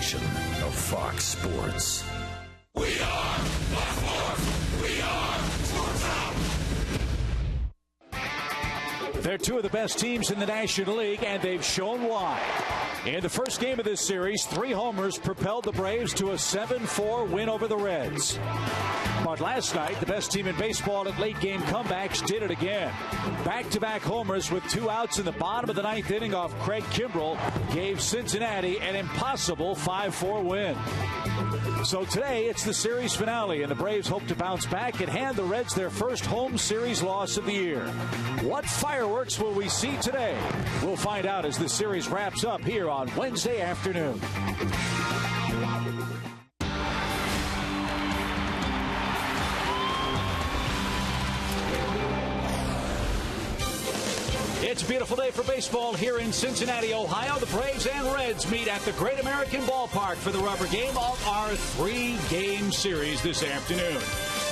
station of Fox Sports. We are Fox Sports. We are Sports Hub. They're two of the best teams in the National League, and they've shown why. In the first game of this series, 3 homers propelled the Braves to a 7-4 win over the Reds. But last night, the best team in baseball at late-game comebacks did it again. Back-to-back homers with 2 outs in the bottom of the 9th inning off Craig Kimbrell gave Cincinnati an impossible 5-4 win. So today, it's the series finale, and the Braves hope to bounce back and hand the Reds their first home series loss of the year. What fireworks will we see today? We'll find out as the series wraps up here on Wednesday afternoon. It's a beautiful day for baseball here in Cincinnati, Ohio. The Braves and Reds meet at the Great American Ballpark for the rubber game of our 3-game series this afternoon.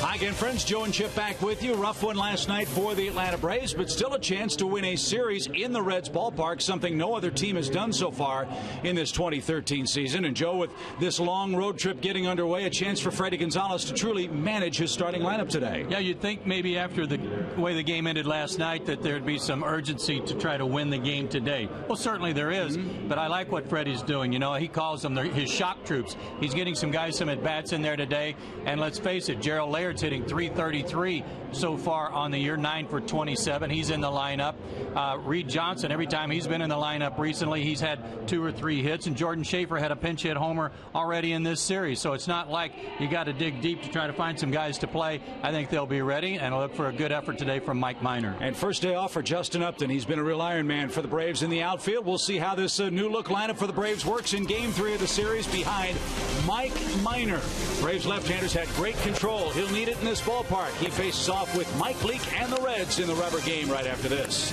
Hi again, friends. Joe and Chip back with you. Rough one last night for the Atlanta Braves, but still a chance to win a series in the Reds ballpark, something no other team has done so far in this 2013 season. And Joe, with this long road trip getting underway, a chance for Freddie Gonzalez to truly manage his starting lineup today. Yeah, you'd think maybe after the way the game ended last night that there'd be some urgency to try to win the game today. Well, certainly there is, but I like what Freddie's doing. You know, he calls them his shock troops. He's getting some guys some at-bats in there today, and let's face it, Gerald Laird's hitting .333 so far on the year, 9 for 27. He's in the lineup. Reed Johnson, every time he's been in the lineup recently, he's had 2 or 3 hits, and Jordan Schaefer had a pinch hit homer already in this series. So it's not like you got to dig deep to try to find some guys to play. I think they'll be ready, and I'll look for a good effort today from Mike Minor. And first day off for Justin Upton. He's been a real Iron Man for the Braves in the outfield. We'll see how this new look lineup for the Braves works in Game 3 of the series behind Mike Minor. Braves left-handers had great control. He'll need it in this ballpark. He faces off with Mike Leake and the Reds in the rubber game right after this.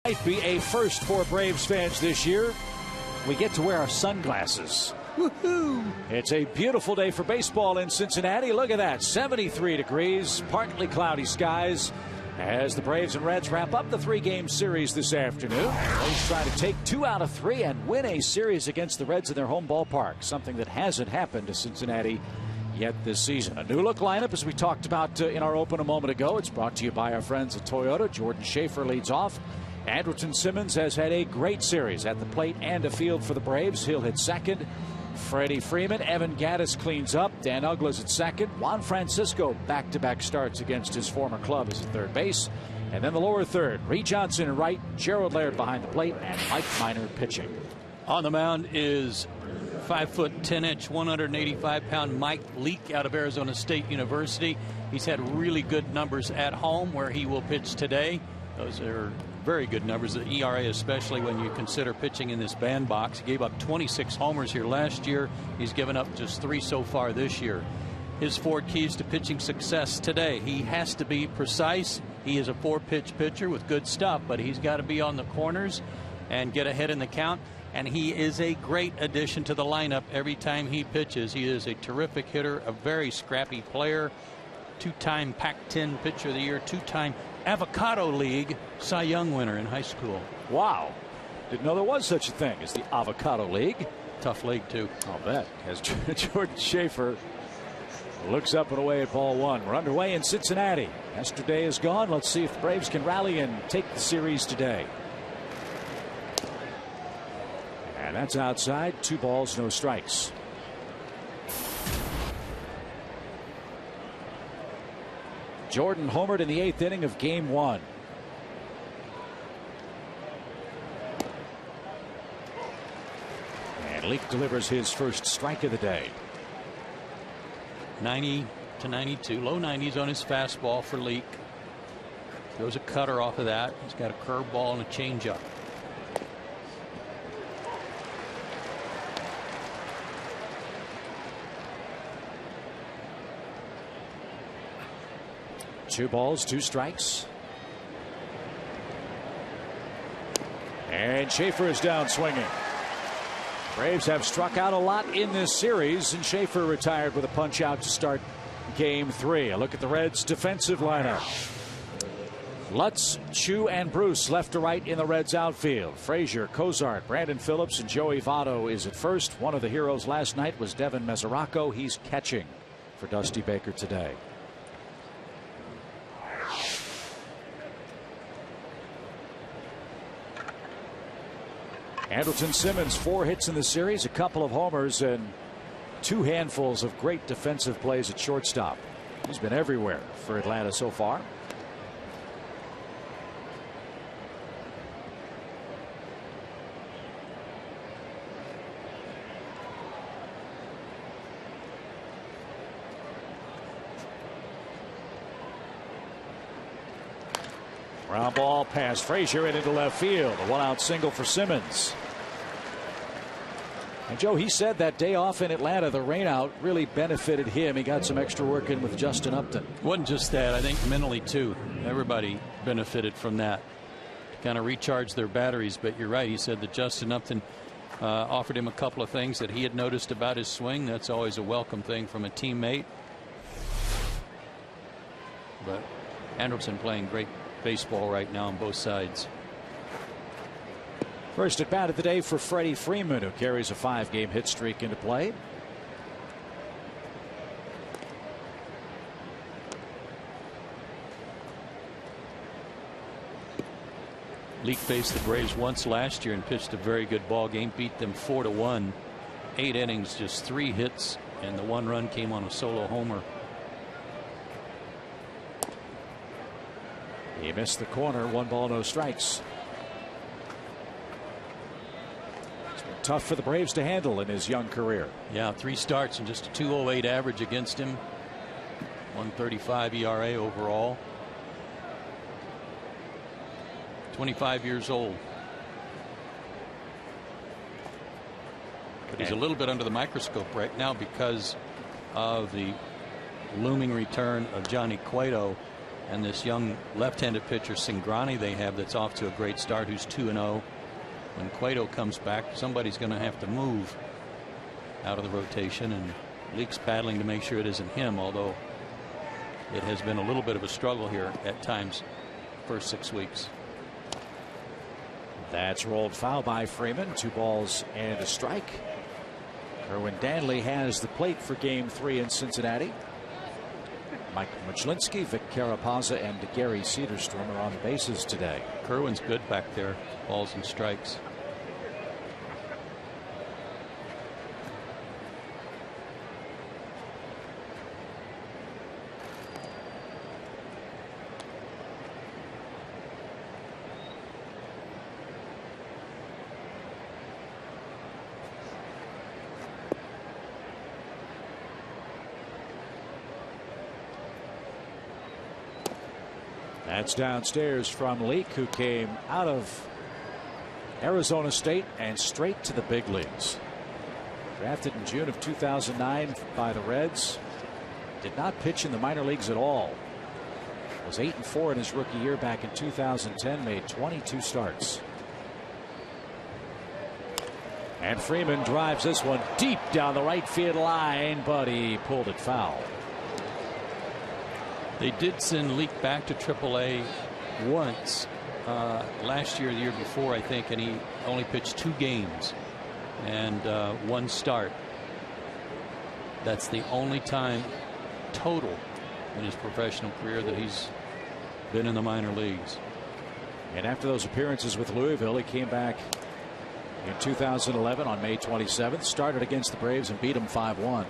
Might be a first for Braves fans this year. We get to wear our sunglasses. Woohoo! It's a beautiful day for baseball in Cincinnati. Look at that, 73 degrees, partly cloudy skies. As the Braves and Reds wrap up the 3-game series this afternoon, Braves try to take 2 out of 3 and win a series against the Reds in their home ballpark, something that hasn't happened to Cincinnati yet this season. A new look lineup, as we talked about in our open a moment ago. It's brought to you by our friends at Toyota. Jordan Schaefer leads off. Andrelton Simmons has had a great series at the plate and afield for the Braves. He'll hit second. Freddie Freeman, Evan Gattis cleans up. Dan Uggla's at second. Juan Francisco back-to-back starts against his former club as at third base. And then the lower third, Reed Johnson in right, Gerald Laird behind the plate, and Mike Minor pitching. On the mound is 5'10", 185-pound Mike Leake out of Arizona State University. He's had really good numbers at home where he will pitch today. Those are very good numbers, the ERA especially when you consider pitching in this bandbox. He gave up 26 homers here last year. He's given up just 3 so far this year. His 4 keys to pitching success today: he has to be precise. He is a 4-pitch pitcher with good stuff, but he's got to be on the corners and get ahead in the count. And he is a great addition to the lineup every time he pitches. He is a terrific hitter, a very scrappy player, 2-time Pac-10 Pitcher of the Year, 2-time Avocado League Cy Young winner in high school. Wow. Didn't know there was such a thing as the Avocado League. Tough league, too. I'll bet. As Jordan Schaefer looks up and away at ball 1. We're underway in Cincinnati. Yesterday is gone. Let's see if the Braves can rally and take the series today. And that's outside. 2 balls, no strikes. Jordan homered in the 8th inning of game 1. And Leake delivers his first strike of the day. 90 to 92, low 90s on his fastball for Leake. Throws a cutter off of that. He's got a curveball and a changeup. Two balls, 2 strikes. And Schaefer is down swinging. Braves have struck out a lot in this series, and Schaefer retired with a punch out to start game 3. A look at the Reds' defensive lineup. Lutz, Chu, and Bruce left to right in the Reds outfield. Frazier, Cozart, Brandon Phillips, and Joey Votto is at first. One of the heroes last night was Devin Mesoraco. He's catching for Dusty Baker today. Andrelton Simmons, 4 hits in the series, a couple of homers, and 2 handfuls of great defensive plays at shortstop. He's been everywhere for Atlanta so far. Ground ball past Frazier and into left field. A 1-out single for Simmons. And Joe, he said that day off in Atlanta, the rainout really benefited him. He got some extra work in with Justin Upton. It wasn't just that. I think mentally too. Everybody benefited from that to kind of recharge their batteries. But you're right. He said that Justin Upton offered him a couple of things that he had noticed about his swing. That's always a welcome thing from a teammate. But Andrelton playing great baseball right now on both sides. First at bat of the day for Freddie Freeman, who carries a 5-game hit streak into play. Leake faced the Braves once last year and pitched a very good ball game, beat them 4-1. 8 innings, just 3 hits, and the 1 run came on a solo homer. He missed the corner. 1 ball, no strikes. It's been tough for the Braves to handle in his young career. Yeah, 3 starts and just a 2.08 average against him. 1.35 ERA overall. 25 years old. But he's a little bit under the microscope right now because of the looming return of Johnny Cueto and this young left-handed pitcher Cingrani they have that's off to a great start, who's 2-0. When Cueto comes back, somebody's going to have to move out of the rotation, and Leake's battling to make sure it isn't him, although it has been a little bit of a struggle here at times first 6 weeks. That's rolled foul by Freeman. 2 balls and a strike. Erwin Danley has the plate for game 3 in Cincinnati. Mike Machlinsky, Vic Carapazza, and Gary Cederstrom are on the bases today. Kerwin's good back there. Balls and strikes. That's downstairs from Leake, who came out of Arizona State and straight to the big leagues. Drafted in June of 2009 by the Reds. Did not pitch in the minor leagues at all. Was 8-4 in his rookie year back in 2010. Made 22 starts. And Freeman drives this one deep down the right field line, but he pulled it foul. They did send Leake back to AAA once last year, the year before, I think, and he only pitched 2 games and 1 start. That's the only time total in his professional career that he's been in the minor leagues. And after those appearances with Louisville, he came back in 2011 on May 27th, started against the Braves and beat them 5-1.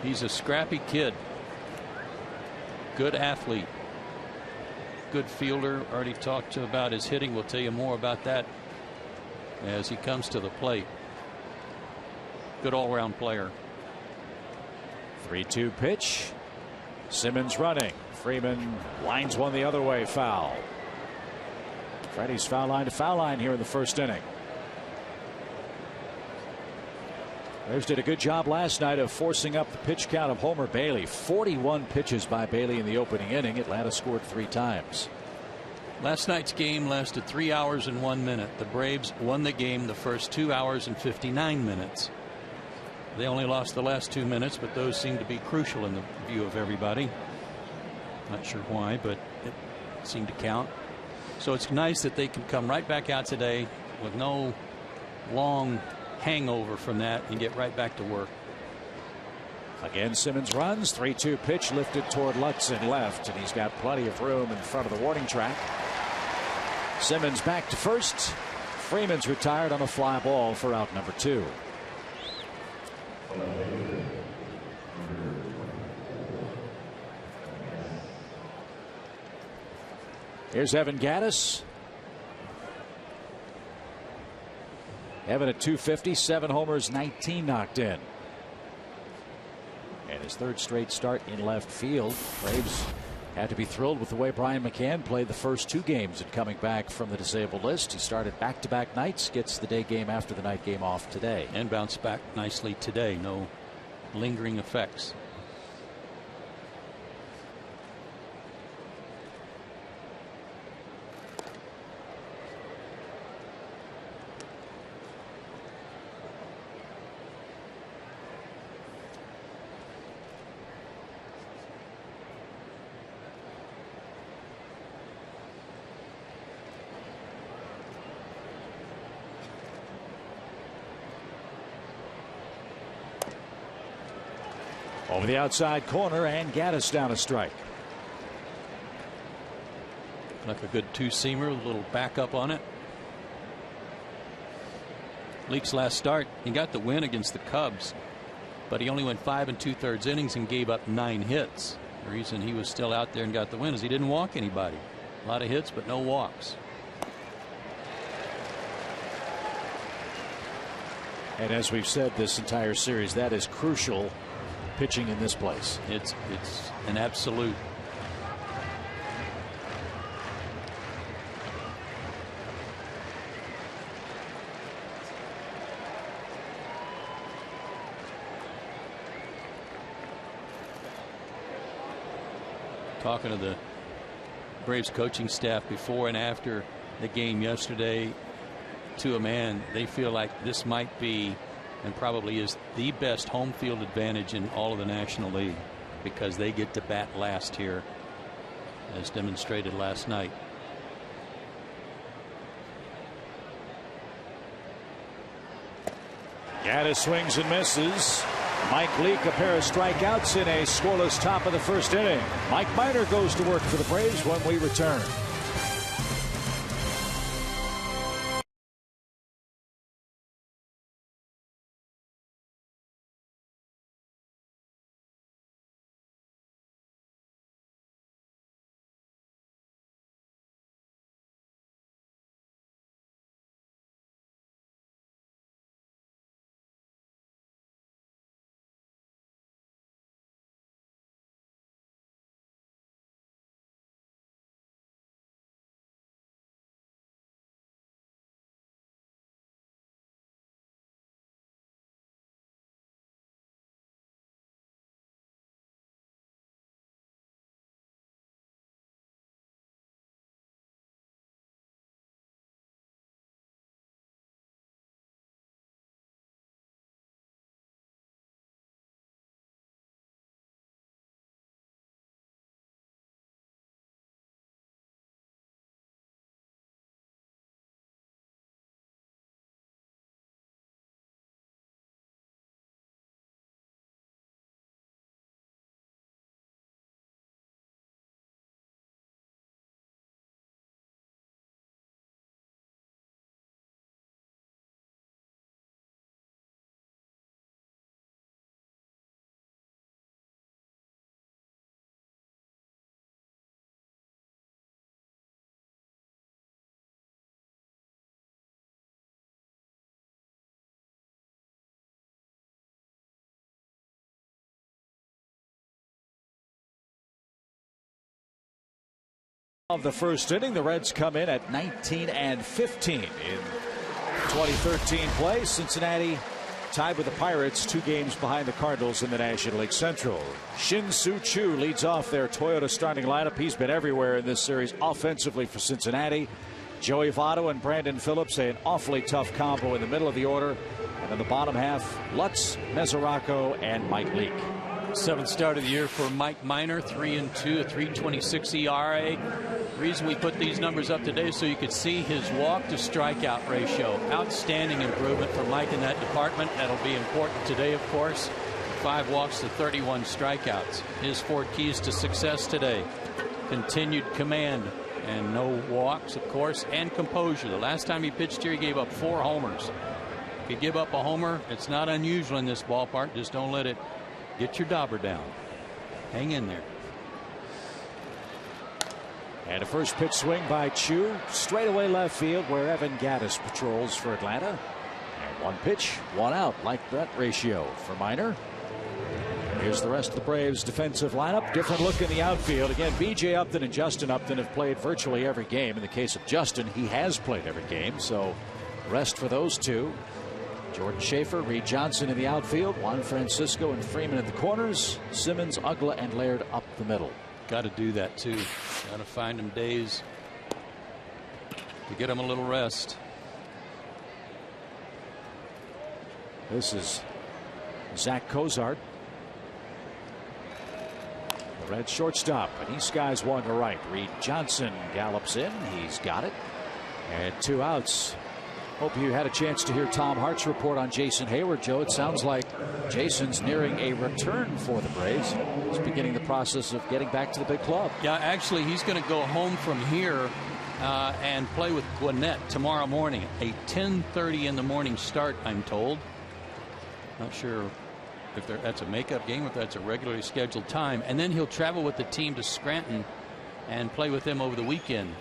He's a scrappy kid. Good athlete. Good fielder. Already talked about his hitting. We'll tell you more about that as he comes to the plate. Good all-around player. 3-2 pitch. Simmons running. Freeman lines one the other way, foul. Freddie's foul line to foul line here in the first inning. Braves did a good job last night of forcing up the pitch count of Homer Bailey. 41 pitches by Bailey in the opening inning. Atlanta scored 3 times. Last night's game lasted 3 hours and 1 minute. The Braves won the game the first 2 hours and 59 minutes. They only lost the last 2 minutes, but those seem to be crucial in the view of everybody. Not sure why, but it seemed to count. So it's nice that they can come right back out today with no long hangover from that and get right back to work. Again, Simmons runs. 3-2 pitch lifted toward Lutz and left, and he's got plenty of room in front of the warning track. Simmons back to first. Freeman's retired on a fly ball for out number 2. Here's Evan Gattis. Evan at 250, 7 homers, 19 knocked in. And his 3rd straight start in left field. Braves had to be thrilled with the way Brian McCann played the first 2 games and coming back from the disabled list. He started back-to-back nights, gets the day game after the night game off today. And bounced back nicely today. No lingering effects. Over the outside corner, and Gattis down a strike. Like a good 2-seamer, a little backup on it. Leake's last start, he got the win against the Cubs, but he only went 5 2/3 innings and gave up 9 hits. The reason he was still out there and got the win is he didn't walk anybody. A lot of hits, but no walks. And as we've said this entire series, that is crucial, pitching in this place. It's an absolute. Talking to the Braves coaching staff before and after the game yesterday, to a man, they feel like this might be and probably is the best home field advantage in all of the National League, because they get to bat last here, as demonstrated last night. Gaddis swings and misses. Mike Leake, a pair of strikeouts in a scoreless top of the first inning. Mike Minor goes to work for the Braves when we return. Of the first inning, the Reds come in at 19 and 15 in 2013 play. Cincinnati tied with the Pirates, 2 games behind the Cardinals in the National League Central. Shin-Soo Choo leads off their Toyota starting lineup. He's been everywhere in this series offensively for Cincinnati. Joey Votto and Brandon Phillips, an awfully tough combo in the middle of the order. And in the bottom half, Lutz, Mesoraco, and Mike Leake. 7th start of the year for Mike Minor, 3-2, a 3.26 ERA. The reason we put these numbers up today is so you could see his walk to strikeout ratio. Outstanding improvement for Mike in that department. That'll be important today, of course. 5 walks to 31 strikeouts. His 4 keys to success today: continued command and no walks, of course, and composure. The last time he pitched here, he gave up 4 homers. If you give up a homer, it's not unusual in this ballpark. Just don't let it get your dauber down. Hang in there. And a first pitch swing by Choo, straightaway left field, where Evan Gaddis patrols for Atlanta. And 1 pitch, 1 out, like that ratio for Minor. Here's the rest of the Braves defensive lineup. Different look in the outfield. Again, B.J. Upton and Justin Upton have played virtually every game. In the case of Justin, he has played every game, so rest for those 2. Jordan Schaefer, Reed Johnson in the outfield, Juan Francisco and Freeman at the corners, Simmons, Uggla, and Laird up the middle. Got to do that too. Got to find them days to get them a little rest. This is Zach Cozart, the Red shortstop, and he skies one to right. Reed Johnson gallops in. He's got it. And 2 outs. Hope you had a chance to hear Tom Hart's report on Jason Hayward, Joe. It sounds like Jason's nearing a return for the Braves. He's beginning the process of getting back to the big club. Yeah, actually, he's going to go home from here and play with Gwinnett tomorrow morning. A 10:30 in the morning start, I'm told. Not sure if that's a makeup game or if that's a regularly scheduled time. And then he'll travel with the team to Scranton and play with them over the weekend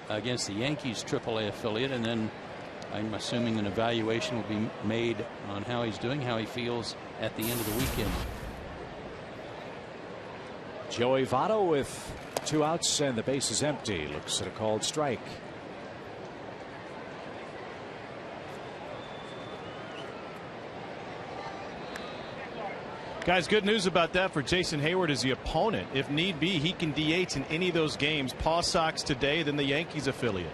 against the Yankees AAA affiliate. And then I'm assuming an evaluation will be made on how he's doing, how he feels at the end of the weekend. Joey Votto with 2 outs and the base is empty. Looks at a called strike. Guys, good news about that for Jason Hayward is the opponent. If need be, he can DH in any of those games. Paw Sox today, then the Yankees affiliate.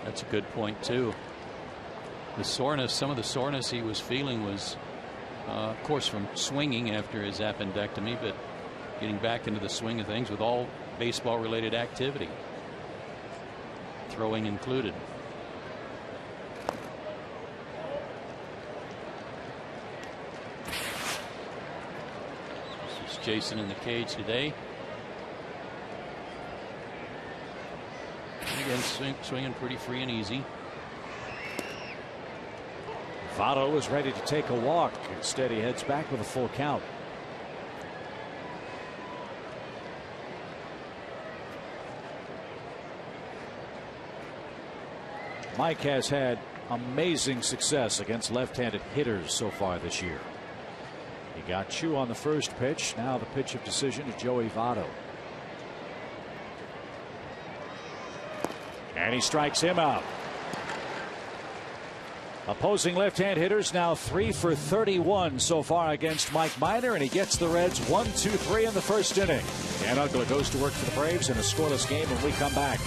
That's a good point too. the soreness, some of the soreness he was feeling was, of course, from swinging after his appendectomy, but getting back into the swing of things with all baseball related activity, throwing included. This is Jason in the cage today. Again, swinging pretty free and easy. Votto is ready to take a walk. Instead, he heads back with a full count. Mike has had amazing success against left-handed hitters so far this year. He got Chu on the first pitch. Now the pitch of decision to Joey Votto. And he strikes him out. Opposing left-hand hitters now 3 for 31 so far against Mike Minor, and he gets the Reds 1-2-3 in the first inning. And Uggla goes to work for the Braves in a scoreless game when we come back.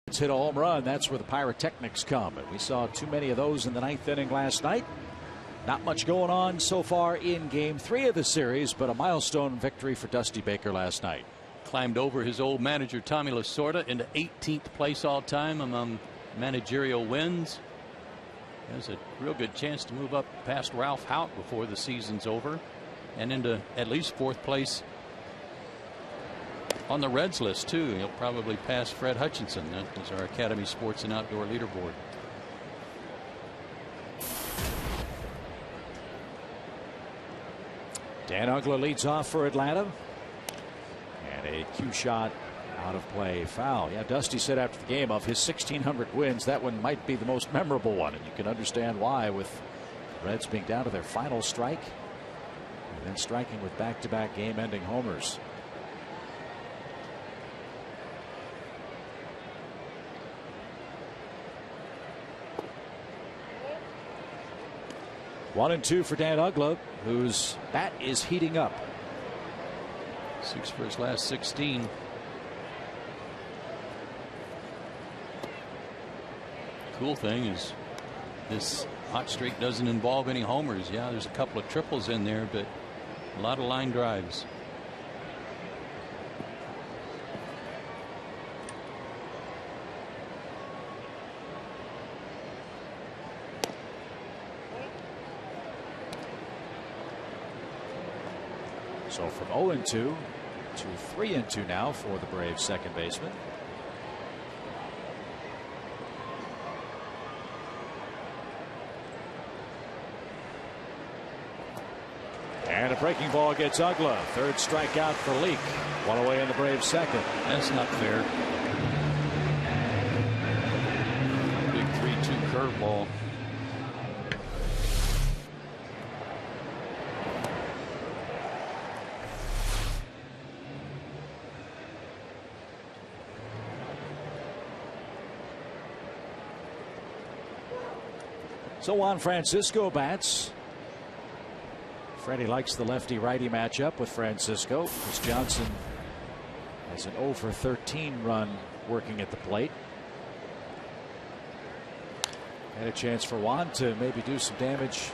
Hit a home run. That's where the pyrotechnics come, and we saw too many of those in the 9th inning last night. Not much going on so far in game 3 of the series, but a milestone victory for Dusty Baker last night. Climbed over his old manager Tommy Lasorda into 18th place all time among managerial wins. There's a real good chance to move up past Ralph Hout before the season's over, and into at least 4th place on the Reds list too. He'll probably pass Fred Hutchinson. That was our Academy Sports and Outdoor leaderboard. Dan Uggla leads off for Atlanta, and a cue shot out of play, foul. Yeah, Dusty said after the game, of his 1,600 wins, that one might be the most memorable one, and you can understand why, with the Reds being down to their final strike and then striking with back-to-back game-ending homers. One and two for Dan Uggla, whose bat is heating up. 6 for his last 16. Cool thing is this hot streak doesn't involve any homers. Yeah, there's a couple of triples in there, but a lot of line drives. So from 0-2 to 3-2 now for the Braves second baseman. And a breaking ball gets Uggla. Third strikeout for Leake. One away in the Braves second. That's not fair. Big 3-2 curveball. So Juan Francisco bats. Freddie likes the lefty-righty matchup with Francisco. Chris Johnson has an 0-for-13 run working at the plate. And a chance for Juan to maybe do some damage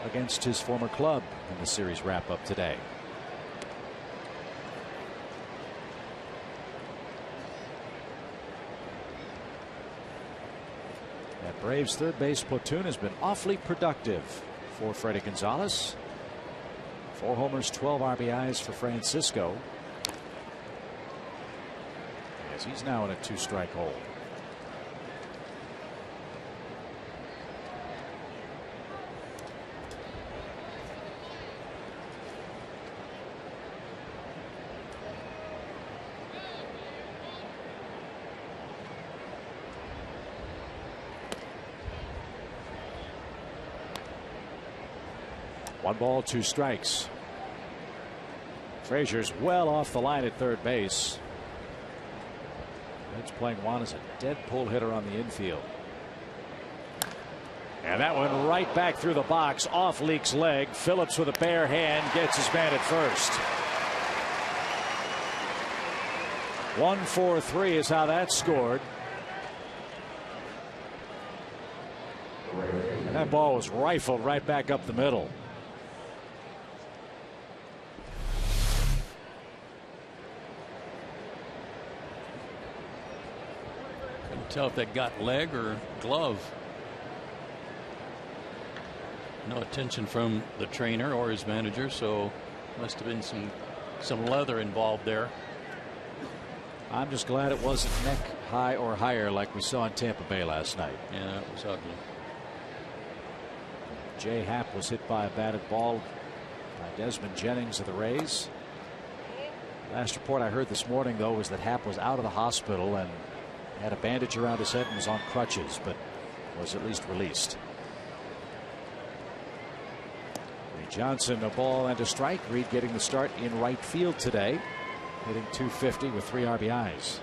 against his former club in the series wrap-up today. That Braves third base platoon has been awfully productive for Freddie Gonzalez. 4 homers, 12 RBIs for Francisco, as he's now in a 2-strike hole. One ball, 2 strikes. Frazier's well off the line at third base. Reds playing Juan as a dead pull hitter on the infield. And that one right back through the box, off Leake's leg. Phillips with a bare hand gets his man at first. 1-4-3 is how that's scored. And that ball was rifled right back up the middle. Tell if that got leg or glove. No attention from the trainer or his manager, so must have been some leather involved there. I'm just glad it wasn't neck high or higher like we saw in Tampa Bay last night. Yeah, it was ugly. Jay Happ was hit by a batted ball by Desmond Jennings of the Rays. Last report I heard this morning, though, was that Happ was out of the hospital and had a bandage around his head and was on crutches, but was at least released. Reed Johnson, a ball and a strike. Reed getting the start in right field today, hitting .250 with 3 RBIs.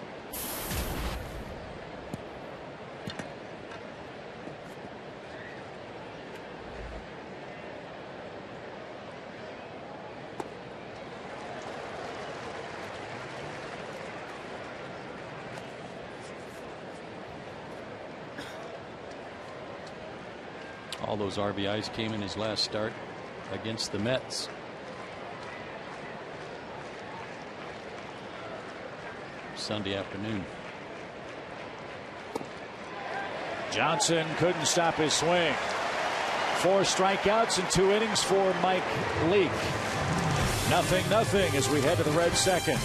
All those RBIs came in his last start against the Mets. Sunday afternoon. Johnson couldn't stop his swing. 4 strikeouts in 2 innings for Mike Leake. 0-0 as we head to the Reds' second.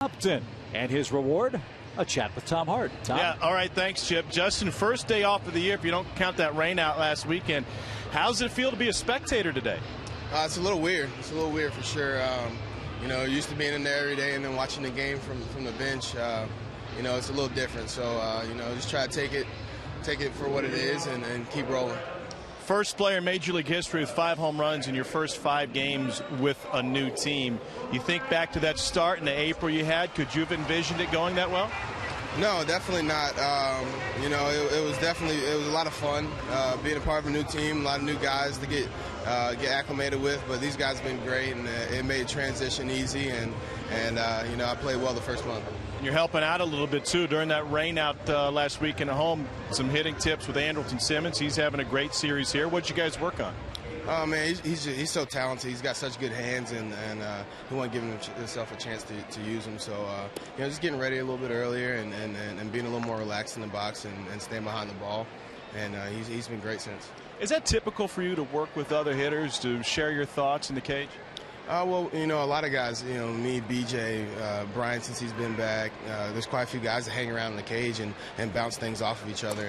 Upton, and his reward, a chat with Tom Hart. Tom? Yeah, all right, thanks, Chip. Justin, first day off of the year, if you don't count that rain out last weekend. How does it feel to be a spectator today? It's a little weird. It's a little weird for sure. You know, used to being in there every day and then watching the game from the bench. You know, it's a little different. So, you know, just try to take it for what it is and keep rolling. First player in Major League history with 5 home runs in your first 5 games with a new team. You think back to that start in the April you had, could you have envisioned it going that well? No, definitely not. You know, it was a lot of fun being a part of a new team, a lot of new guys to get acclimated with. But these guys have been great, and it made transition easy. And you know, I played well the first month. You're helping out a little bit too during that rain out last week in the home. Some hitting tips with Andrelton Simmons. He's having a great series here. What'd you guys work on? Oh man, he's so talented. He's got such good hands, and he wasn't giving himself a chance to use them. So you know, just getting ready a little bit earlier and being a little more relaxed in the box and staying behind the ball. And he's been great since. Is that typical for you to work with other hitters to share your thoughts in the cage? Well, you know, a lot of guys, you know, me, BJ, Brian, since he's been back, there's quite a few guys that hang around in the cage and bounce things off of each other.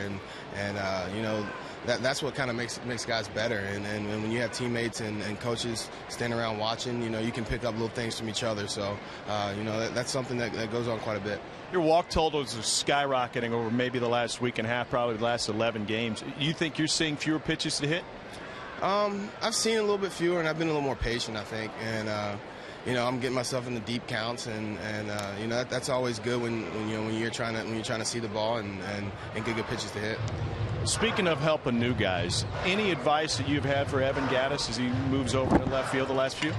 And you know, that's what kind of makes guys better. And when you have teammates and coaches standing around watching, you know, you can pick up little things from each other. So, you know, that's something that goes on quite a bit. Your walk totals are skyrocketing over maybe the last week and a half, probably the last 11 games. You think you're seeing fewer pitches to hit? I've seen a little bit fewer, and I've been a little more patient, I think. And you know, I'm getting myself into deep counts, and you know, that's always good when you're trying to see the ball and get good pitches to hit. Speaking of helping new guys, any advice that you've had for Evan Gattis as he moves over to left field the last few?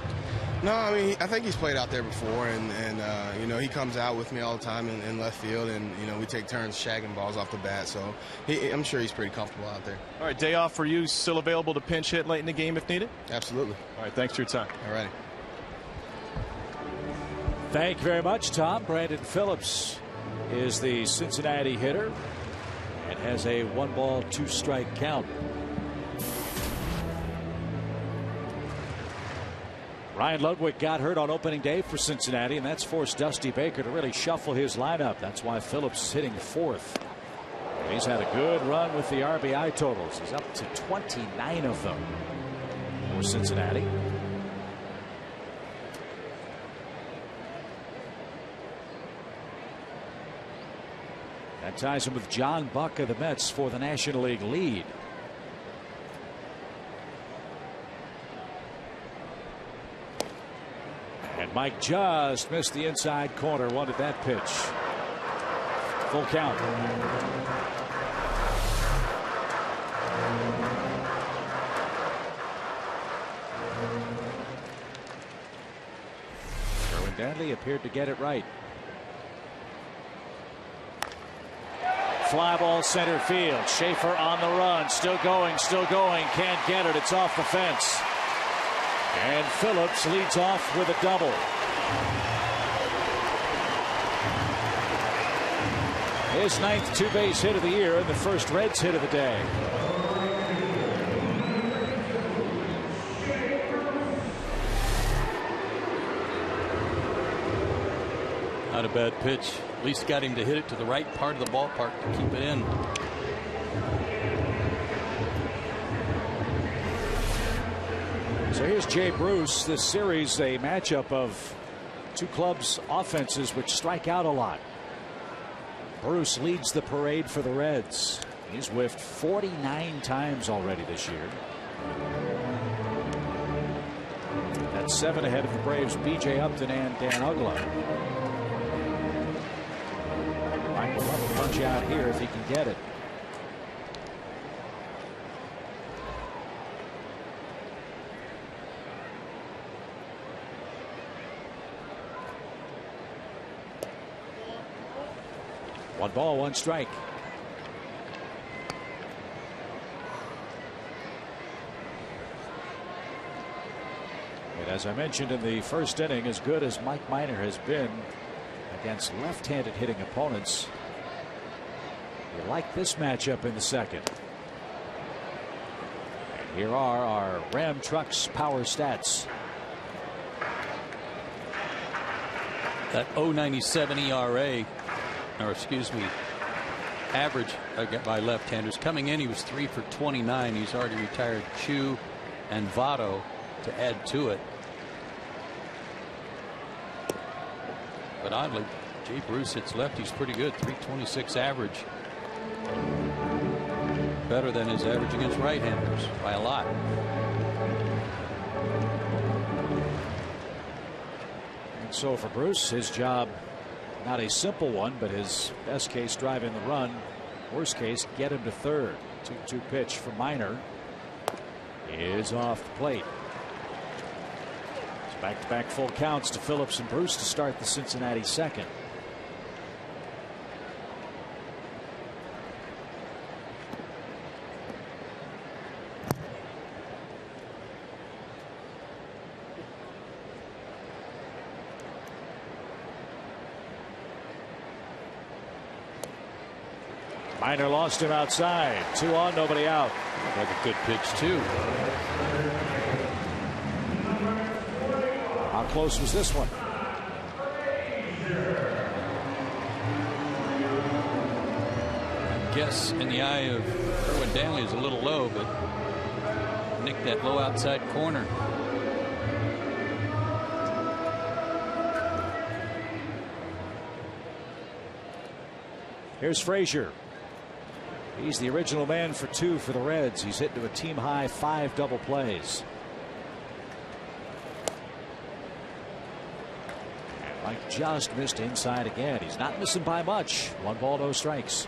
No, I mean, I think he's played out there before, and you know, he comes out with me all the time in left field, and you know, we take turns shagging balls off the bat, so I'm sure he's pretty comfortable out there. All right, day off for you. Still available to pinch hit late in the game if needed? Absolutely. All right, thanks for your time. All right. Thank you very much, Tom. Brandon Phillips is the Cincinnati hitter and has a 1-ball, 2-strike count. Ryan Ludwig got hurt on opening day for Cincinnati, and that's forced Dusty Baker to really shuffle his lineup. That's why Phillips is hitting 4th. He's had a good run with the RBI totals. He's up to 29 of them for Cincinnati. That ties him with John Buck of the Mets for the National League lead. And Mike just missed the inside corner, wanted that pitch. Full count. Erwin Danley appeared to get it right. Fly ball center field. Schaefer on the run. Still going. Can't get it. It's off the fence. And Phillips leads off with a double. His 9th two-base hit of the year and the first Reds hit of the day. Not a bad pitch. At least got him to hit it to the right part of the ballpark to keep it in. So here's Jay Bruce. This series a matchup of two clubs' offenses which strike out a lot. Bruce leads the parade for the Reds. He's whiffed 49 times already this year. That's 7 ahead of the Braves' B.J. Upton and Dan Uggla. Mike will love a punch out here if he can get it. One ball, one strike. And as I mentioned in the first inning, as good as Mike Minor has been against left-handed hitting opponents, you like this matchup in the second. And here are our Ram Trucks power stats. That 0.97 ERA, or excuse me, average by left-handers. Coming in, he was 3 for 29. He's already retired Chu and Votto. to add to it. But oddly, Jay Bruce hits lefties pretty good. .326 average. Better than his average against right-handers by a lot. And so for Bruce, his job, not a simple one, but his best case driving the run. Worst case, get him to third. 2-2 pitch for Minor is off the plate. It's back-to-back full counts to Phillips and Bruce to start the Cincinnati second. Minor lost him outside. 2 on, nobody out. Like a good pitch too. How close was this one? I guess in the eye of Erwin Danley is a little low, but nicked that low outside corner. Here's Frazier. He's the original man for 2 for the Reds. He's hit to a team high 5 double plays. And Mike just missed inside again. He's not missing by much. 1 ball, no strikes.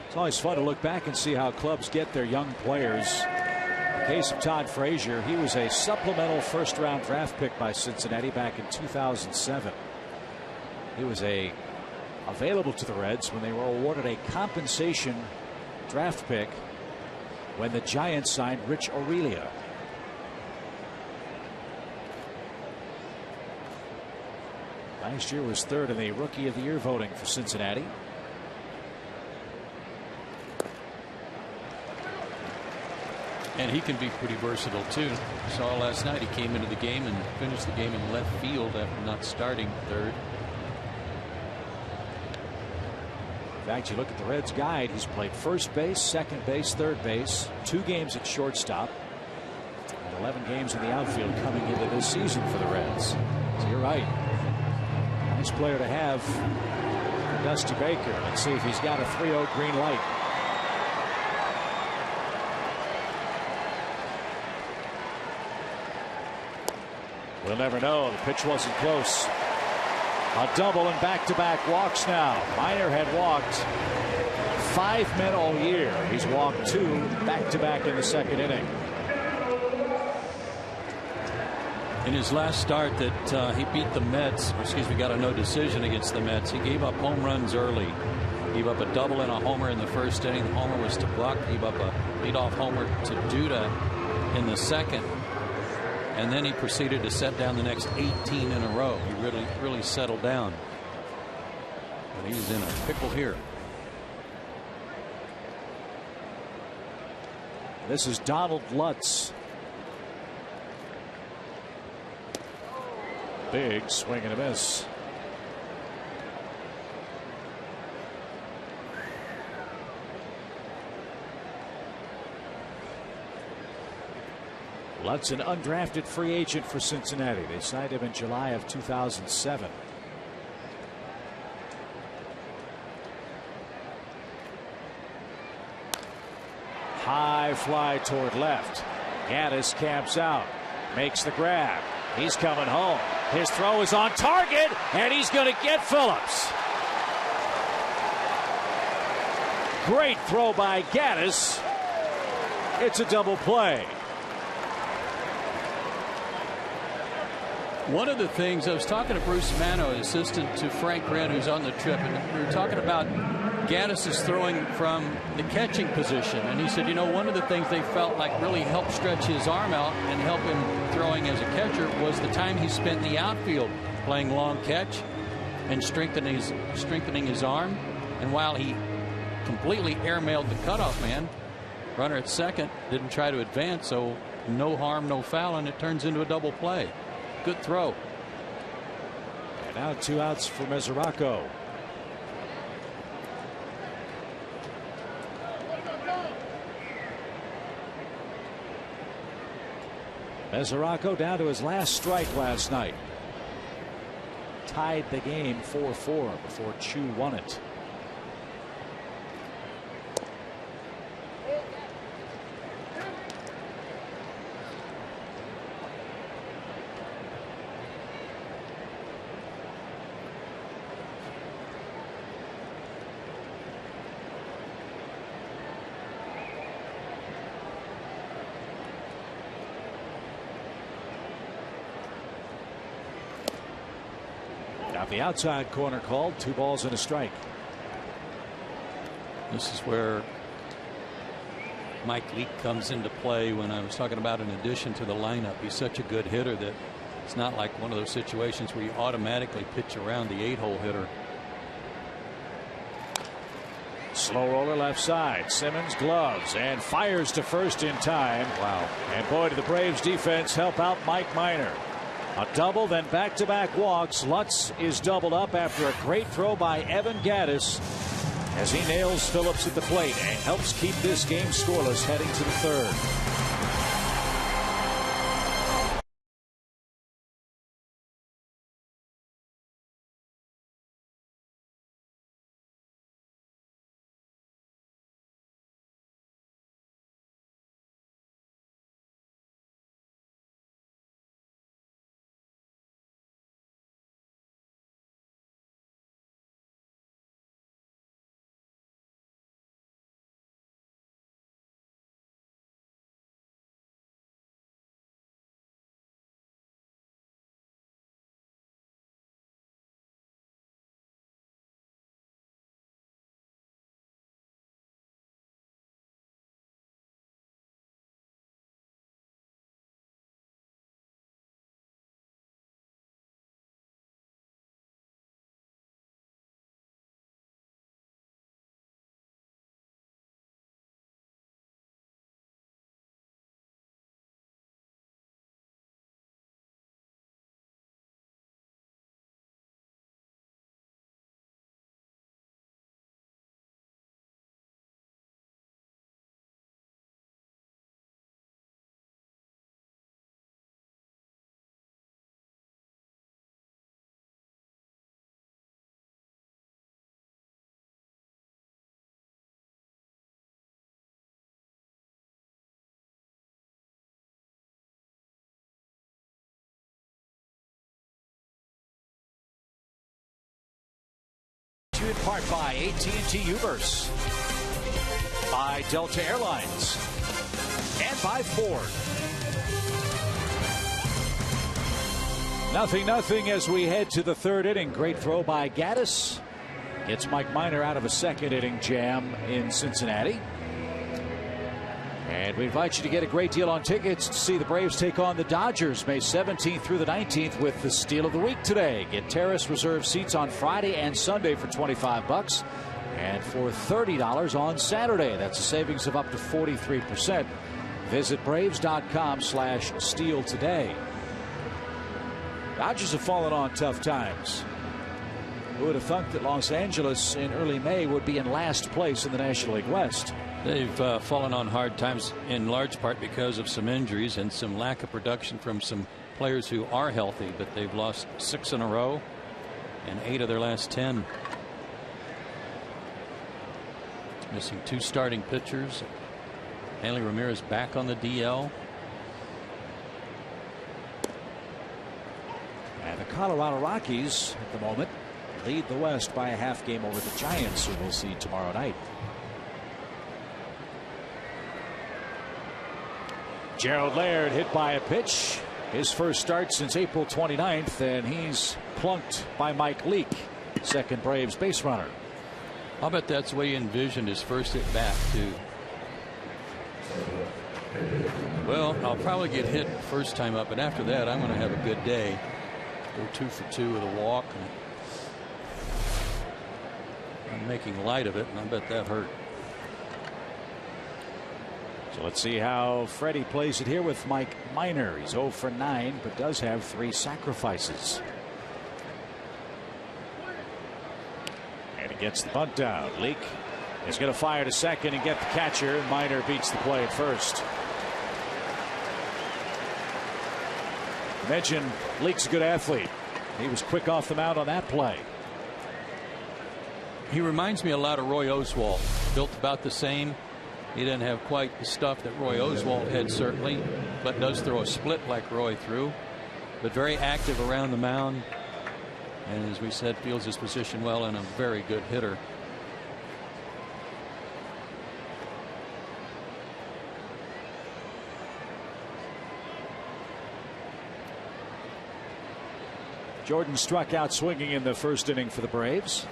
It's always fun to look back and see how clubs get their young players. In the case of Todd Frazier, he was a supplemental first-round draft pick by Cincinnati back in 2007. He was available to the Reds when they were awarded a compensation draft pick when the Giants signed Rich Aurelia. Last year was 3rd in the Rookie of the Year voting for Cincinnati. And he can be pretty versatile too. Saw last night he came into the game and finished the game in left field after not starting third. In fact, you look at the Reds guide, he's played first base, second base, third base, 2 games at shortstop, and 11 games in the outfield coming into this season for the Reds. So you're right. Nice player to have, Dusty Baker. Let's see if he's got a 3-0 green light. We'll never know. The pitch wasn't close. A double and back-to-back walks now. Minor had walked 5 men all year. He's walked 2 back-to-back in the second inning. In his last start that he beat the Mets, got a no decision against the Mets. He gave up home runs early. Gave up a double and a homer in the first inning. The homer was to Buck. Gave up a leadoff homer to Duda in the second. And then he proceeded to set down the next 18 in a row. He really settled down. But he's in a pickle here. This is Donald Lutz. Big swing and a miss. Lutz, an undrafted free agent for Cincinnati. They signed him in July of 2007. High fly toward left. Gaddis camps out, makes the grab. He's coming home. His throw is on target, and he's going to get Phillips. Great throw by Gaddis. It's a double play. One of the things, I was talking to Bruce Mano, assistant to Frank Wren, who's on the trip, and we were talking about Gaddis' throwing from the catching position. And he said, you know, one of the things they felt like really helped stretch his arm out and help him throwing as a catcher was the time he spent in the outfield playing long catch and strengthening his arm. And while he completely airmailed the cutoff man, runner at second didn't try to advance, so no harm, no foul, and it turns into a double play. Good throw. And now 2 outs for Mesoraco. Mesoraco down to his last strike last night. Tied the game 4-4 before Chu won it. The outside corner called. 2 balls and a strike. This is where Mike Leake comes into play. When I was talking about in addition to the lineup, he's such a good hitter that it's not like one of those situations where you automatically pitch around the 8-hole hitter. Slow roller left side. Simmons gloves and fires to first in time. Wow. And boy, did the Braves defense help out Mike Minor. A double, then back-to-back walks. Lutz is doubled up after a great throw by Evan Gattis as he nails Phillips at the plate and helps keep this game scoreless heading to the 3rd. In part by AT&T Uverse, by Delta Airlines, and by Ford. 0-0 as we head to the 3rd inning. Great throw by Gattis. Gets Mike Minor out of a 2nd inning jam in Cincinnati. And we invite you to get a great deal on tickets to see the Braves take on the Dodgers May 17th through the 19th with the Steal of the Week today. Get terrace reserved seats on Friday and Sunday for $25 and for $30 on Saturday. That's a savings of up to 43%. Visit Braves.com/steal today. Dodgers have fallen on tough times. Who would have thought that Los Angeles in early May would be in last place in the National League West? They've fallen on hard times in large part because of some injuries and some lack of production from some players who are healthy, but they've lost 6 in a row and 8 of their last 10. Missing 2 starting pitchers. Hanley Ramirez back on the DL. And the Colorado Rockies at the moment lead the West by a half game over the Giants, who we'll see tomorrow night. Gerald Laird hit by a pitch. His first start since April 29th, and he's plunked by Mike Leake, second Braves base runner. I'll bet that's the way he envisioned his first at bat too. Well, I'll probably get hit first time up, but after that I'm going to have a good day. Go 2 for 2 with a walk. I'm making light of it, and I bet that hurt. So let's see how Freddie plays it here with Mike Minor. He's 0 for 9, but does have 3 sacrifices. And he gets the bunt down. Leake is going to fire to second and get the catcher. Minor beats the play at first. I mentioned Leake's a good athlete. He was quick off the mound on that play. He reminds me a lot of Roy Oswalt. Built about the same. He doesn't have quite the stuff that Roy Oswalt had, certainly, but does throw a split like Roy threw. But very active around the mound. And as we said, feels his position well and a very good hitter. Jordan struck out swinging in the first inning for the Braves.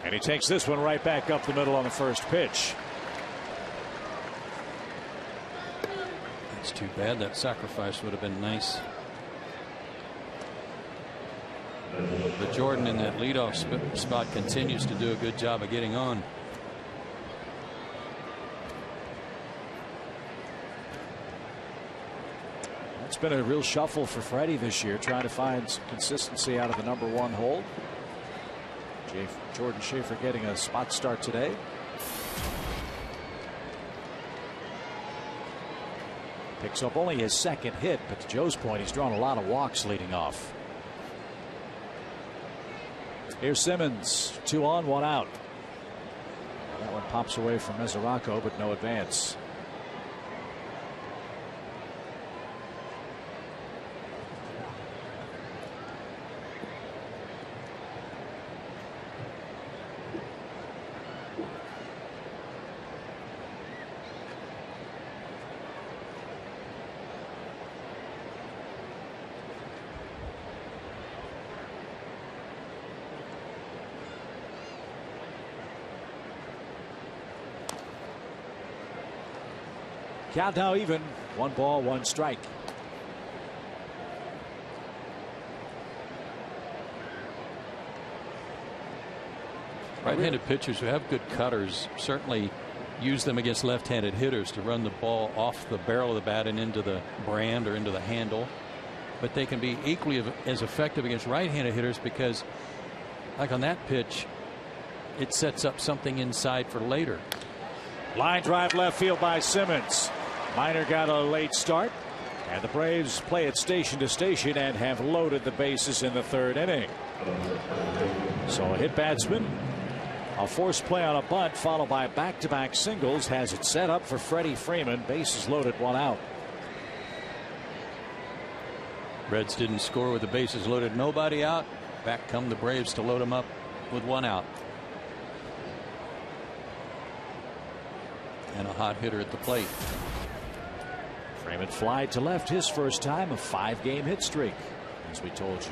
And he takes this one right back up the middle on the first pitch. It's too bad. That sacrifice would have been nice. But Jordan in that leadoff spot continues to do a good job of getting on. It's been a real shuffle for Freddie this year, trying to find some consistency out of the #1 hole. Jordan Schaefer getting a spot start today. Picks up only his second hit, but to Joe's point, he's drawn a lot of walks leading off. Here's Simmons, 2 on, 1 out. That one pops away from Mesoraco, but no advance. Count now even. 1 ball, 1 strike. Right-handed pitchers who have good cutters certainly use them against left-handed hitters to run the ball off the barrel of the bat and into the brand or into the handle. But they can be equally as effective against right-handed hitters because, like on that pitch, it sets up something inside for later. Line drive left field by Simmons. Minor got a late start, and the Braves play it station to station and have loaded the bases in the 3rd inning. So a hit batsman, a forced play on a bunt followed by back-to-back singles has it set up for Freddie Freeman. Bases loaded, 1 out. Reds didn't score with the bases loaded, nobody out. Back come the Braves to load them up with 1 out. And a hot hitter at the plate. Freeman flied to left his first time, a 5-game hit streak, as we told you.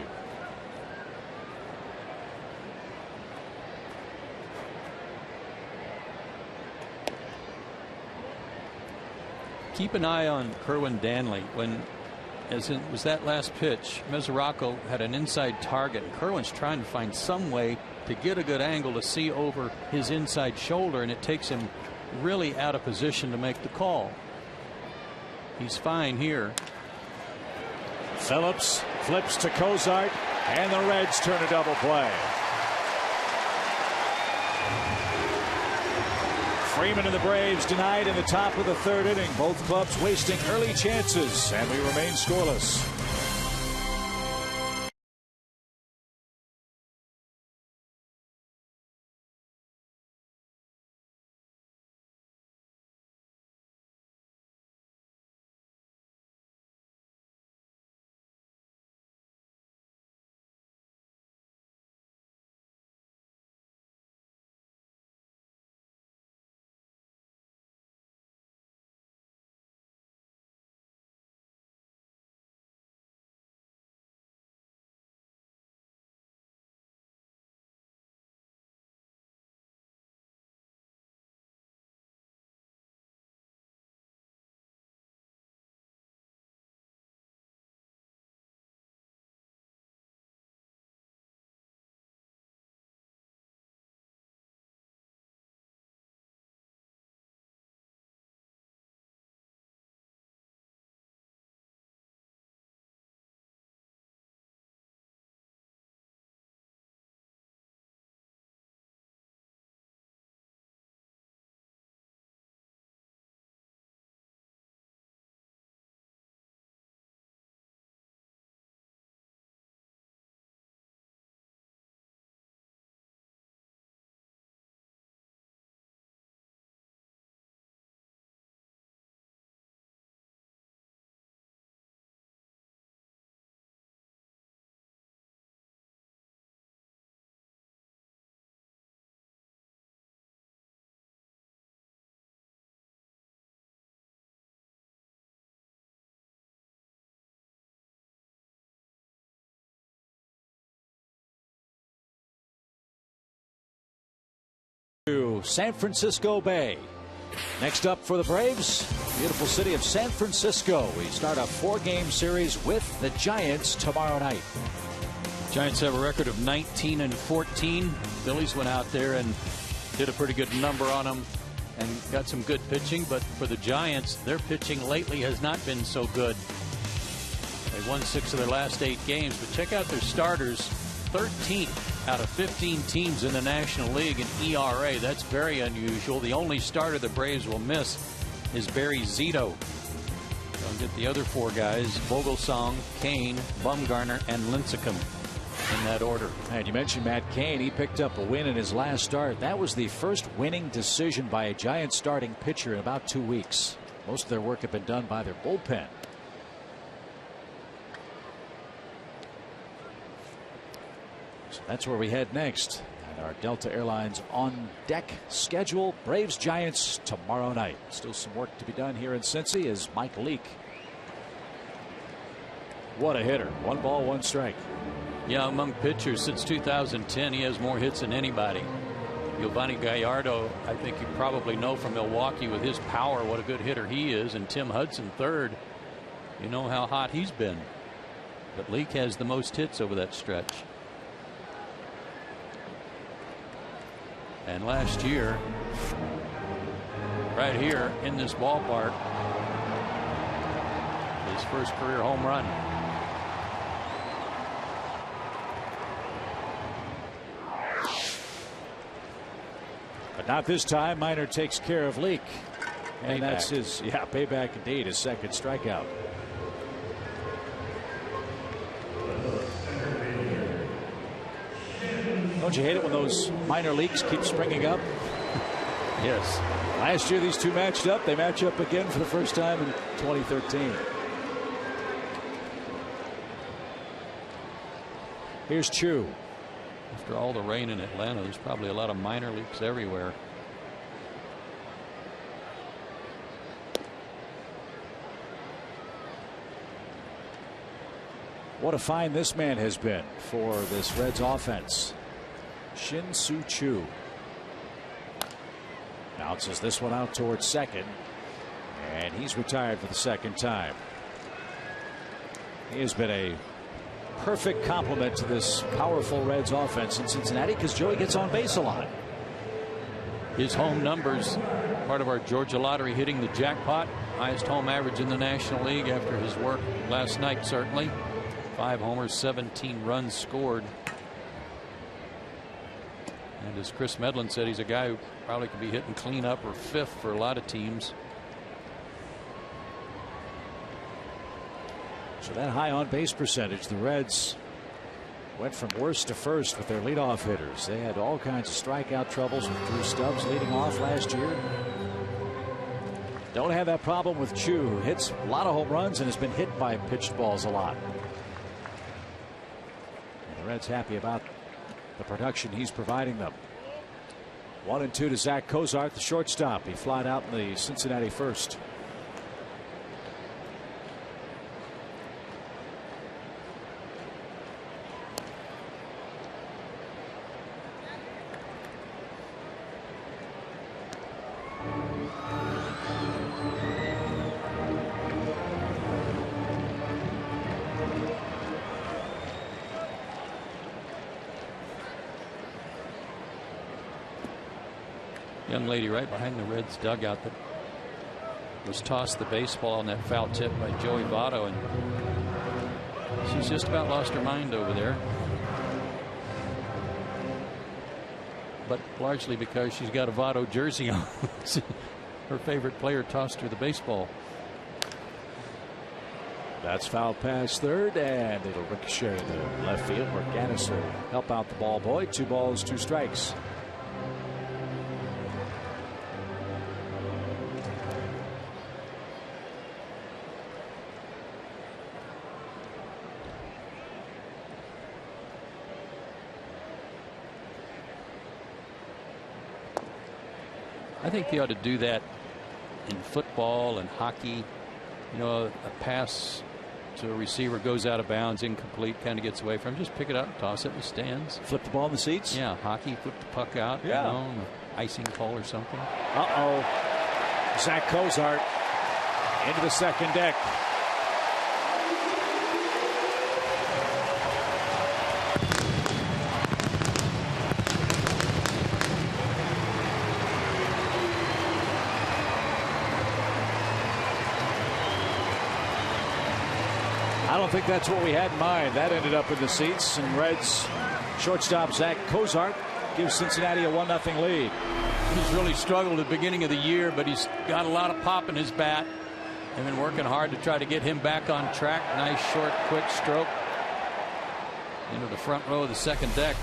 Keep an eye on Kerwin Danley. When, as in was that last pitch, Mesoraco had an inside target, and Kerwin's trying to find some way to get a good angle to see over his inside shoulder, and it takes him really out of position to make the call. He's fine here. Phillips flips to Cozart, and the Reds turn a double play. Freeman and the Braves denied in the top of the 3rd inning. Both clubs wasting early chances, and we remain scoreless. to San Francisco Bay. Next up for the Braves, beautiful city of San Francisco. We start a 4-game series with the Giants tomorrow night. Giants have a record of 19-14. Phillies went out there and did a pretty good number on them and got some good pitching. But for the Giants, their pitching lately has not been so good. They won 6 of their last 8 games. But check out their starters. 13th out of 15 teams in the National League in ERA. That's very unusual. The only starter the Braves will miss is Barry Zito. They'll get the other 4 guys: Vogelsong, Kane, Bumgarner, and Lincecum in that order. And you mentioned Matt Cain. He picked up a win in his last start. That was the first winning decision by a Giants starting pitcher in about 2 weeks. Most of their work had been done by their bullpen. So that's where we head next. And our Delta Airlines on deck schedule. Braves Giants tomorrow night. Still some work to be done here in Cincy as Mike Leake. What a hitter. 1 ball, 1 strike. Yeah, among pitchers since 2010, he has more hits than anybody. Giovanni Gallardo, I think you probably know from Milwaukee with his power what a good hitter he is. And Tim Hudson, third. You know how hot he's been. But Leake has the most hits over that stretch. And last year, right here in this ballpark, his first career home run. But not this time. Minor takes care of Leake. And Payback. that's his, payback indeed, his second strikeout. Don't you hate it when those minor leaks keep springing up? Yes. Last year these two matched up. They match up again for the first time in 2013. Here's Chu. After all the rain in Atlanta, there's probably a lot of minor leaks everywhere. What a find this man has been for this Reds offense. Shin-Soo Choo bounces this one out towards second, and he's retired for the second time. He has been a perfect complement to this powerful Reds offense in Cincinnati because Joey gets on base a lot. His home numbers, part of our Georgia lottery, hitting the jackpot. Highest home average in the National League after his work last night, certainly. 5 homers, 17 runs scored. And as Chris Medlin said, he's a guy who probably could be hitting cleanup or 5th for a lot of teams. So that high on base percentage, the Reds went from worst to first with their leadoff hitters. They had all kinds of strikeout troubles with Drew Stubbs leading off last year. Don't have that problem with Chu, who hits a lot of home runs and has been hit by pitched balls a lot. And the Reds happy about the production he's providing them. 1-2 to Zach Cozart, the shortstop. He flied out in the Cincinnati first. Young lady right behind the Reds dugout that was tossed the baseball on that foul tip by Joey Votto, and she's just about lost her mind over there. But largely because she's got a Votto jersey on. Her favorite player tossed her the baseball. That's foul past third, and it'll ricochet in the left field where Gaddis will help out the ball boy. 2 balls, 2 strikes. I think they ought to do that in football and hockey. You know, a pass a receiver goes out of bounds, incomplete, kind of gets away from him. Just pick it up, toss it in the stands. Flip the ball in the seats? Yeah, hockey, flip the puck out. Yeah. You know, icing call or something. Uh-oh. Zach Cozart into the second deck. I don't think that's what we had in mind. That ended up in the seats, and Reds shortstop Zach Cozart gives Cincinnati a 1-0 lead. He's really struggled at the beginning of the year, but he's got a lot of pop in his bat. They've been working hard to try to get him back on track. Nice, short, quick stroke into the front row of the second deck.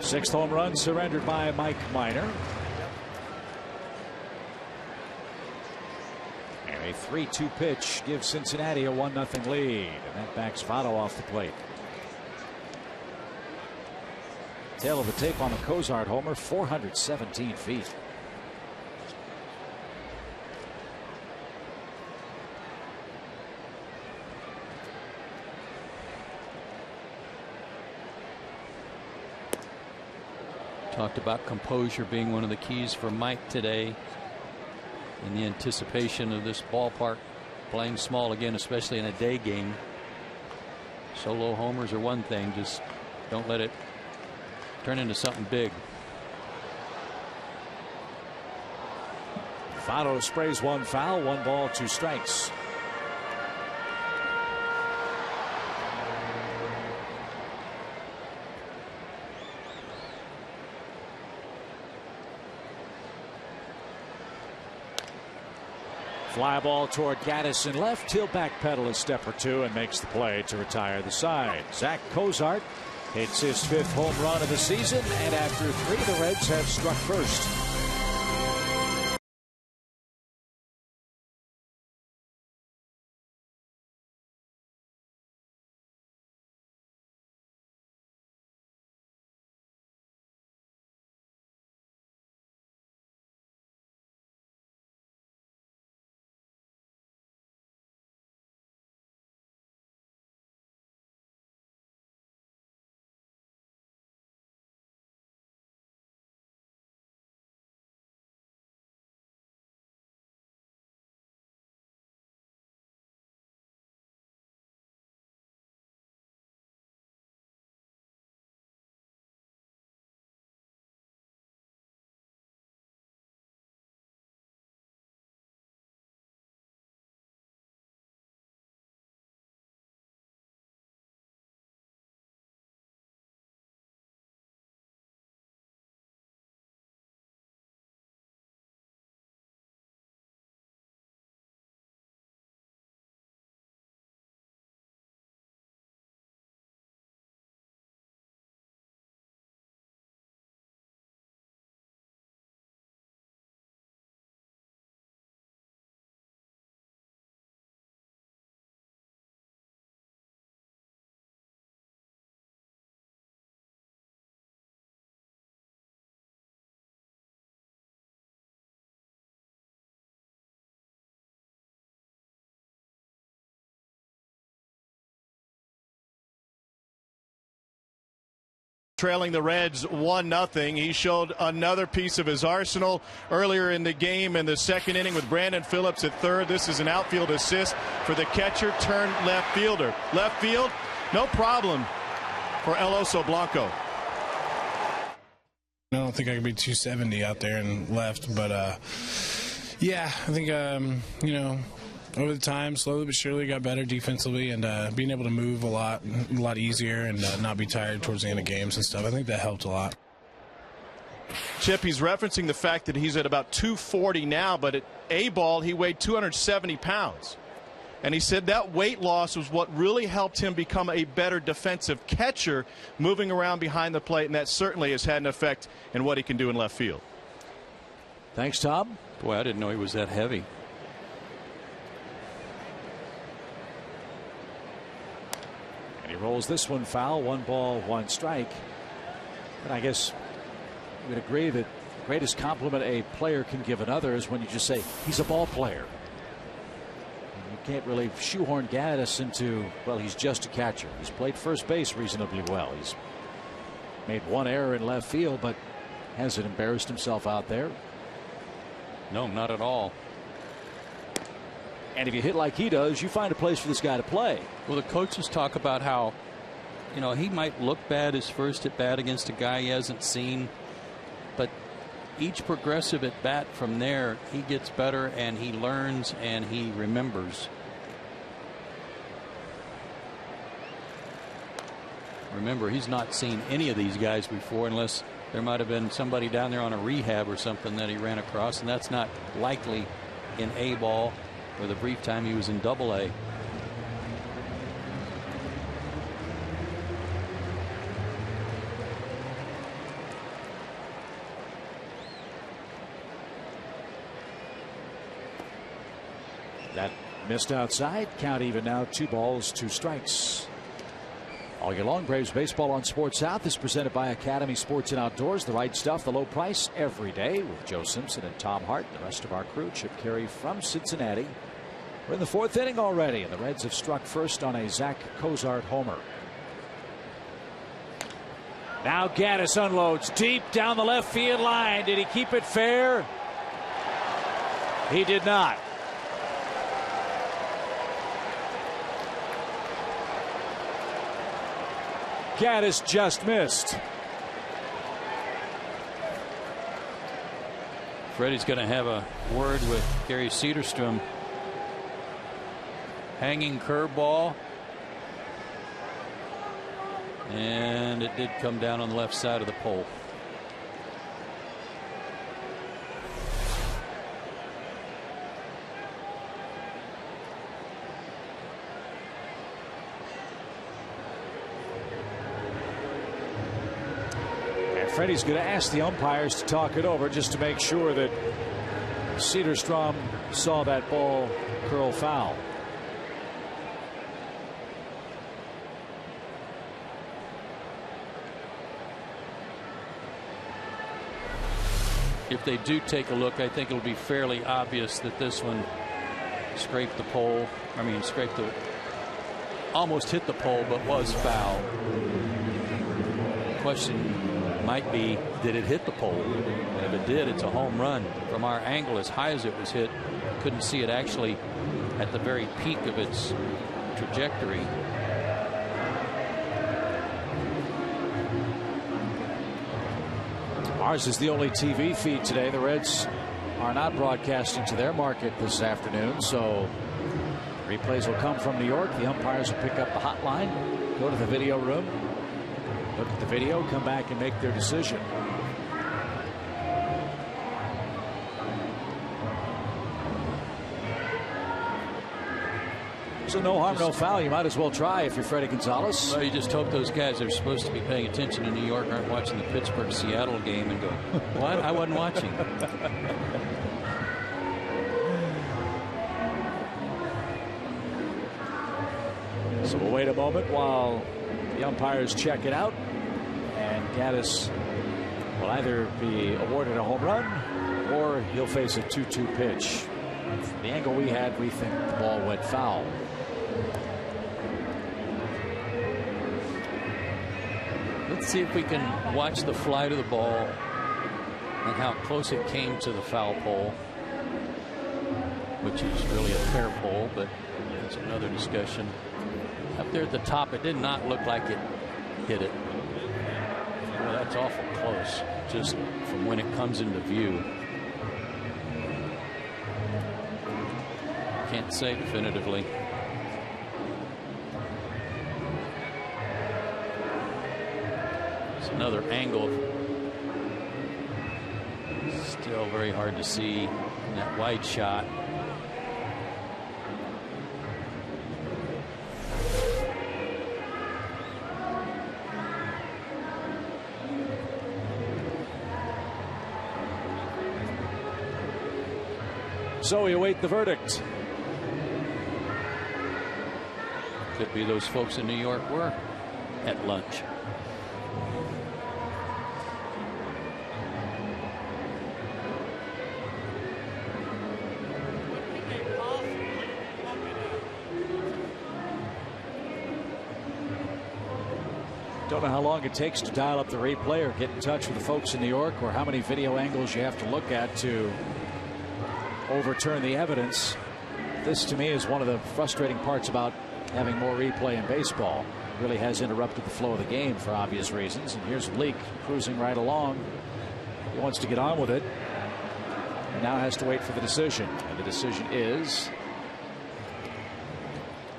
Sixth home run surrendered by Mike Minor. A 3-2 pitch gives Cincinnati a 1-0 lead, and that backs Votto off the plate. Tail of the tape on the Cozart homer, 417 feet. Talked about composure being one of the keys for Mike today. In the anticipation of this ballpark playing small again, especially in a day game. Solo homers are one thing, just don't let it turn into something big. Votto sprays one foul, 1 ball, 2 strikes. Fly ball toward Gaddis in left. He'll backpedal a step or two and makes the play to retire the side. Zach Cozart hits his 5th home run of the season, and after 3, the Reds have struck first. Trailing the Reds 1-0. He showed another piece of his arsenal earlier in the game in the second inning with Brandon Phillips at third. This is an outfield assist for the catcher turned left fielder. Left field, no problem for El Oso Blanco. I don't think I can be 270 out there and left, but yeah, I think you know, over the time, slowly but surely got better defensively, and being able to move a lot easier and not be tired towards the end of games and stuff. I think that helped a lot. Chip, he's referencing the fact that he's at about 240 now, but at A-ball he weighed 270 pounds. And he said that weight loss was what really helped him become a better defensive catcher, moving around behind the plate, and that certainly has had an effect in what he can do in left field. Thanks, Tom. Boy, I didn't know he was that heavy. And he rolls this one foul, 1 ball, 1 strike. And I guess you would agree that greatest compliment a player can give another is when you just say he's a ball player. You can't really shoehorn Gaddis into, well, he's just a catcher. He's played first base reasonably well. He's made one error in left field, but hasn't embarrassed himself out there. No, not at all. And if you hit like he does, you find a place for this guy to play. Well, the coaches talk about how, you know, he might look bad his first at bat against a guy he hasn't seen, but each progressive at bat from there, he gets better and he learns and he remembers. Remember, he's not seen any of these guys before, unless there might have been somebody down there on a rehab or something that he ran across, and that's not likely in A ball for the brief time he was in Double A. That missed outside. Count even now. 2 balls, 2 strikes. All year long, Braves baseball on Sports South is presented by Academy Sports and Outdoors. The right stuff, the low price every day with Joe Simpson and Tom Hart. The rest of our crew. Chip Carey from Cincinnati. We're in the 4th inning already, and the Reds have struck first on a Zach Cozart homer. Now Gaddis unloads deep down the left field line. Did he keep it fair? He did not. Gaddis just missed. Freddie's going to have a word with Gary Cederstrom. Hanging curveball. And it did come down on the left side of the pole. Freddie's going to ask the umpires to talk it over just to make sure that Cederstrom saw that ball curl foul. If they do take a look, I think it'll be fairly obvious that this one scraped the pole. I mean, almost hit the pole, but was foul. Question might be, did it hit the pole? And if it did, it's a home run. From our angle, as high as it was hit, couldn't see it actually at the very peak of its trajectory. Ours is the only TV feed today. The Reds are not broadcasting to their market this afternoon, so replays will come from New York. The umpires will pick up the hotline, go to the video room, look at the video, come back and make their decision. So no harm, no foul. You might as well try if you're Freddie Gonzalez. Well, you just hope those guys that are supposed to be paying attention in New York aren't watching the Pittsburgh-Seattle game and go, what? I wasn't watching. So we'll wait a moment while the umpires check it out, and Gaddis will either be awarded a home run or he'll face a 2-2 pitch. From the angle we had, we think the ball went foul. Let's see if we can watch the flight of the ball and how close it came to the foul pole, which is really a fair pole, but that's another discussion. Up there at the top, it did not look like it hit it. Well, that's awful close, just from when it comes into view. Can't say definitively. It's another angle. Still very hard to see in that wide shot. So we await the verdict. Could be those folks in New York were at lunch. Don't know how long it takes to dial up the replay or get in touch with the folks in New York, or how many video angles you have to look at to overturn the evidence. This, to me, is one of the frustrating parts about having more replay in baseball. It really has interrupted the flow of the game for obvious reasons. And here's Leake cruising right along. He wants to get on with it, and now has to wait for the decision. And the decision is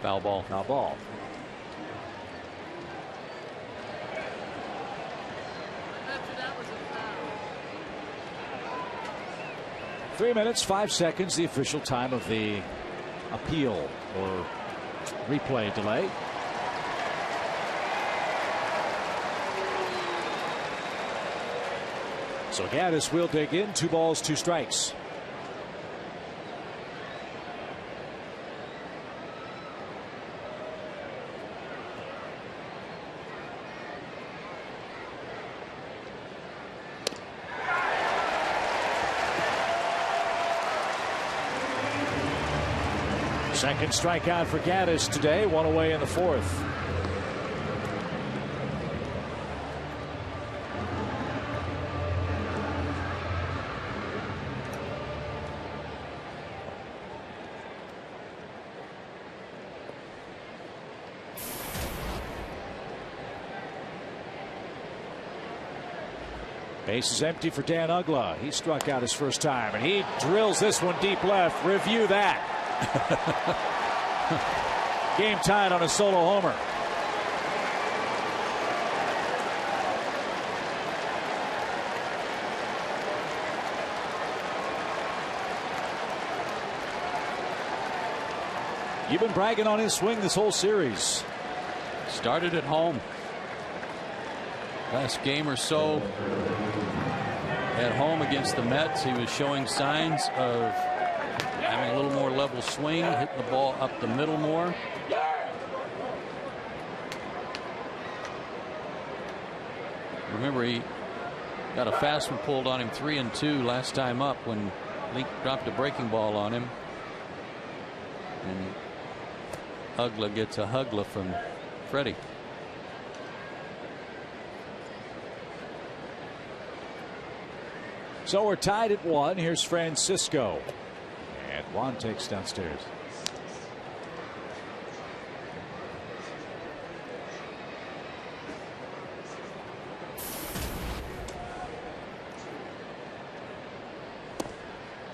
foul ball. Foul ball. – 3 minutes, 5 seconds, the official time of the appeal or replay delay. So Gaddis will dig in. 2 balls, 2 strikes. Second strikeout for Gaddis today. 1 away in the 4th. Base is empty for Dan Uggla. He struck out his first time, and he drills this one deep left. Review that. Game tied on a solo homer. You've been bragging on his swing this whole series. Started at home. Last game or so at home against the Mets, he was showing signs of having a little more level swing, hitting the ball up the middle more. Remember, he got a fast one pulled on him 3-2 last time up when Link dropped a breaking ball on him. And Uggla gets a Uggla from Freddie. So we're tied at 1. Here's Francisco. And Juan takes downstairs.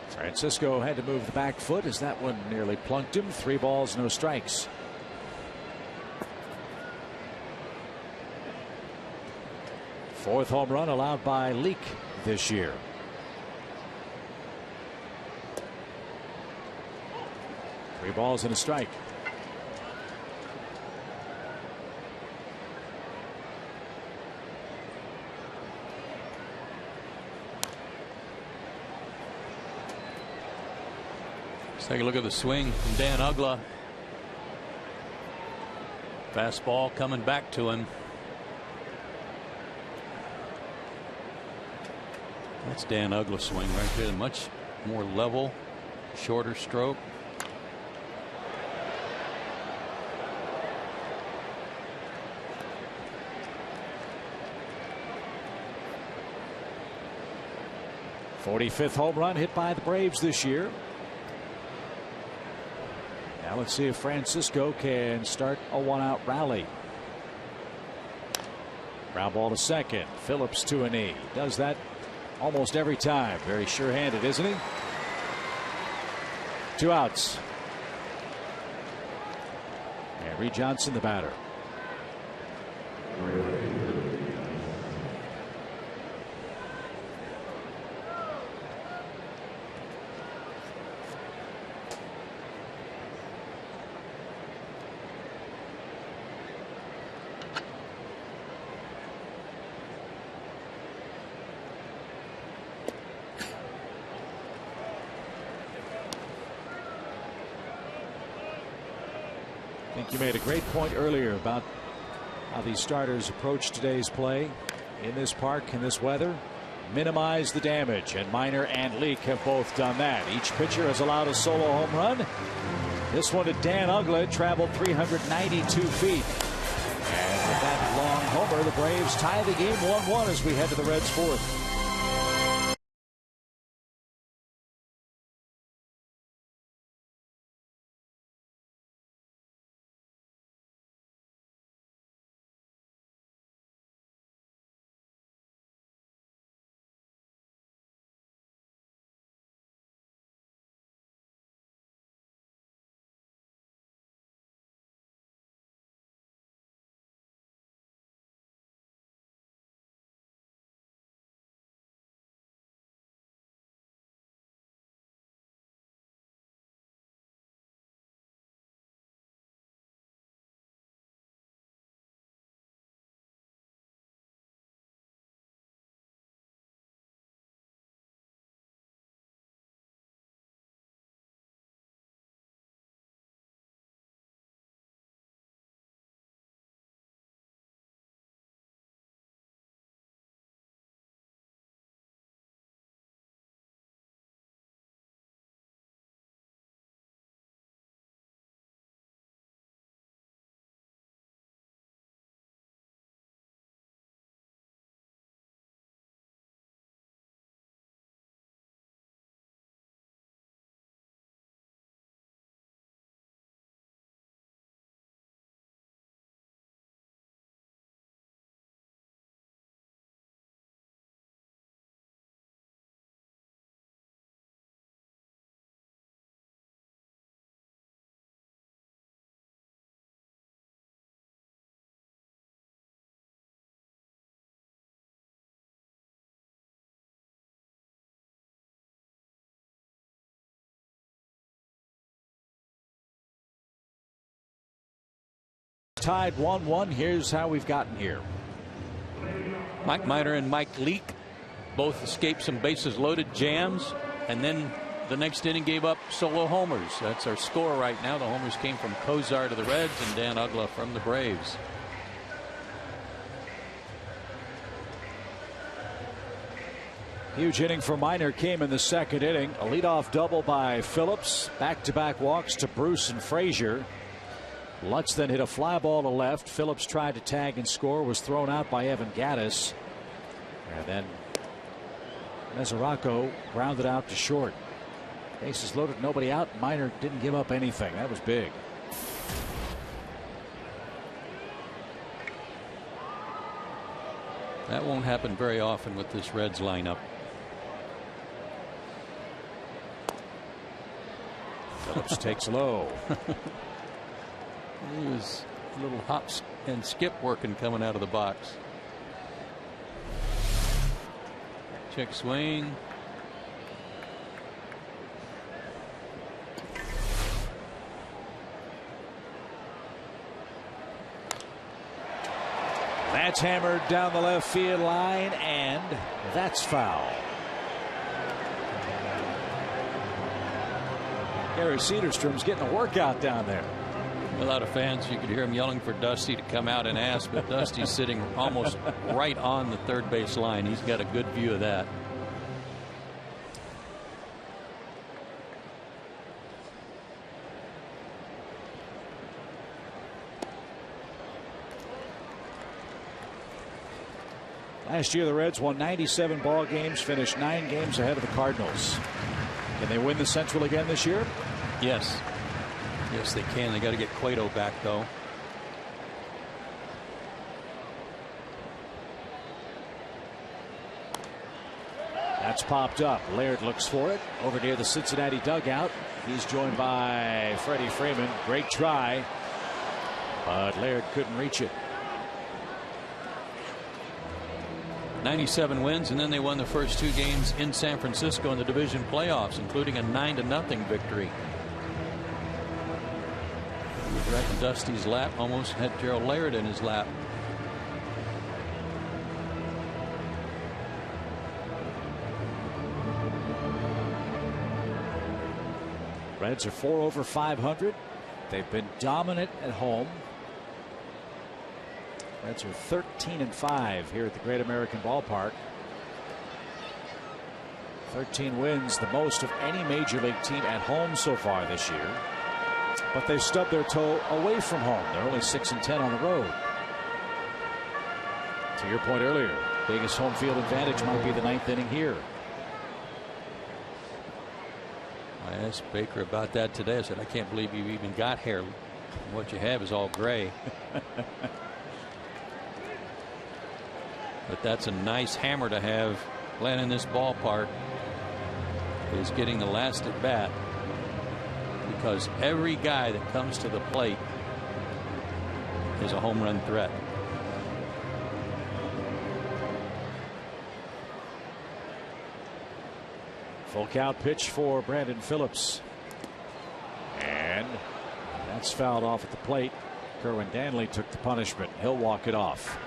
Francisco had to move the back foot as that one nearly plunked him. 3 balls, no strikes. Fourth home run allowed by Leake this year. Three balls and a strike. Let's take a look at the swing from Dan Uggla. Fastball coming back to him. That's Dan Uggla's swing right there. Much more level, shorter stroke. '45th home run hit by the Braves this year. Now let's see if Francisco can start a 1-out rally. Ground ball to second. Phillips to a knee. Does that almost every time. Very sure-handed, isn't he? 2 outs. And Reed Johnson, the batter. I think you made a great point earlier about how these starters approach today's play in this park, in this weather. Minimize the damage, and Minor and Leake have both done that. Each pitcher has allowed a solo home run. This one to Dan Uggla traveled 392 feet. And with that long homer, the Braves tie the game 1-1 as we head to the Reds' fourth. Tied 1-1. Here's how we've gotten here. Mike Minor and Mike Leake both escaped some bases loaded jams, and then the next inning gave up solo homers. That's our score right now. The homers came from Kozar to the Reds and Dan Uggla from the Braves. Huge inning for Minor came in the second inning. A leadoff double by Phillips. Back-to-back walks to Bruce and Frazier. Lutz then hit a fly ball to left. Phillips tried to tag and score, was thrown out by Evan Gattis. And then Mesoraco grounded out to short. Bases loaded, nobody out. Minor didn't give up anything. That was big. That won't happen very often with this Reds lineup. Phillips takes low. He was a little hop and skip working coming out of the box. Check swing. That's hammered down the left field line, and that's foul. Gary Cedarstrom's getting a workout down there. A lot of fans, you could hear him yelling for Dusty to come out and ask, but Dusty's sitting almost right on the third base line. He's got a good view of that. Last year the Reds won 97 ball games, finished 9 games ahead of the Cardinals. Can they win the Central again this year? Yes. Yes, they can. They got to get Cueto back, though. That's popped up. Laird looks for it over near the Cincinnati dugout. He's joined by Freddie Freeman. Great try, but Laird couldn't reach it. 97 wins, and then they won the first 2 games in San Francisco in the division playoffs, including a 9-0 victory. Right in Dusty's lap, almost had Gerald Laird in his lap. Reds are 4 over 500. They've been dominant at home. Reds are 13-5 here at the Great American Ballpark. 13 wins, the most of any major league team at home so far this year. But they've stubbed their toe away from home. They're only 6-10 on the road. To your point earlier, biggest home field advantage might be the 9th inning here. I asked Baker about that today. I said, I can't believe you've even got hair. What you have is all gray. But that's a nice hammer to have. Playing in this ballpark is getting the last at bat, because every guy that comes to the plate is a home run threat. Full count pitch for Brandon Phillips. And that's fouled off at the plate. Kerwin Danley took the punishment. He'll walk it off.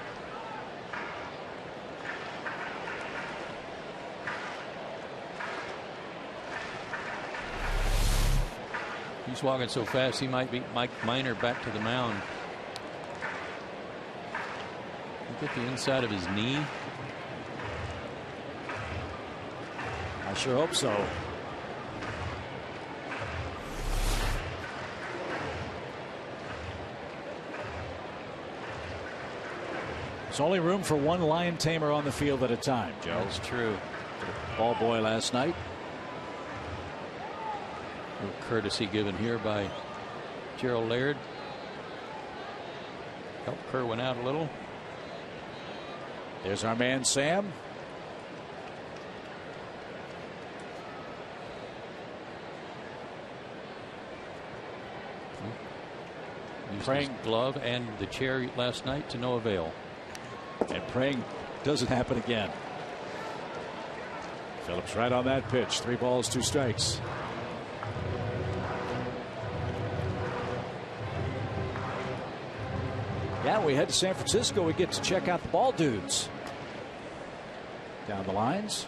He's walking so fast he might beat Mike Minor back to the mound. Look at the inside of his knee. I sure hope so. There's only room for one lion tamer on the field at a time, Joe. That's true. Ball boy last night. A little courtesy given here by Gerald Laird. Help Kerwin out a little. There's our man Sam. Used his glove and the chair last night to no avail. And praying doesn't happen again. Phillips right on that pitch. 3 balls, 2 strikes. Yeah, we head to San Francisco. We get to check out the ball dudes. Down the lines.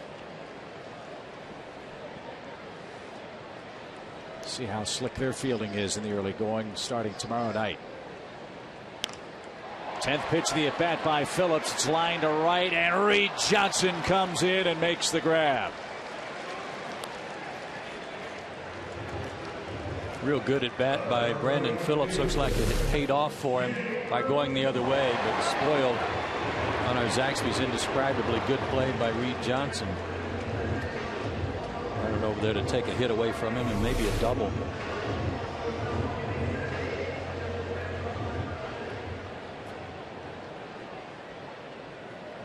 See how slick their fielding is in the early going starting tomorrow night. 10th pitch of the at bat by Phillips. It's lined to right, and Reed Johnson comes in and makes the grab. Real good at bat by Brandon Phillips. Looks like it paid off for him by going the other way, but spoiled on our Zaxby's indescribably good play by Reed Johnson. Running over there to take a hit away from him and maybe a double.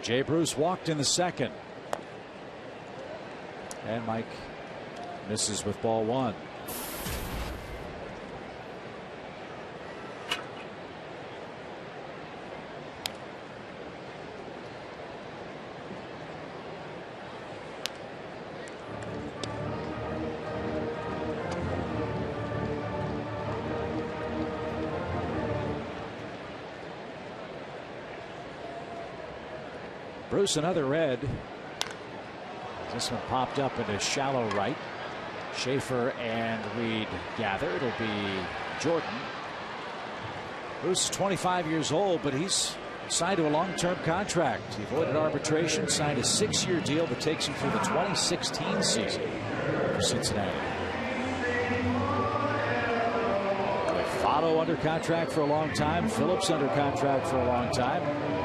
Jay Bruce walked in the 2nd. And Mike misses with ball 1. Bruce another red. This one popped up into shallow right. Schaefer and Reed gather. It'll be Jordan. Bruce is 25 years old, but he's signed to a long-term contract. He avoided arbitration, signed a 6-year deal that takes him through the 2016 season for Cincinnati. With Votto under contract for a long time, Phillips under contract for a long time.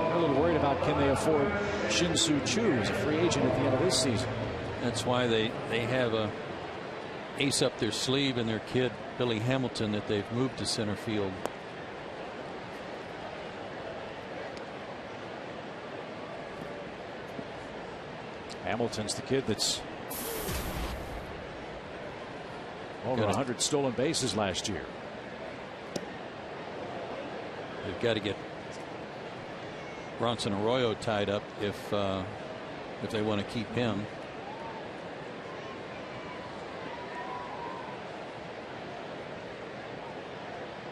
A little worried about can they afford Shin-Soo Choo as a free agent at the end of this season. That's why they have a ace up their sleeve in their kid Billy Hamilton that they've moved to center field. Hamilton's the kid that's over 100 stolen bases last year. They've got to get Bronson Arroyo tied up if they want to keep him.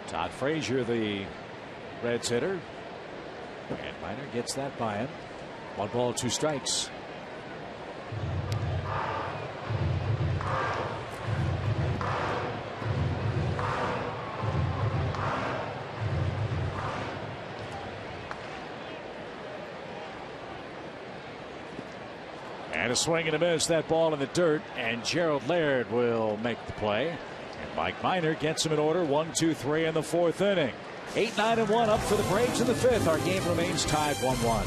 Todd Frazier, the Reds hitter, and Minor gets that by him. 1 ball, 2 strikes. And a swing and a miss. That ball in the dirt, and Gerald Laird will make the play. And Mike Minor gets him in order. 1, 2, 3 in the 4th inning. 8, 9, and 1 up for the Braves in the 5th. Our game remains tied 1-1.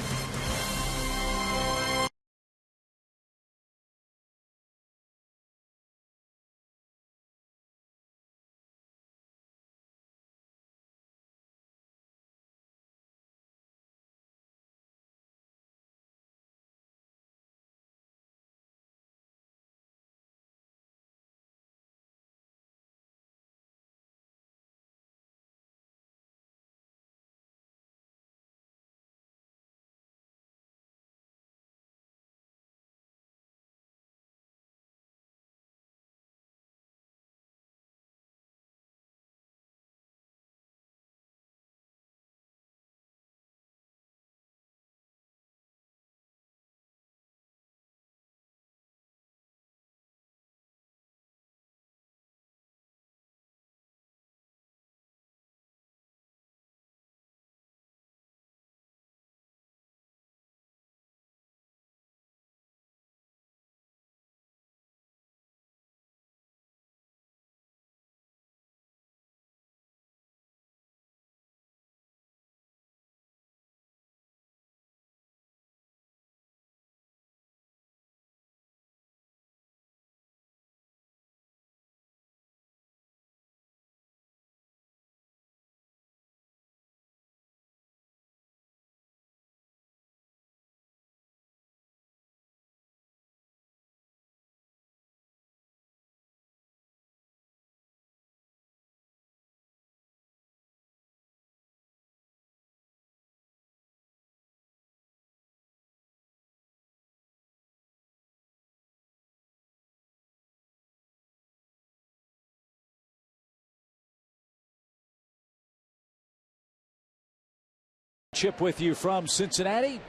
Chip with you from Cincinnati.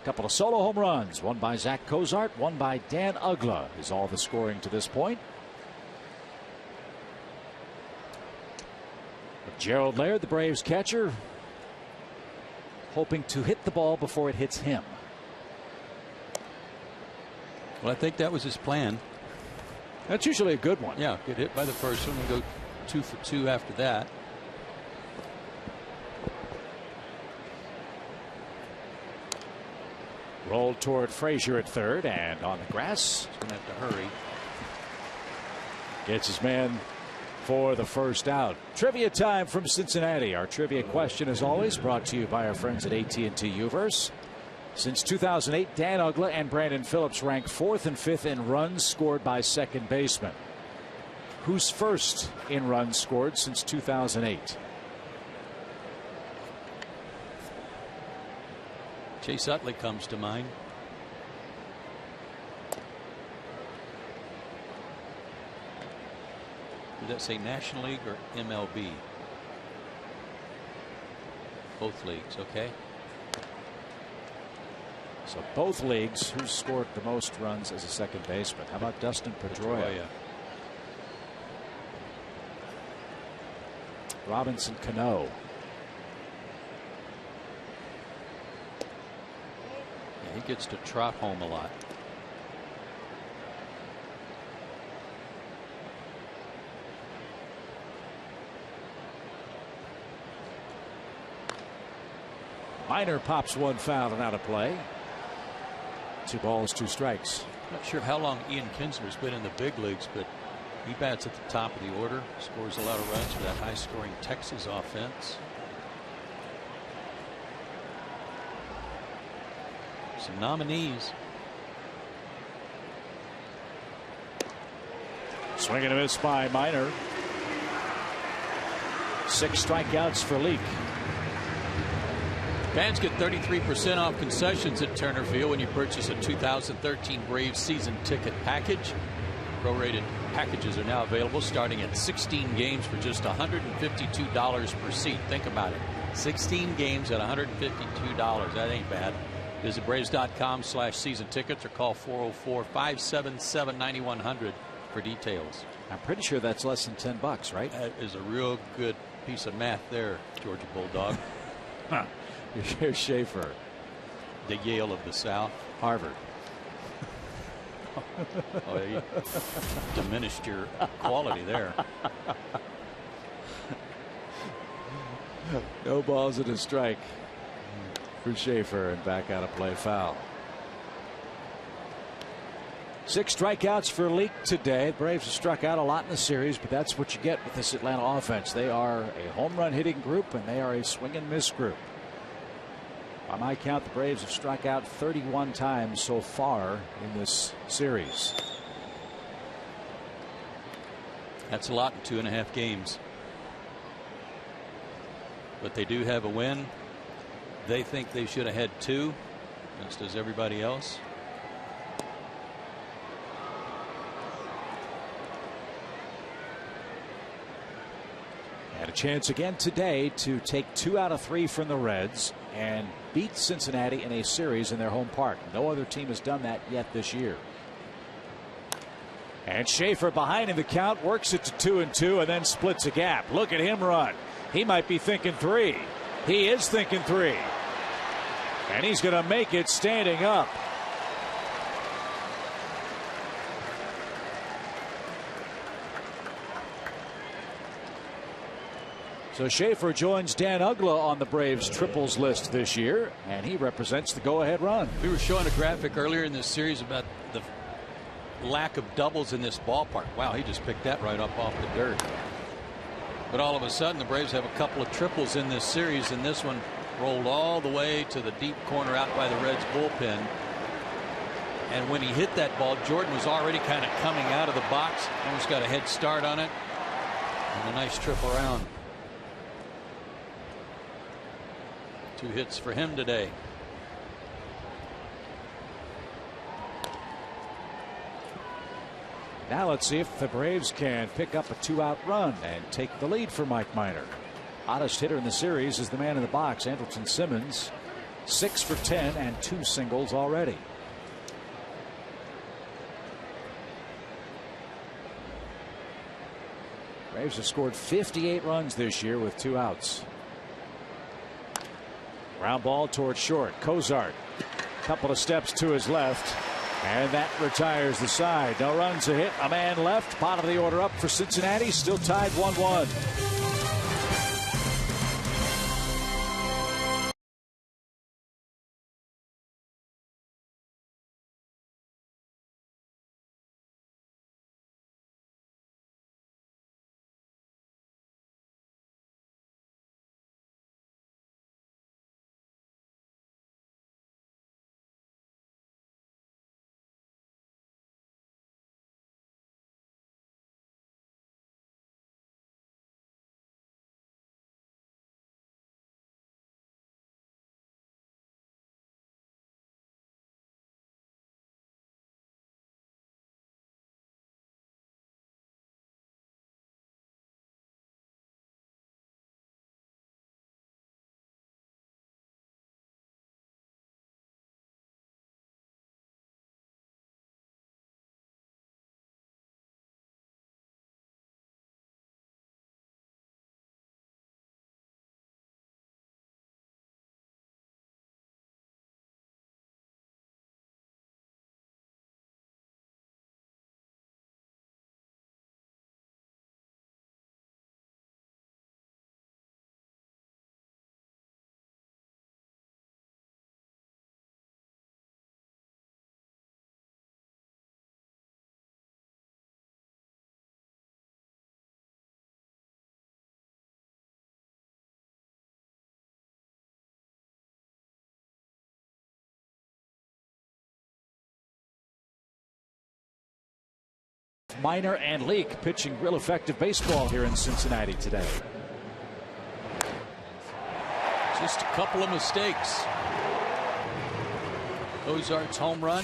A couple of solo home runs, one by Zach Cozart, one by Dan Uggla is all the scoring to this point. But Gerald Laird, the Braves catcher, hoping to hit the ball before it hits him. Well, I think that was his plan. That's usually a good one. Yeah, get hit by the first one and go 2 for 2 after that. Rolled toward Frazier at third, and on the grass. He's going to have to hurry. Gets his man for the first out. Trivia time from Cincinnati. Our trivia question, as always, brought to you by our friends at AT&T Uverse. Since 2008, Dan Uggla and Brandon Phillips rank 4th and 5th in runs scored by second basemen. Who's first in runs scored since 2008? Chase Utley comes to mind. Did that say National League or MLB? Both leagues, okay. So both leagues. Who's scored the most runs as a second baseman? How about Dustin Pedroia? Robinson Cano. Yeah, he gets to trot home a lot. Minor pops one foul and out of play. 2 balls, 2 strikes. Not sure how long Ian Kinsler's been in the big leagues, but he bats at the top of the order, scores a lot of runs for that high-scoring Texas offense. Some nominees. Swing and a miss by Minor. 6 strikeouts for Leake. Fans get 33% off concessions at Turner Field when you purchase a 2013 Braves season ticket package. Prorated packages are now available starting at 16 games for just $152 per seat. Think about it. 16 games at $152. That ain't bad. Visit Braves.com/season tickets or call 404-577-9100 for details. I'm pretty sure that's less than $10, right? That is a real good piece of math there, Georgia Bulldog. Here's Schaefer. The Yale of the South. Harvard. Oh, you diminished your quality there. No balls and a strike for Schaefer, and back out of play, foul. 6 strikeouts for Leake today. The Braves have struck out a lot in the series, but that's what you get with this Atlanta offense. They are a home run hitting group, and they are a swing and miss group. By my count, the Braves have struck out 31 times so far in this series. That's a lot in 2.5 games. But they do have a win. They think they should have had 2, as does everybody else. Had a chance again today to take 2 out of 3 from the Reds and beat Cincinnati in a series in their home park. No other team has done that yet this year. And Schaefer behind in the count, works it to 2-2 and then splits a gap. Look at him run. He might be thinking 3. He is thinking 3. And he's going to make it standing up. So Schaefer joins Dan Uggla on the Braves triples list this year, and he represents the go-ahead run. We were showing a graphic earlier in this series about the lack of doubles in this ballpark. Wow, he just picked that right up off the dirt. But all of a sudden, the Braves have a couple of triples in this series, and this one rolled all the way to the deep corner out by the Reds bullpen. And when he hit that ball, Jordan was already kind of coming out of the box, almost got a head start on it, and a nice trip around. 2 hits for him today. Now let's see if the Braves can pick up a 2-out run and take the lead for Mike Minor. Hottest hitter in the series is the man in the box, Andrelton Simmons. 6 for 10 and 2 singles already. Braves have scored 58 runs this year with 2 outs. Ground ball towards short. Cozart. Couple of steps to his left. And that retires the side. No runs, a hit, a man left. Bottom of the order up for Cincinnati. Still tied 1-1. Minor and Leake pitching real effective baseball here in Cincinnati today. Just a couple of mistakes. Cozart's home run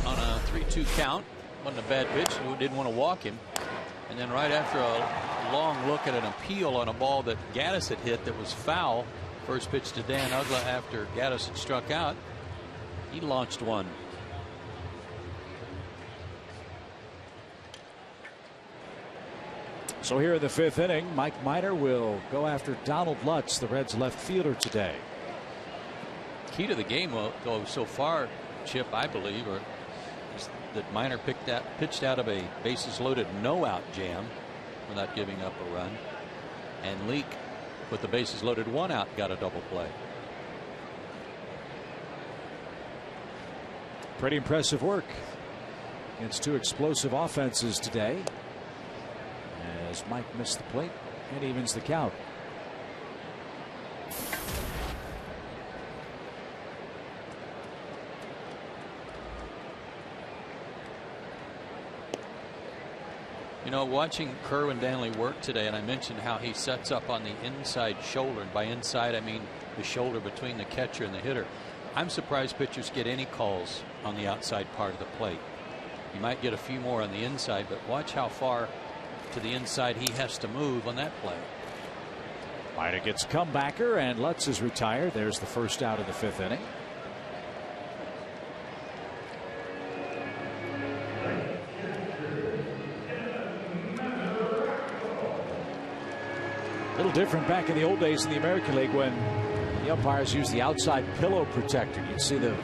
on a 3-2 count. Wasn't a bad pitch. Didn't want to walk him. And then right after a long look at an appeal on a ball that Gaddis had hit that was foul. First pitch to Dan Uggla after Gaddis had struck out. He launched one. So here in the 5th inning, Mike Minor will go after Donald Lutz, the Reds' left fielder today. Key to the game, though, so far, Chip, I believe, is that Minor pitched out of a bases-loaded no-out jam without giving up a run, and Leake, with the bases-loaded 1-out, got a double play. Pretty impressive work against 2 explosive offenses today, as Mike missed the plate and evens the count. You know, watching Kerwin Danley work today, and I mentioned how he sets up on the inside shoulder, and by inside I mean the shoulder between the catcher and the hitter. I'm surprised pitchers get any calls on the outside part of the plate. You might get a few more on the inside, but watch how far to the inside he has to move on that play. Minor gets comebacker, and Lutz is retired. There's the first out of the 5th inning. A little different back in the old days in the American League when the umpires used the outside pillow protector. You'd see the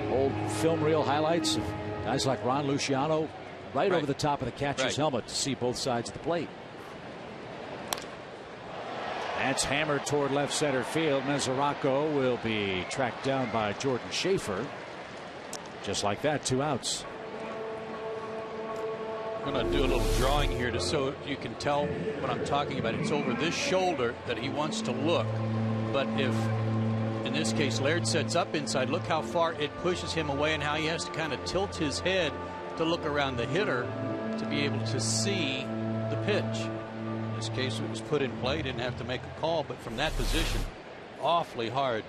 old film reel highlights of guys like Ron Luciano right over the top of the catcher's helmet to see both sides of the plate. That's hammered toward left center field. Mesoraco will be tracked down by Jordan Schaefer. Just like that, 2 outs. I'm going to do a little drawing here just so you can tell what I'm talking about. It's over this shoulder that he wants to look. But if, in this case, Laird sets up inside, look how far it pushes him away and how he has to kind of tilt his head to look around the hitter to be able to see the pitch. In this case, it was put in play, didn't have to make a call, but from that position, awfully hard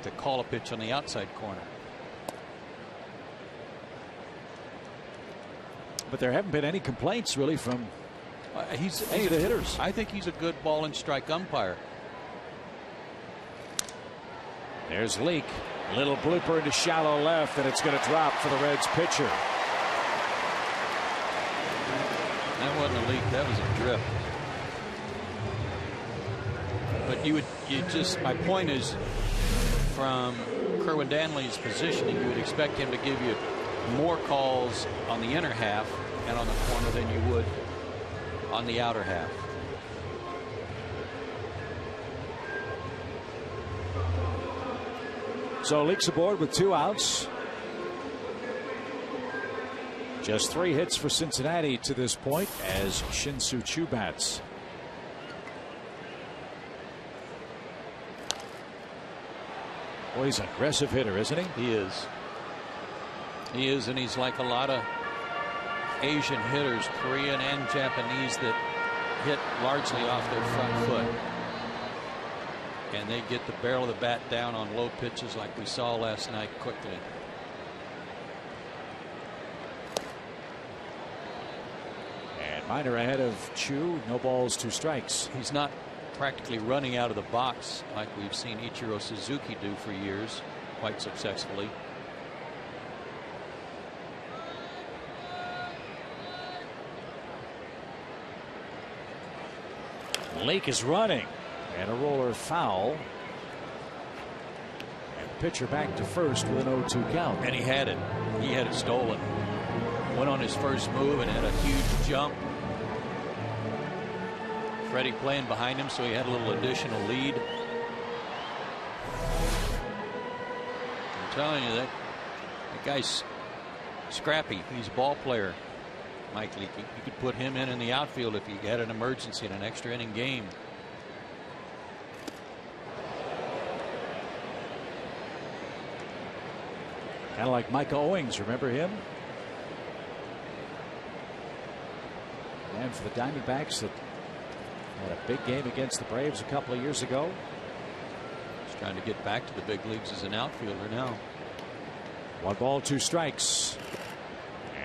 to call a pitch on the outside corner. But there haven't been any complaints really from any of the hitters. I think he's a good ball and strike umpire. There's Leak. Little blooper into shallow left, and it's going to drop for the Reds pitcher. That wasn't a leak, that was a drip. But my point is, from Kerwin Danley's positioning, you would expect him to give you more calls on the inner half and on the corner than you would on the outer half. So Leak's aboard with 2 outs. Just 3 hits for Cincinnati to this point as Shin-Soo Choo bats. Boy, he's an aggressive hitter, isn't he? He is. He is, and he's like a lot of Asian hitters, Korean and Japanese, that hit largely off their front foot. And they get the barrel of the bat down on low pitches like we saw last night quickly. And Minor ahead of Choo. No balls, 2 strikes. He's not practically running out of the box like we've seen Ichiro Suzuki do for years quite successfully. Leak is running, and a roller foul. And the pitcher back to first with an 0-2 count. And he had it. He had it stolen. Went on his first move and had a huge jump. Freddie playing behind him, so he had a little additional lead. I'm telling you, that guy's scrappy. He's a ball player. Mike Leake. You could put him in the outfield if you had an emergency in an extra inning game. Kind of like Micah Owings, remember him? And for the Diamondbacks that had a big game against the Braves a couple of years ago. He's trying to get back to the big leagues as an outfielder now. 1 ball, 2 strikes.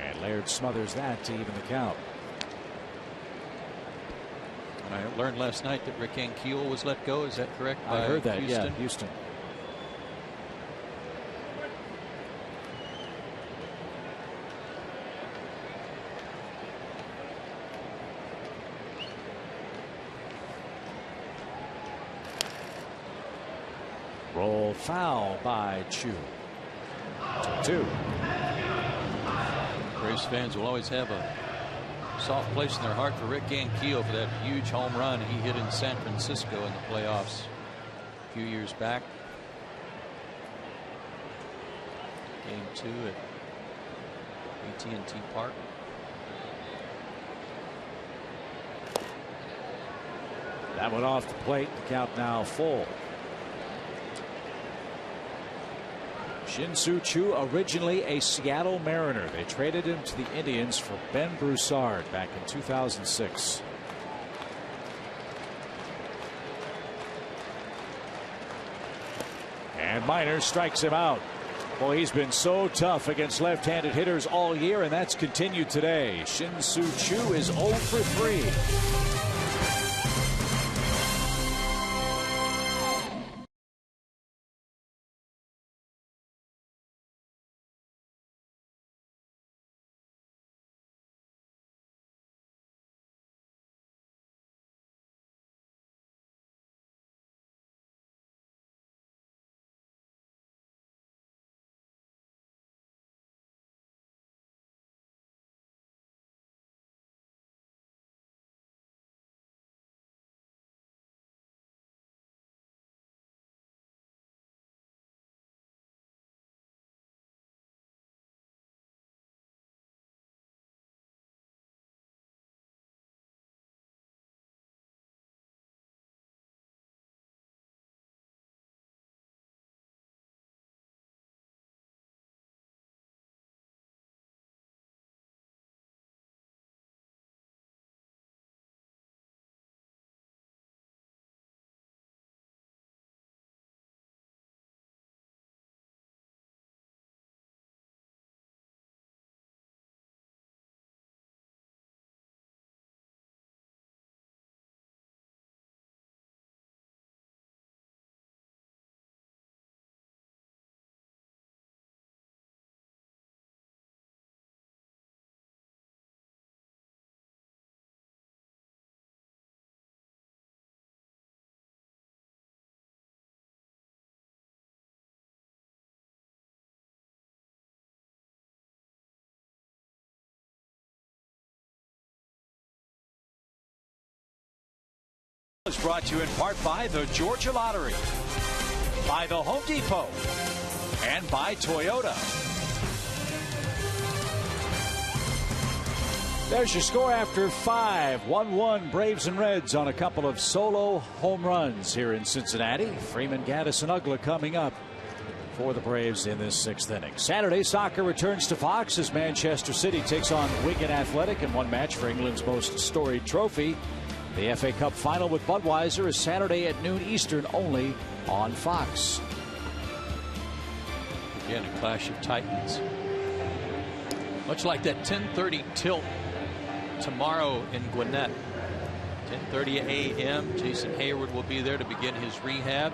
And Laird smothers that to even the count. And I learned last night that Rick Ankiel was let go. Is that correct? I heard that. Houston? Yeah, Houston. Roll foul by Choo. 2-2. Braves fans will always have a soft place in their heart for Rick Ankiel for that huge home run he hit in San Francisco in the playoffs a few years back. Game 2 at AT&T Park. That one off the plate. The count now full. Shin-Soo Choo, originally a Seattle Mariner. They traded him to the Indians for Ben Broussard back in 2006. And Minor strikes him out. Boy, he's been so tough against left-handed hitters all year, and that's continued today. Shin-Soo Choo is 0 for 3. Is brought to you in part by the Georgia Lottery, by the Home Depot, and by Toyota. There's your score after 5. 1-1 Braves and Reds on a couple of solo home runs here in Cincinnati. Freeman, Gaddis, and Uggla coming up for the Braves in this 6th inning. Saturday, soccer returns to Fox as Manchester City takes on Wigan Athletic in one match for England's most storied trophy. The FA Cup final with Budweiser is Saturday at noon Eastern only on Fox. Again, a clash of titans. Much like that 10:30 tilt tomorrow in Gwinnett. 10:30 a.m. Jason Hayward will be there to begin his rehab.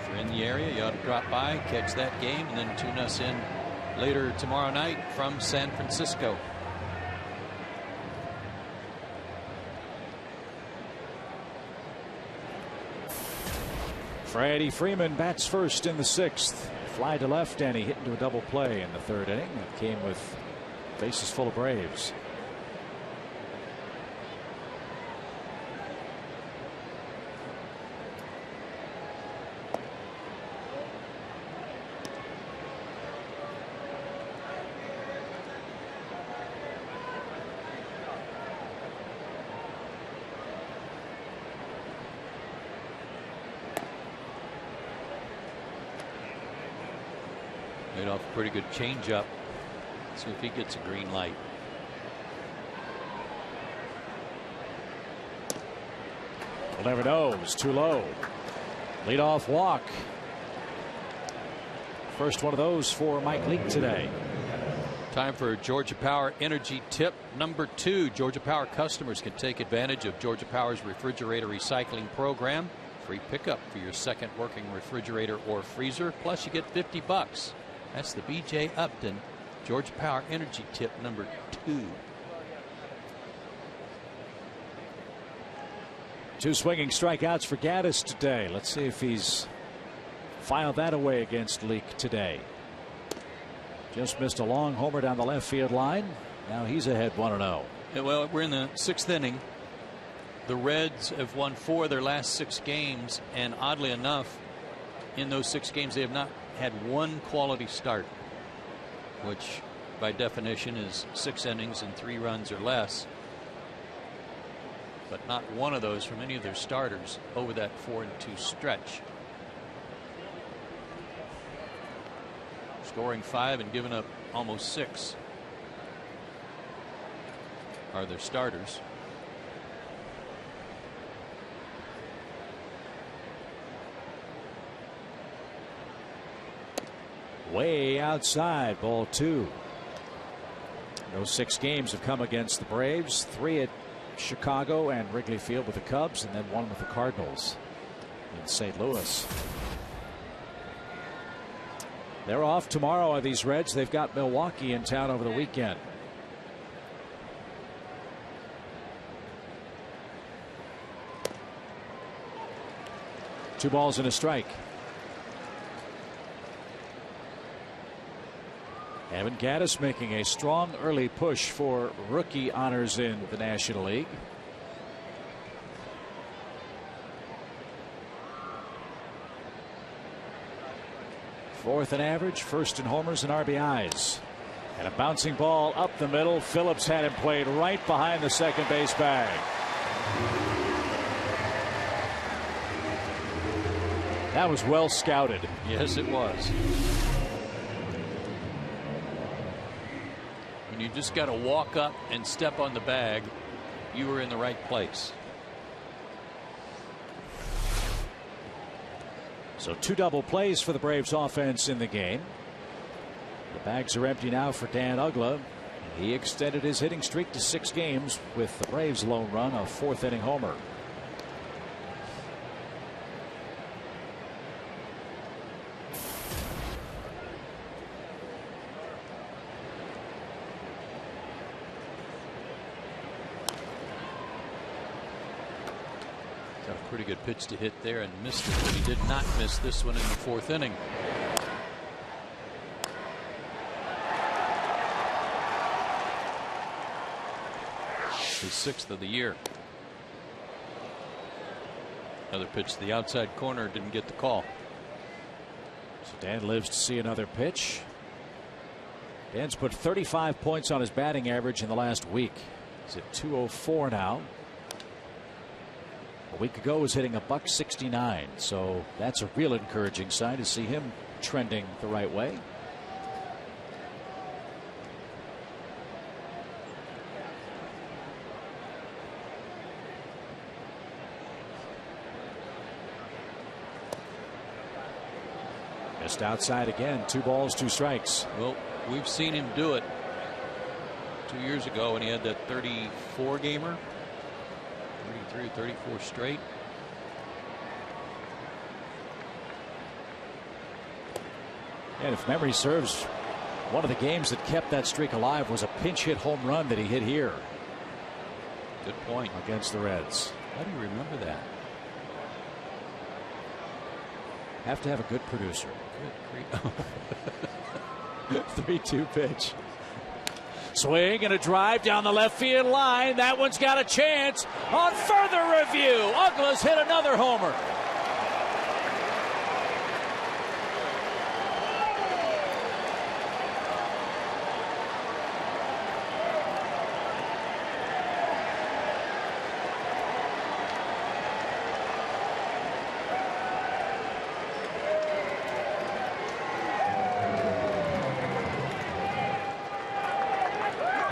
If you're in the area, you ought to drop by, catch that game, and then tune us in later tomorrow night from San Francisco. Freddie Freeman bats first in the 6th. Fly to left, and he hit into a double play in the 3rd inning. It came with bases full of Braves. Made off a pretty good changeup. See if he gets a green light. We'll never know. It was too low. Leadoff walk. First one of those for Mike Leake today. Time for Georgia Power Energy Tip number 2. Georgia Power customers can take advantage of Georgia Power's refrigerator recycling program. Free pickup for your second working refrigerator or freezer. Plus you get $50. That's the BJ Upton Georgia Power Energy Tip number 2. 2 swinging strikeouts for Gaddis today. Let's see if he's filed that away against Leake today. Just missed a long homer down the left field line. Now he's ahead 1-0. Yeah, well, we're in the 6th inning. The Reds have won 4 of their last 6 games, and oddly enough, in those 6 games they have not had one quality start, which by definition is 6 innings and 3 runs or less. But not one of those from any of their starters over that 4-2 stretch. Scoring 5 and giving up almost 6 are their starters. Way outside, ball 2. Those 6 games have come against the Braves. 3 at Chicago and Wrigley Field with the Cubs, and then 1 with the Cardinals in St. Louis. They're off tomorrow, are these Reds. They've got Milwaukee in town over the weekend. Two balls and a strike. Evan Gaddis making a strong early push for rookie honors in the National League. Fourth in average, first in homers and RBIs. And a bouncing ball up the middle. Phillips had him played right behind the second base bag. That was well scouted. Yes, it was. When you just got to walk up and step on the bag, you were in the right place. So 2 double plays for the Braves offense in the game. The bags are empty now for Dan Uggla. He extended his hitting streak to 6 games with the Braves' lone run, a 4th inning homer. Pretty good pitch to hit there and missed it, but he did not miss this one in the 4th inning. His 6th of the year. Another pitch to the outside corner, didn't get the call. So Dan lives to see another pitch. Dan's put 35 points on his batting average in the last week. He's at 204 now. A week ago was hitting $169, so that's a real encouraging sign to see him trending the right way. Just outside again. 2 balls, 2 strikes. Well, we've seen him do it 2 years ago when he had that 34 gamer. 33, 34 straight. And if memory serves, one of the games that kept that streak alive was a pinch hit home run that he hit here. Good point. Against the Reds. How do you remember that? Have to have a good producer. Good 3-2 pitch. Swing and a drive down the left field line. That one's got a chance. On further review, Uggla's hit another homer.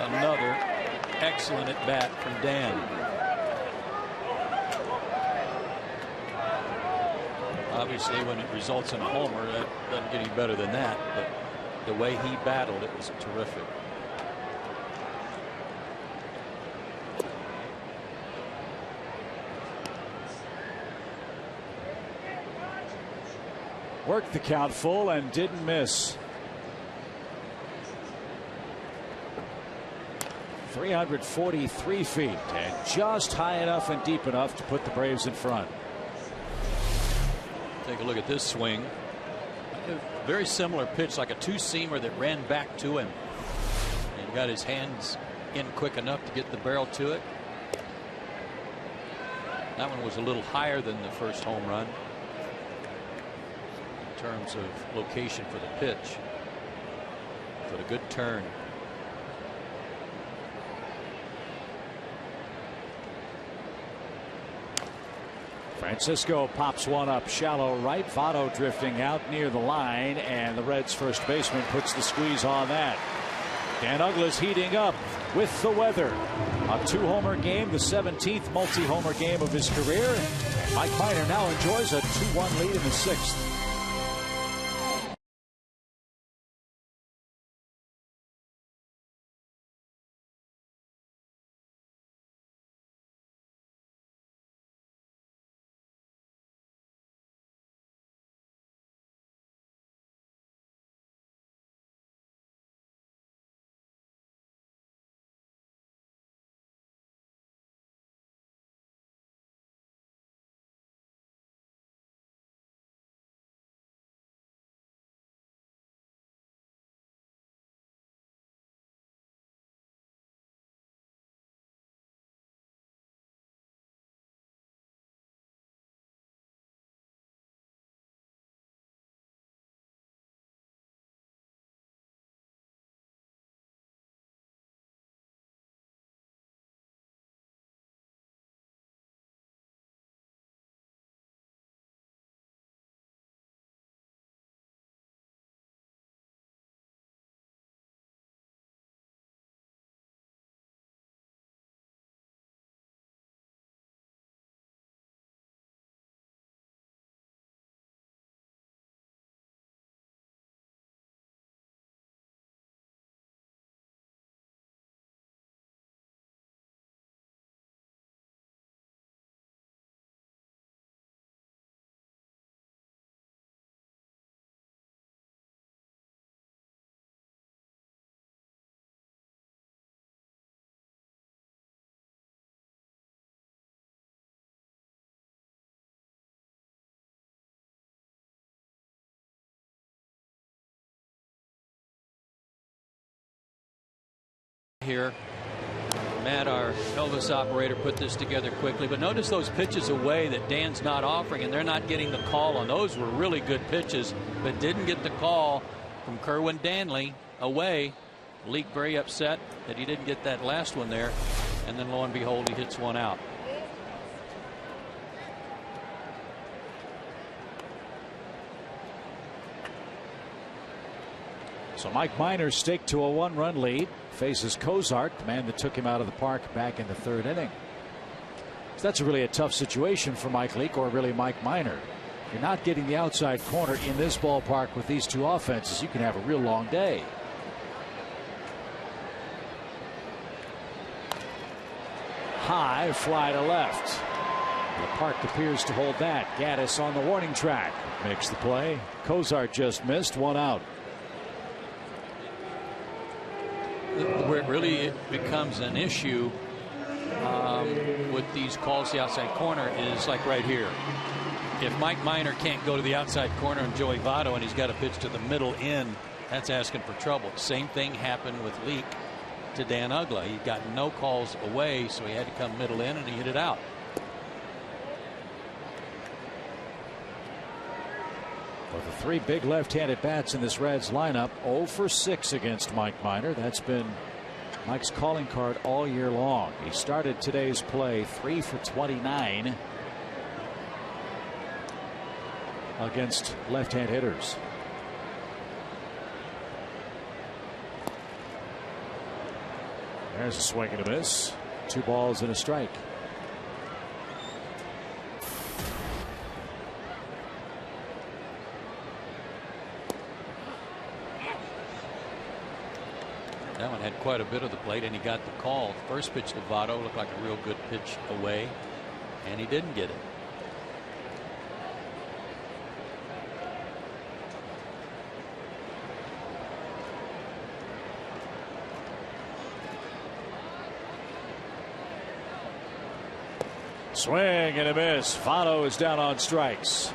Another excellent at bat from Dan. Obviously, when it results in a homer, that doesn't get any better than that. But the way he battled it was terrific. Worked the count full and didn't miss. 343 feet and just high enough and deep enough to put the Braves in front. Take a look at this swing. A very similar pitch, like a 2-seamer that ran back to him. And he got his hands in quick enough to get the barrel to it. That one was a little higher than the first home run in terms of location for the pitch. But a good turn. Francisco pops one up shallow right. Votto drifting out near the line, and the Reds first baseman puts the squeeze on that. Dan Uggla's heating up with the weather. A 2-homer game, the 17th multi-homer game of his career. And Mike Minor now enjoys a 2-1 lead in the 6th. Here Matt, our Elvis operator, put this together quickly. But notice those pitches away that Dan's not offering, and they're not getting the call on those. Were really good pitches, but didn't get the call from Kerwin Danley away. Leake very upset that he didn't get that last one there, and then lo and behold, he hits one out. So Mike Minor's stake to a 1-run lead. Faces Cozart, the man that took him out of the park back in the 3rd inning. So that's really a tough situation for Mike Leake, or really Mike Minor. If you're not getting the outside corner in this ballpark with these two offenses, you can have a real long day. High fly to left. The park appears to hold that. Gaddis on the warning track makes the play. Cozart just missed, 1 out. Where it really becomes an issue with these calls to the outside corner is like right here. If Mike Minor can't go to the outside corner and Joey Votto, and he's got a pitch to the middle in, that's asking for trouble. Same thing happened with Leake to Dan Uggla. He got no calls away, so he had to come middle in, and he hit it out. Well, the 3 big left-handed bats in this Reds lineup, 0 for 6 against Mike Minor. That's been Mike's calling card all year long. He started today's play 3 for 29 against left-hand hitters. There's a swing and a miss. 2 balls and a strike. That one had quite a bit of the plate, and he got the call. First pitch to Votto looked like a real good pitch away, and he didn't get it. Swing and a miss. Votto is down on strikes.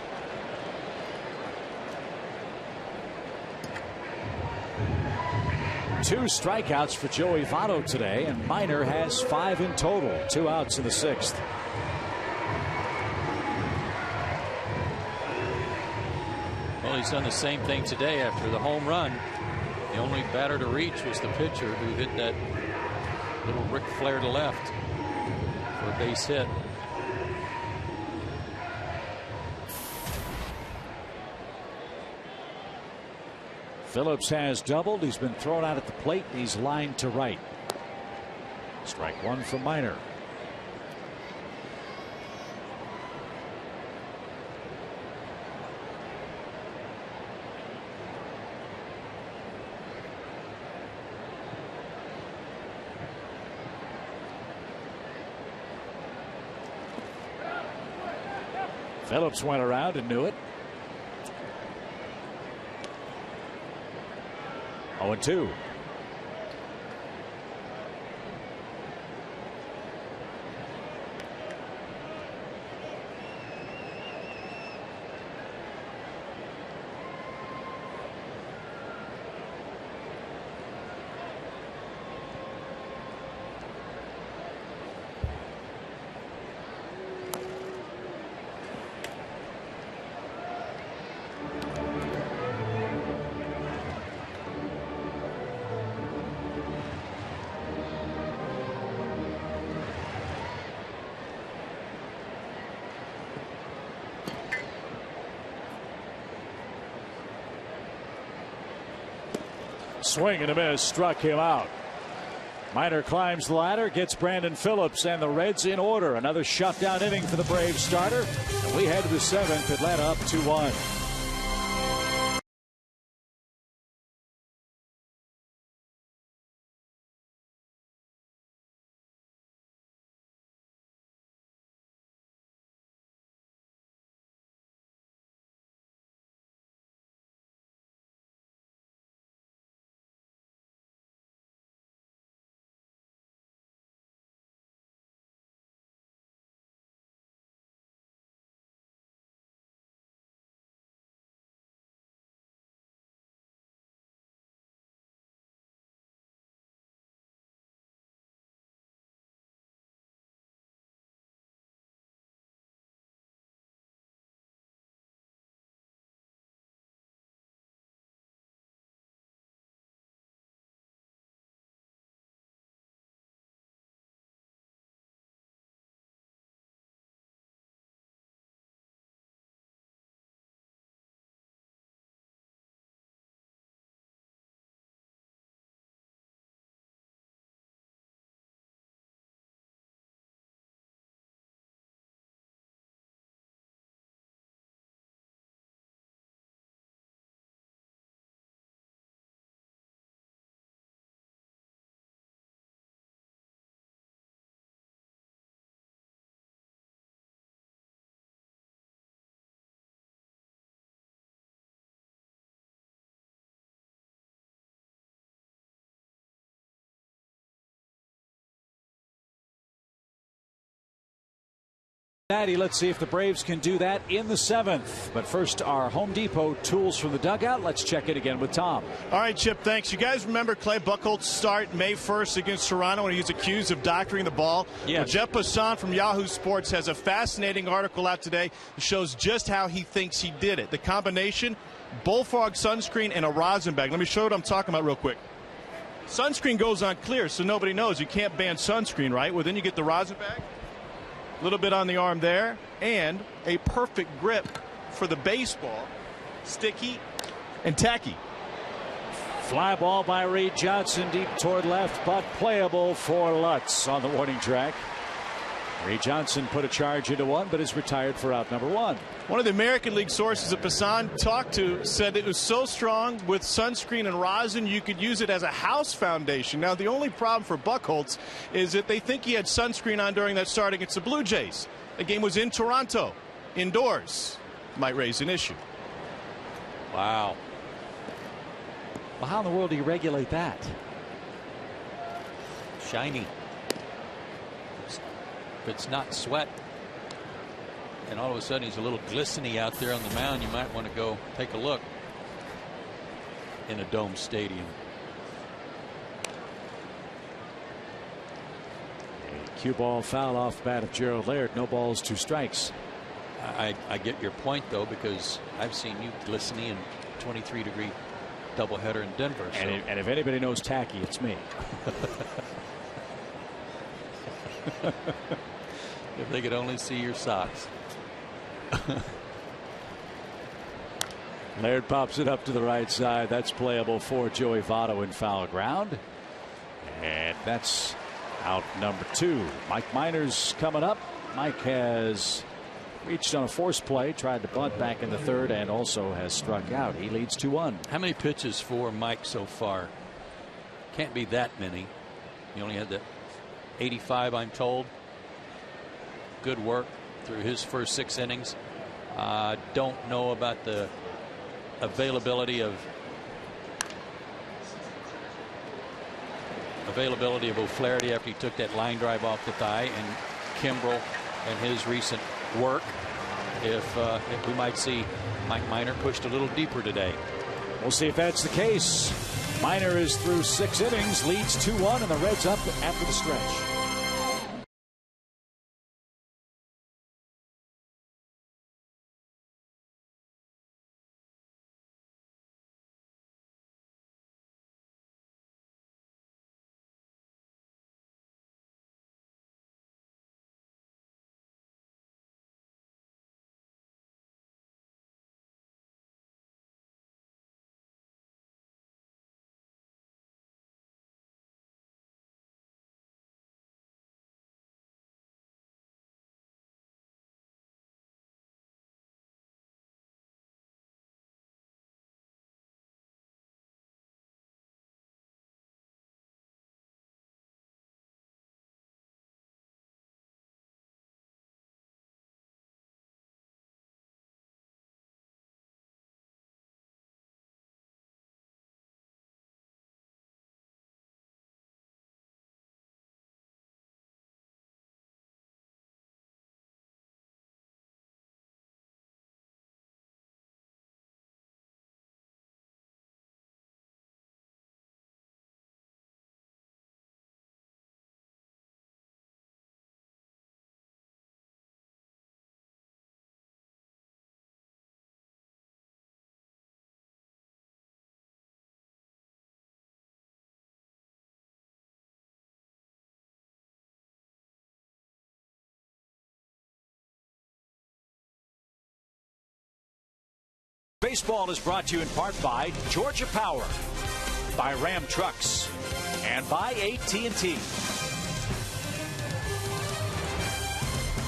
Two strikeouts for Joey Votto today, and Minor has 5 in total. 2 outs in the 6th. Well, he's done the same thing today after the home run. The only batter to reach was the pitcher, who hit that little Ric Flair to left for a base hit. Phillips has doubled. He's been thrown out at the plate. He's lined to right. Strike 1 for Minor. Phillips went around and knew it. 0-2. Swing and a miss, struck him out. Minor climbs the ladder, gets Brandon Phillips and the Reds in order. Another shutdown inning for the Braves starter. And we head to the 7th. Atlanta up 2-1. Let's see if the Braves can do that in the 7th. But first, our Home Depot tools from the dugout. Let's check it again with Tom. All right, Chip, thanks. You guys remember Clay Buchholz's start May 1st against Toronto when he was accused of doctoring the ball? Yes. Well, Jeff Passan from Yahoo Sports has a fascinating article out today that shows just how he thinks he did it. The combination, Bullfrog sunscreen and a rosin bag. Let me show you what I'm talking about real quick. Sunscreen goes on clear, so nobody knows. You can't ban sunscreen, right? Well, then you get the rosin bag. A little bit on the arm there, and a perfect grip for the baseball. Sticky and tacky. Fly ball by Reed Johnson deep toward left, but playable for Lutz on the warning track. Reed Johnson put a charge into one, but is retired for out number 1. One of the American League sources that Passan talked to said it was so strong with sunscreen and rosin you could use it as a house foundation. Now, the only problem for Buchholz is that they think he had sunscreen on during that start against the Blue Jays. The game was in Toronto, indoors. Might raise an issue. Wow. Well, how in the world do you regulate that? Shiny. If it's not sweat, and all of a sudden he's a little glistening out there on the mound, you might want to go take a look in a dome stadium. A cue ball foul off the bat of Gerald Laird. No balls, 2 strikes. I get your point, though, because I've seen you glistening in 23-degree doubleheader in Denver. So. And if anybody knows tacky, it's me. If they could only see your socks. Laird pops it up to the right side. That's playable for Joey Votto in foul ground. And that's out number 2. Mike Minor's coming up. Mike has reached on a force play, tried to bunt back in the 3rd, and also has struck out. He leads 2-1. How many pitches for Mike so far? Can't be that many. He only had that 85, I'm told. Good work through his first 6 innings. Don't know about the availability of O'Flaherty after he took that line drive off the thigh, and Kimbrel and his recent work. If we might see Mike Minor pushed a little deeper today. We'll see if that's the case. Minor is through 6 innings, leads 2-1, and the Reds up after the stretch. Baseball is brought to you in part by Georgia Power, by Ram Trucks, and by AT&T.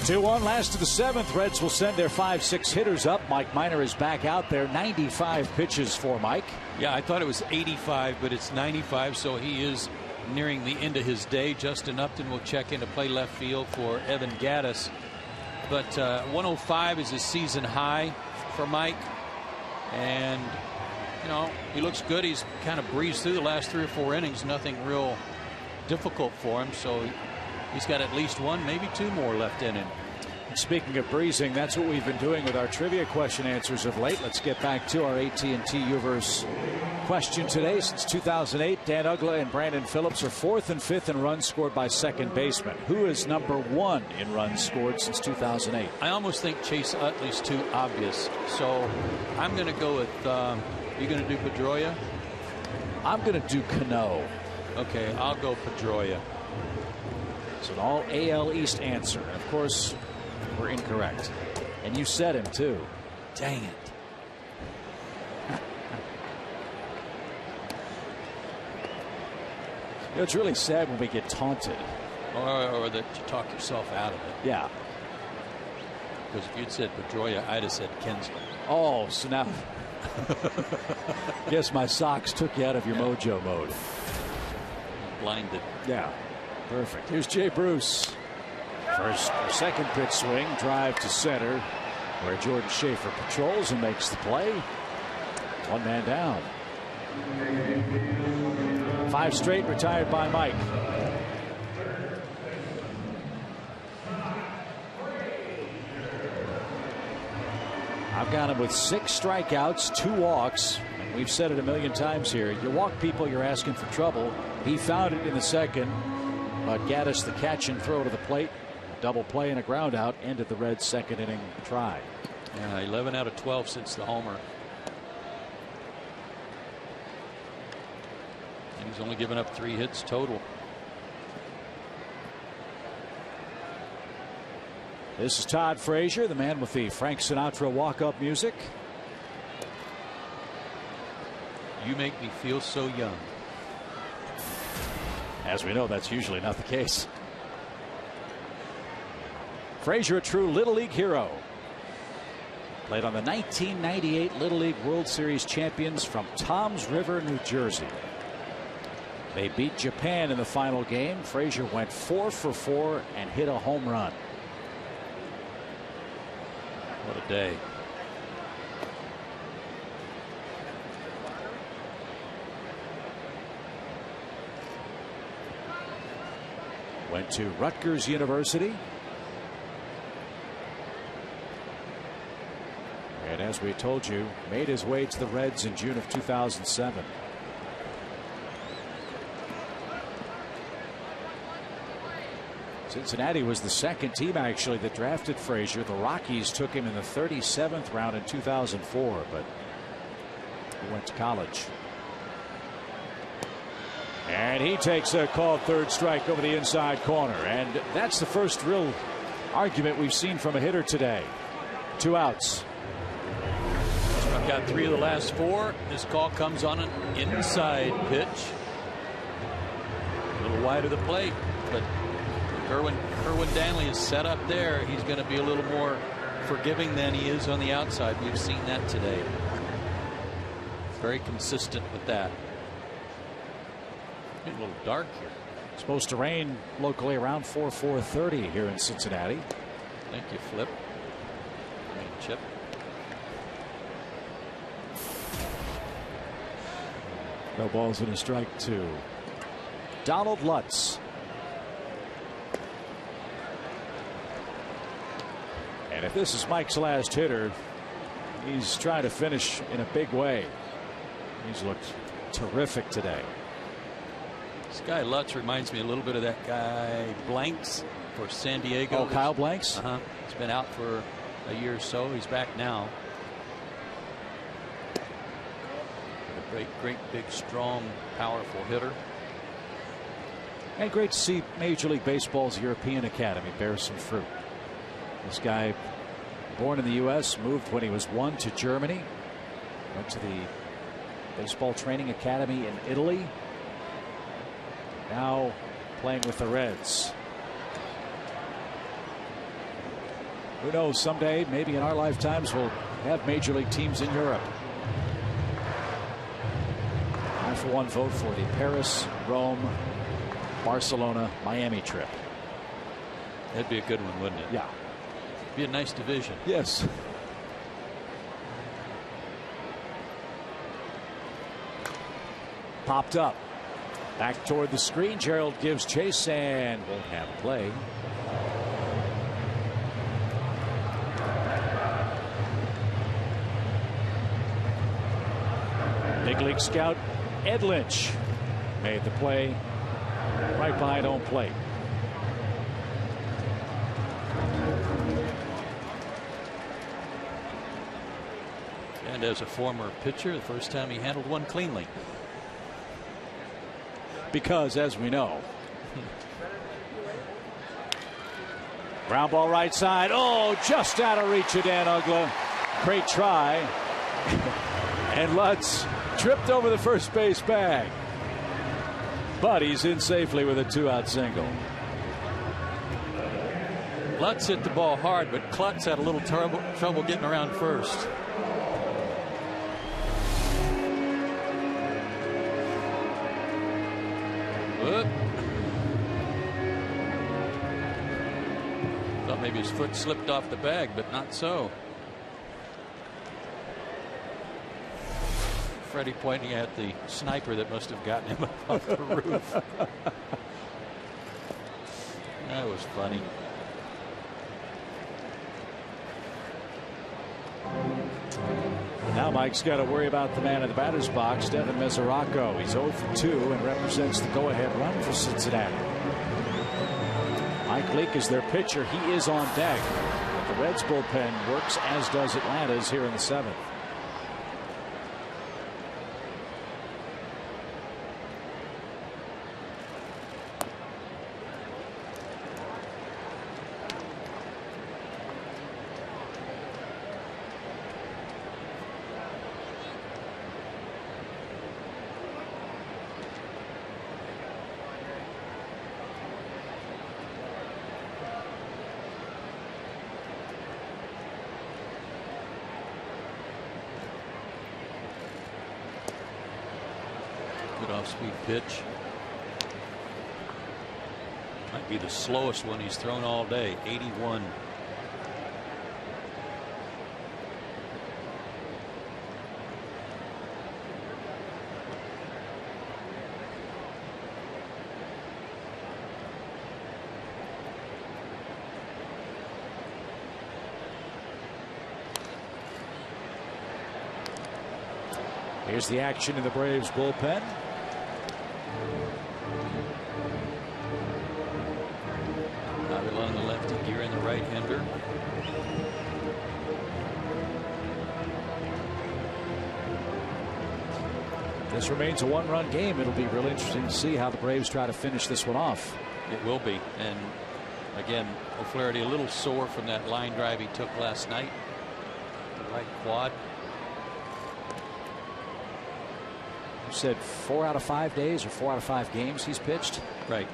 2-1 last of the 7th. Reds will send their 5-6 hitters up. Mike Minor is back out there. 95 pitches for Mike. Yeah, I thought it was 85, but it's 95, so he is nearing the end of his day. Justin Upton will check in to play left field for Evan Gaddis. But 105 is his season high for Mike. And, you know, he looks good. He's kind of breezed through the last 3 or 4 innings. Nothing real difficult for him. So he's got at least 1, maybe 2 more left in him. Speaking of breezing, that's what we've been doing with our trivia question answers of late. Let's get back to our AT&T Uverse question today. Since 2008, Dan Uggla and Brandon Phillips are 4th and 5th in runs scored by second basemen. Who is number 1 in runs scored since 2008? I almost think Chase Utley's too obvious. So I'm going to go with, you going to do Pedroia? I'm going to do Cano. Okay, I'll go Pedroia. It's an all AL East answer. And of course, we're incorrect. And you said him, too. Dang it. You know, it's really sad when we get taunted. Or that you talk yourself out of it. Yeah. Because if you'd said Pedroia, I'd have said Kinsler. Oh, so now. Guess my socks took you out of your mojo mode. Blinded. Yeah. Perfect. Here's Jay Bruce. First or second pitch swing, drive to center, where Jordan Schaefer patrols and makes the play. 1 man down. 5 straight retired by Mike. I've got him with 6 strikeouts, 2 walks. And we've said it a million times here. You walk people, you're asking for trouble. He found it in the second, but Gaddis, the catch and throw to the plate. Double play and a ground out ended the Reds' second inning try. Yeah, 11 out of 12 since the homer. And he's only given up 3 hits total. This is Todd Frazier, the man with the Frank Sinatra walk-up music. You make me feel so young. As we know, that's usually not the case. Frazier, a true Little League hero. Played on the 1998 Little League World Series champions from Toms River, New Jersey. They beat Japan in the final game. Frazier went 4 for 4 and hit a home run. What a day. Went to Rutgers University. And as we told you, made his way to the Reds in June of 2007. Cincinnati was the second team actually that drafted Frazier. The Rockies took him in the 37th round in 2004, but he went to college. And he takes a called third strike over the inside corner. And that's the first real argument we've seen from a hitter today. 2 outs. I've got 3 of the last 4. This call comes on an inside pitch. A little wide of the plate, but Kerwin Danley is set up there. He's going to be a little more forgiving than he is on the outside. We've seen that today. Very consistent with that. Getting a little dark here. Supposed to rain locally around 4:30 here in Cincinnati. Thank you, Flip. Chip. No balls and a strike 2. Donald Lutz. And if this is Mike's last hitter, he's trying to finish in a big way. He's looked terrific today. This guy Lutz reminds me a little bit of that guy Blanks for San Diego. Oh, Kyle Blanks? He's been out for a year or so. He's back now. A great, big, strong, powerful hitter. And great to see Major League Baseball's European Academy bear some fruit. This guy, born in the U.S., moved when he was 1 to Germany. Went to the Baseball Training Academy in Italy. Now playing with the Reds. Who knows, someday, maybe in our lifetimes, we'll have Major League teams in Europe. I, for one, vote for the Paris, Rome, Barcelona, Miami trip. That'd be a good one, wouldn't it? Yeah. Be a nice division. Yes. Popped up. Back toward the screen. Gerald gives chase and won't have play. Big league scout Ed Lynch made the play right behind home plate. And as a former pitcher, the first time he handled one cleanly. Because, as we know, ground ball right side. Oh, just out of reach of Dan Uggla. Great try. And Lutz tripped over the first base bag. But he's in safely with a 2-out single. Lutz hit the ball hard, but Klutz had a little trouble getting around first. Whoop. Thought maybe his foot slipped off the bag, but not so. Freddie pointing at the sniper that must have gotten him up off the roof. That was funny. Now Mike's got to worry about the man in the batter's box, Devin Mesoraco. He's 0 for 2 and represents the go-ahead run for Cincinnati. Mike Leake is their pitcher. He is on deck. But the Reds bullpen works, as does Atlanta's here in the 7th. Good off-speed pitch. Might be the slowest one he's thrown all day. 81. Here's the action in the Braves bullpen. Avila on the lefty, Gear in the right-hander. This remains a one-run game. It'll be really interesting to see how the Braves try to finish this one off. It will be. And again, O'Flaherty a little sore from that line drive he took last night. The right quad. You said 4 out of 5 days or 4 out of 5 games he's pitched. Right.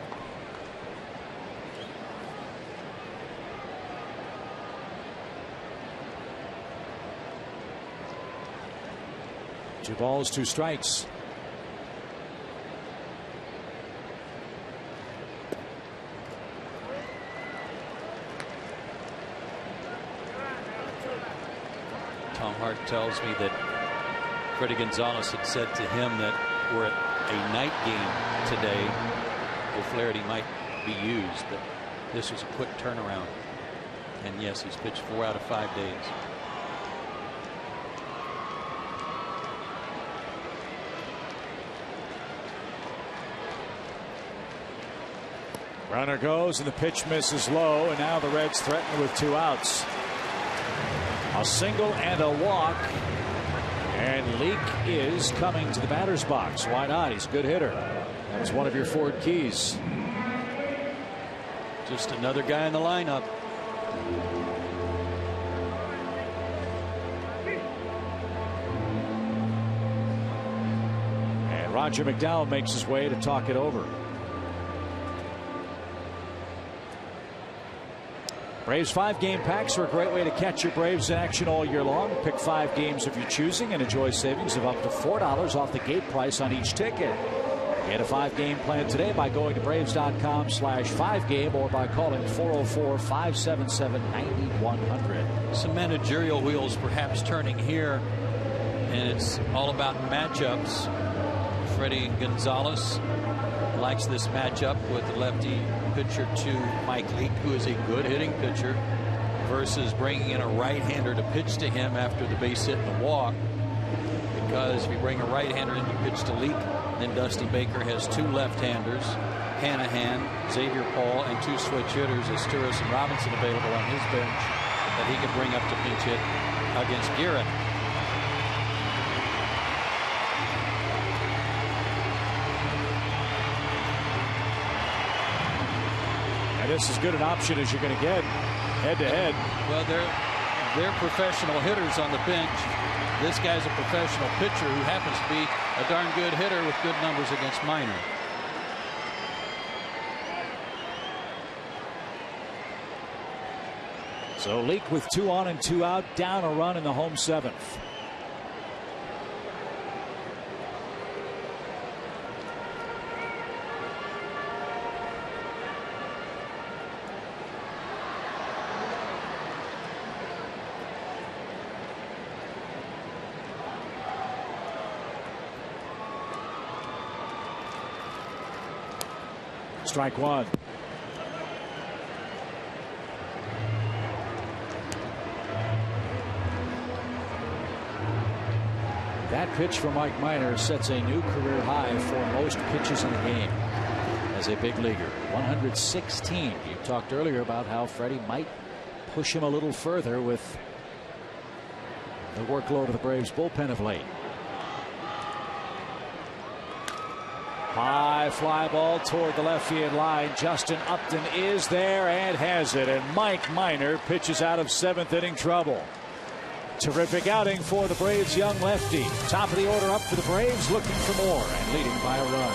Two balls, 2 strikes. Tom Hart tells me that Freddie Gonzalez had said to him that we're at a night game today. O'Flaherty might be used, but this was a quick turnaround. And yes, he's pitched 4 out of 5 days. Runner goes and the pitch misses low, and now the Reds threaten with 2 outs. A single and a walk. And Leake is coming to the batter's box. Why not? He's a good hitter. That was one of your Ford keys. Just another guy in the lineup. And Roger McDowell makes his way to talk it over. Braves 5-game packs are a great way to catch your Braves in action all year long. Pick 5 games of your choosing and enjoy savings of up to $4 off the gate price on each ticket. Get a 5-game plan today by going to Braves.com/5game or by calling 404-577-9100. Some managerial wheels perhaps turning here, and it's all about matchups. Freddie Gonzalez likes this matchup with the lefty pitcher to Mike Leake, who is a good hitting pitcher, versus bringing in a right-hander to pitch to him after the base hit and the walk. because if you bring a right-hander in, you pitch to Leake. Then Dusty Baker has 2 left-handers, Hanahan, Xavier Paul, and 2 switch hitters, as Turris and Robinson available on his bench that he can bring up to pinch hit against Guerin. And this is as good an option as you're going to get head-to-head. Well, they're professional hitters on the bench. This guy's a professional pitcher who happens to be a darn good hitter with good numbers against Minor. So Leake with 2 on and 2 out, down a run in the home 7th. Strike 1. That pitch for Mike Minor sets a new career high for most pitches in a game as a big leaguer. 116. You talked earlier about how Freddie might push him a little further with the workload of the Braves bullpen of late. High fly ball toward the left field line. Justin Upton is there and has it. And Mike Minor pitches out of 7th inning trouble. Terrific outing for the Braves young lefty. Top of the order up for the Braves, looking for more and leading by a run.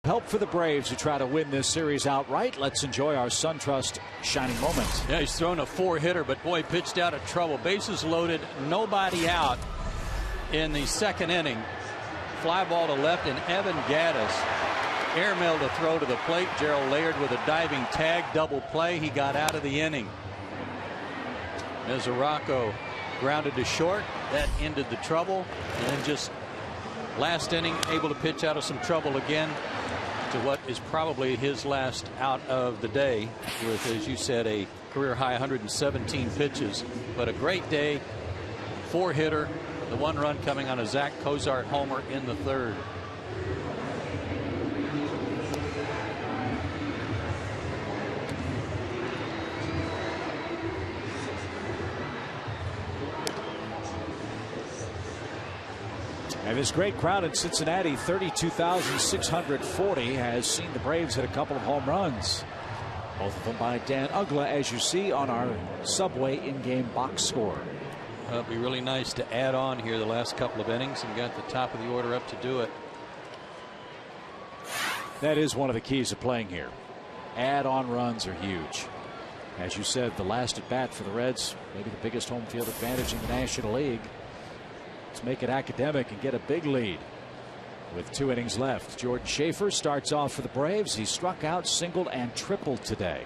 Help for the Braves to try to win this series outright. Let's enjoy our SunTrust shining moment. Yeah, he's thrown a 4-hitter, but boy, pitched out of trouble. Bases loaded, nobody out in the 2nd inning. Fly ball to left, and Evan Gaddis airmailed a throw to the plate. Gerald Laird with a diving tag, double play. He got out of the inning. Mesoraco grounded to short. That ended the trouble. And then just last inning, able to pitch out of some trouble again to what is probably his last out of the day with, as you said, a career high 117 pitches. But a great day. 4-hitter. The 1 run coming on a Zach Cozart homer in the 3rd. And this great crowd in Cincinnati, 32,640, has seen the Braves hit a couple of home runs. Both of them by Dan Uggla, as you see on our Subway in-game box score. Well, it'd be really nice to add on here the last couple of innings and got the top of the order up to do it. That is one of the keys of playing here. Add-on runs are huge. As you said, the last at bat for the Reds, maybe the biggest home field advantage in the National League. Let's make it academic and get a big lead. With 2 innings left, Jordan Schaefer starts off for the Braves. He struck out, singled, and tripled today.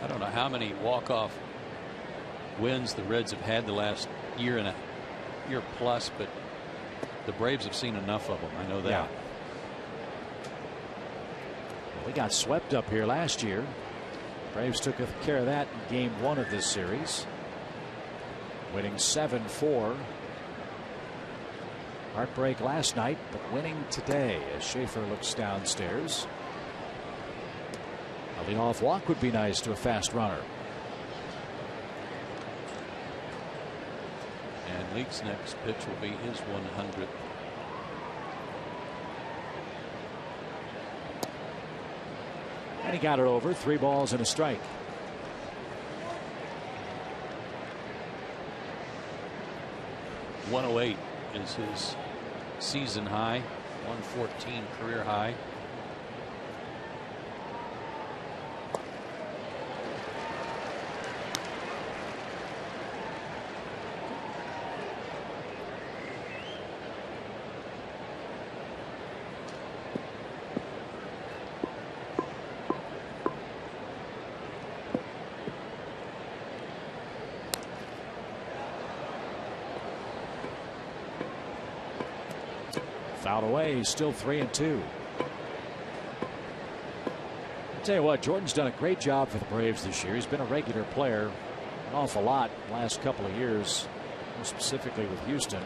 I don't know how many walk-off wins the Reds have had the last year and a year plus, but the Braves have seen enough of them. I know that. Yeah. We got swept up here last year. Braves took care of that in game 1 of this series, winning 7-4. Heartbreak last night, but winning today as Schaefer looks downstairs. A leadoff walk would be nice to a fast runner. And Leake's next pitch will be his 100th. And he got it over. 3 balls and a strike. .108 is his season high. 114 career high. Fouled away. He's still 3-2. I'll tell you what, Jordan's done a great job for the Braves this year. He's been a regular player an awful lot the last couple of years, more specifically with Houston.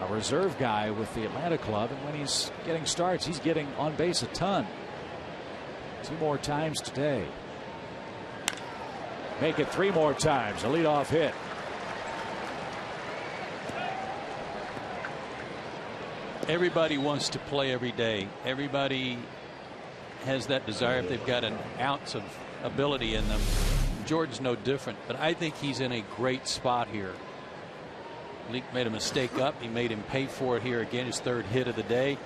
A reserve guy with the Atlanta club, and when he's getting starts, he's getting on base a ton. 2 more times today. Make it 3 more times. A leadoff hit. Everybody wants to play every day. Everybody has that desire if they've got an ounce of ability in them. Jordan's no different, but I think he's in a great spot here. Leake made a mistake up. He made him pay for it here again, his 3rd hit of the day.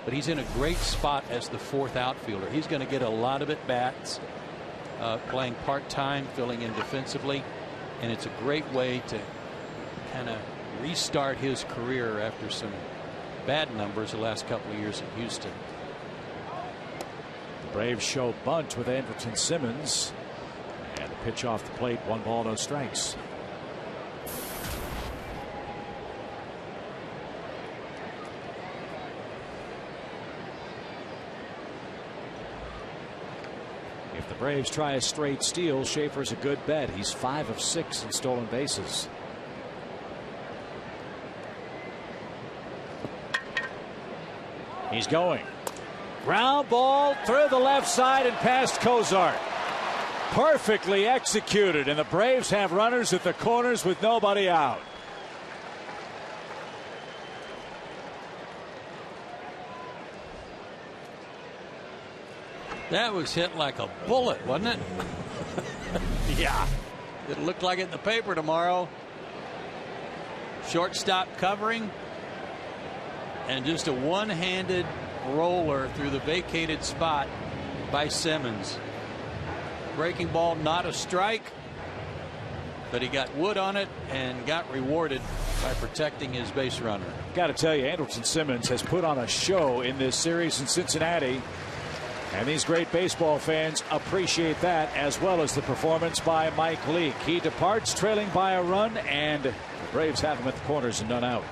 But he's in a great spot as the 4th outfielder. He's going to get a lot of at-bats, playing part-time, filling in defensively. And it's a great way to kind of restart his career after some bad numbers the last couple of years in Houston. The Braves show bunt with Andrelton Simmons, and the pitch off the plate. 1 ball, no strikes. If the Braves try a straight steal, Schaefer's a good bet. He's 5 of 6 in stolen bases. He's going. Ground ball through the left side and past Cozart. Perfectly executed, and the Braves have runners at the corners with nobody out. That was hit like a bullet, wasn't it? Yeah. It'll look like it in the paper tomorrow. Shortstop covering. And just a one-handed roller through the vacated spot by Simmons. Breaking ball, not a strike, but he got wood on it and got rewarded by protecting his base runner. Got to tell you, Andrelton Simmons has put on a show in this series in Cincinnati, and these great baseball fans appreciate that, as well as the performance by Mike Leake. He departs trailing by a run, and the Braves have him at the corners and none out.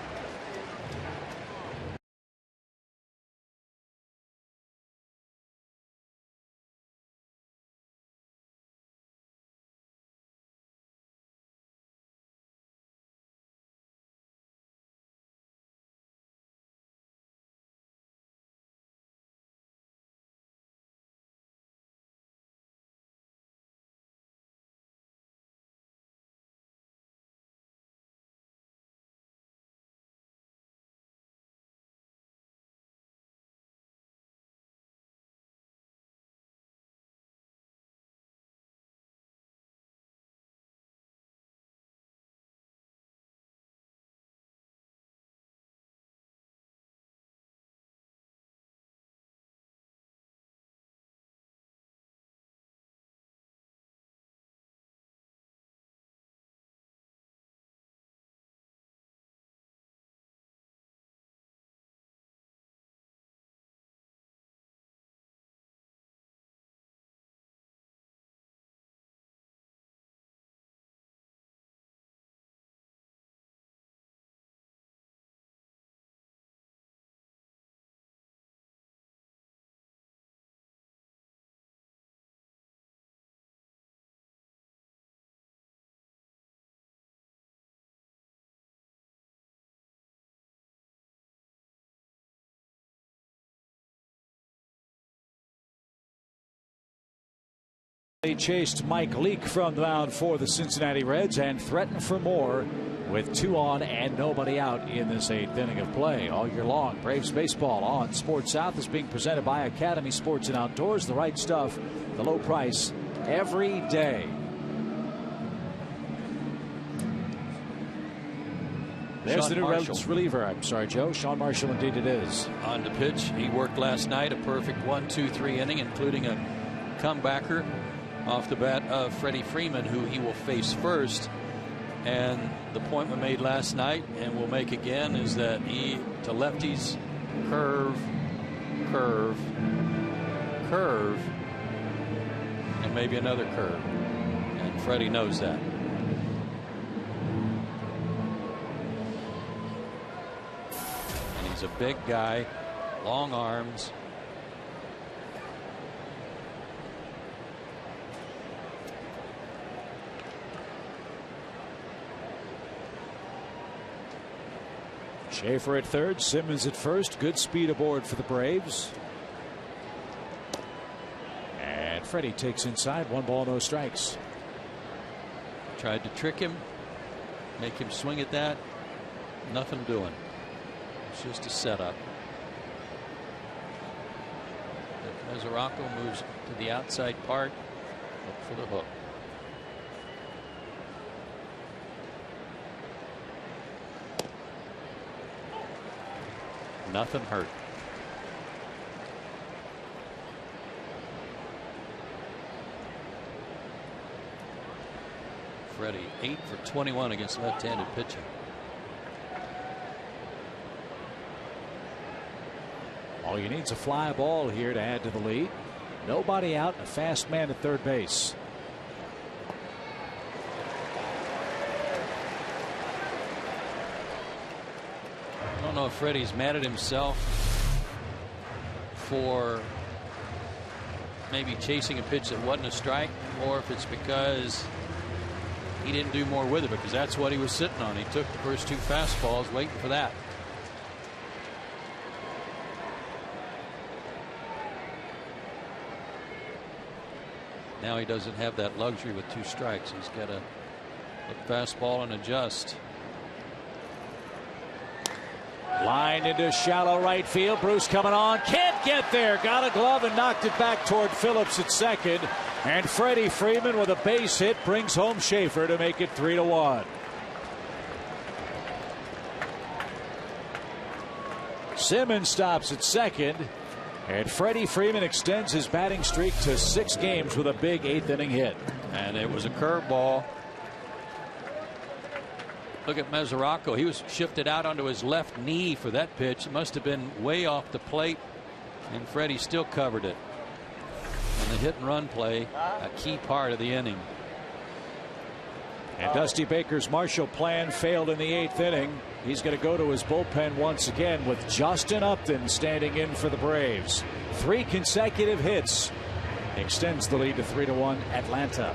They chased Mike Leake from the mound for the Cincinnati Reds and threatened for more with 2 on and nobody out in this 8th inning of play. All year long, Braves baseball on Sports South is being presented by Academy Sports and Outdoors. The right stuff, the low price every day. There's the new Reds reliever. I'm sorry, Joe. Sean Marshall, indeed it is. On the pitch, he worked last night a perfect 1-2-3 inning, including a comebacker off the bat of Freddie Freeman, who he will face first. And the point we made last night, and we'll make again, is that to lefties, curve, curve, curve, and maybe another curve. And Freddie knows that. And he's a big guy, long arms. Schaefer at third, Simmons at first. Good speed aboard for the Braves. And Freddie takes inside. 1 ball, no strikes. Tried to trick him, make him swing at that. Nothing doing. It's just a setup. Mesoraco moves to the outside part. Look for the hook. Nothing hurt. Freddie 8 for 21 against left-handed pitching. All you need is a fly ball here to add to the lead. Nobody out, a fast man at third base. I don't know if Freddie's mad at himself for maybe chasing a pitch that wasn't a strike, or if it's because he didn't do more with it, because that's what he was sitting on. He took the first 2 fastballs, waiting for that. Now he doesn't have that luxury with 2 strikes. He's got to look fastball and adjust. Line into shallow right field. Bruce coming on. Can't get there. Got a glove and knocked it back toward Phillips at second. And Freddie Freeman with a base hit brings home Schaefer to make it 3-1. Simmons stops at second. And Freddie Freeman extends his batting streak to 6 games with a big 8th inning hit. And it was a curveball. Look at Mesoraco. He was shifted out onto his left knee for that pitch. It must have been way off the plate, and Freddie still covered it. And the hit and run play, a key part of the inning. And Dusty Baker's Marshall plan failed in the 8th inning. He's going to go to his bullpen once again with Justin Upton standing in for the Braves. 3 consecutive hits. Extends the lead to 3-1 Atlanta.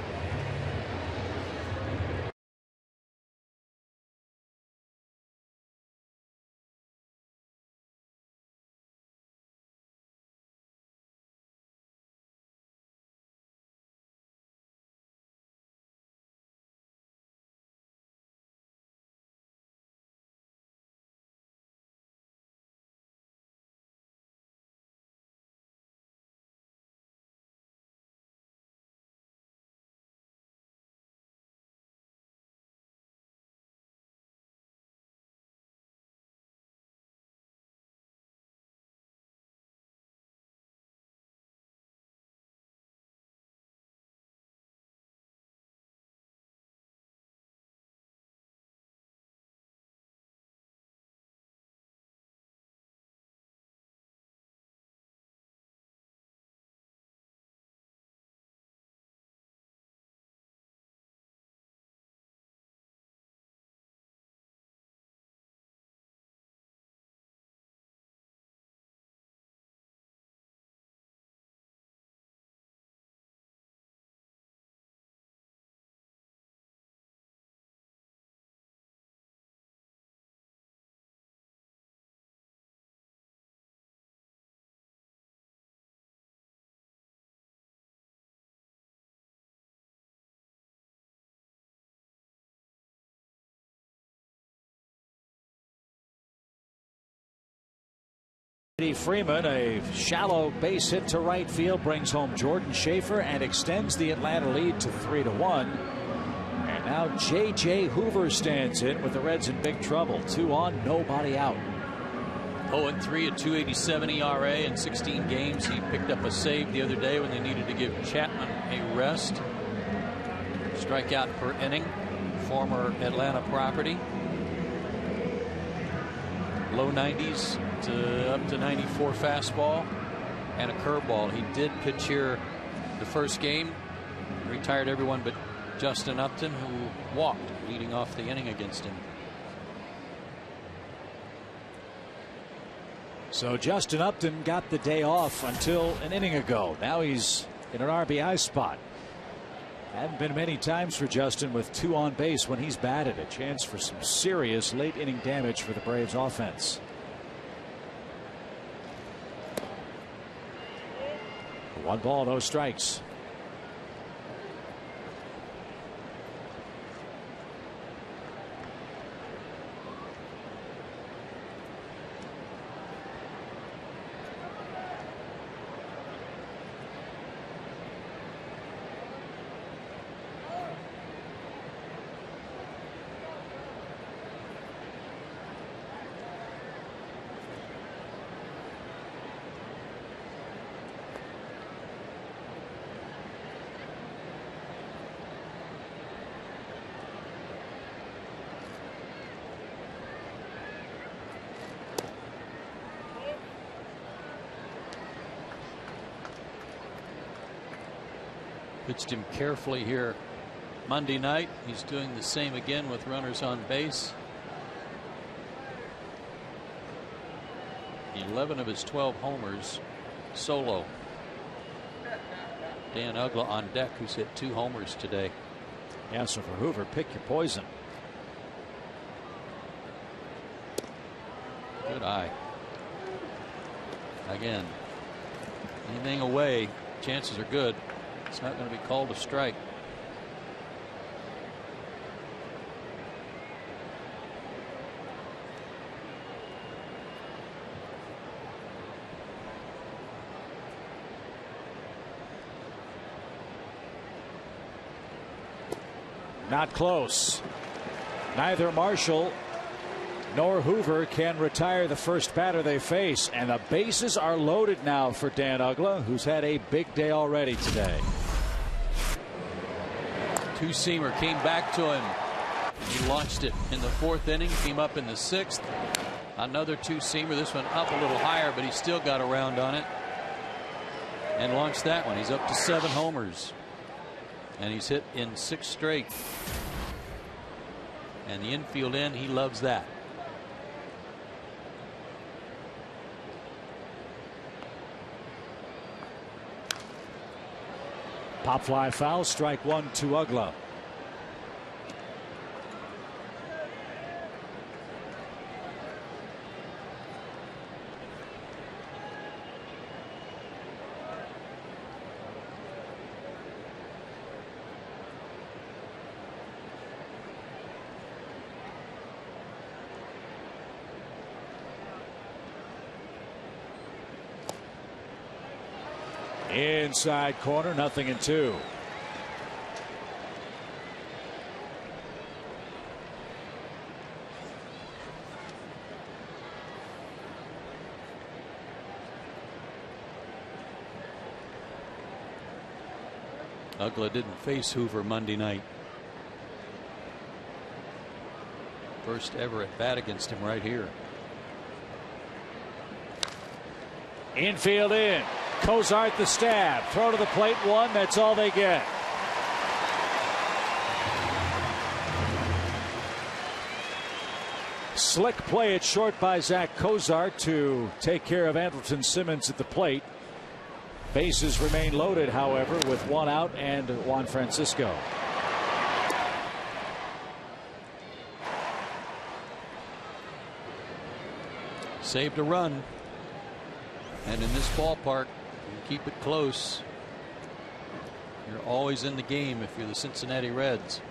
Freeman, a shallow base hit to right field, brings home Jordan Schaefer and extends the Atlanta lead to 3-1. And now J.J. Hoover stands in with the Reds in big trouble. 2 on, nobody out. 0-3, a 2.87 ERA in 16 games. He picked up a save the other day when they needed to give Chapman a rest. Strikeout per inning, former Atlanta property. Low 90s to up to 94 fastball and a curveball. He did pitch here the first game, retired everyone but Justin Upton, who walked leading off the inning against him. So Justin Upton got the day off until an inning ago. Now he's in an RBI spot. Haven't been many times for Justin with 2 on base when he's batted. A chance for some serious late inning damage for the Braves offense. 1 ball, no strikes. Pitched him carefully here Monday night. He's doing the same again with runners on base. 11 of his 12 homers solo. Dan Uggla on deck, who's hit 2 homers today. Yeah, so for Hoover, pick your poison. Good eye. Again, anything away, chances are good. It's not going to be called a strike. Not close. Neither Marshall nor Hoover can retire the first batter they face, and the bases are loaded now for Dan Uggla, who's had a big day already today. Two-seamer came back to him. He launched it in the 4th inning, came up in the 6th. Another two-seamer, this one up a little higher, but he still got around on it and launched that one. He's up to 7 homers, and he's hit in 6 straight. And the infield end, he loves that. Pop fly foul, strike 1 to Uggla. Inside corner, 0-2. Uggla didn't face Hoover Monday night. First ever at bat against him right here. Infield in. Cozart the stab. Throw to the plate 1. That's all they get. Slick play at short by Zach Cozart to take care of Andrelton Simmons at the plate. Bases remain loaded, however, with 1 out and Juan Francisco. Saved a run. And in this ballpark, you keep it close. You're always in the game if you're the Cincinnati Reds.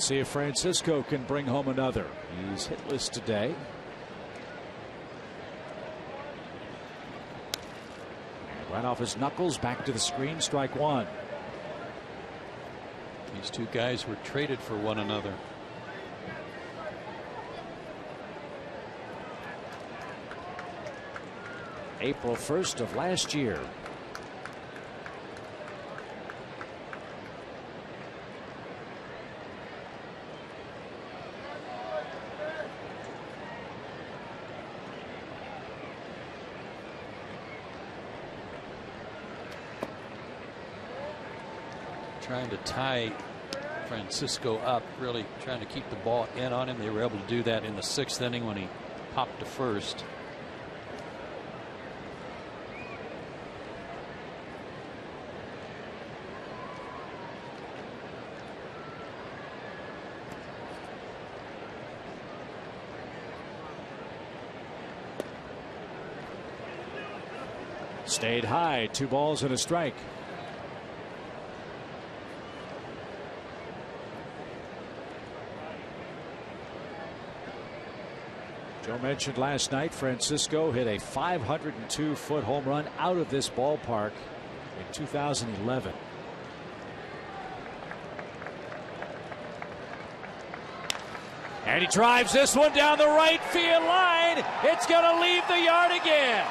Let's see if Francisco can bring home another. He's hitless today. And right off his knuckles, back to the screen, strike one. These two guys were traded for one another. April 1st of last year. Trying to tie Francisco up, really trying to keep the ball in on him. They were able to do that in the 6th inning when he popped to first. Stayed high, 2 balls and a strike. Joe mentioned last night Francisco hit a 502-foot home run out of this ballpark in 2011. And he drives this one down the right field line. It's going to leave the yard again.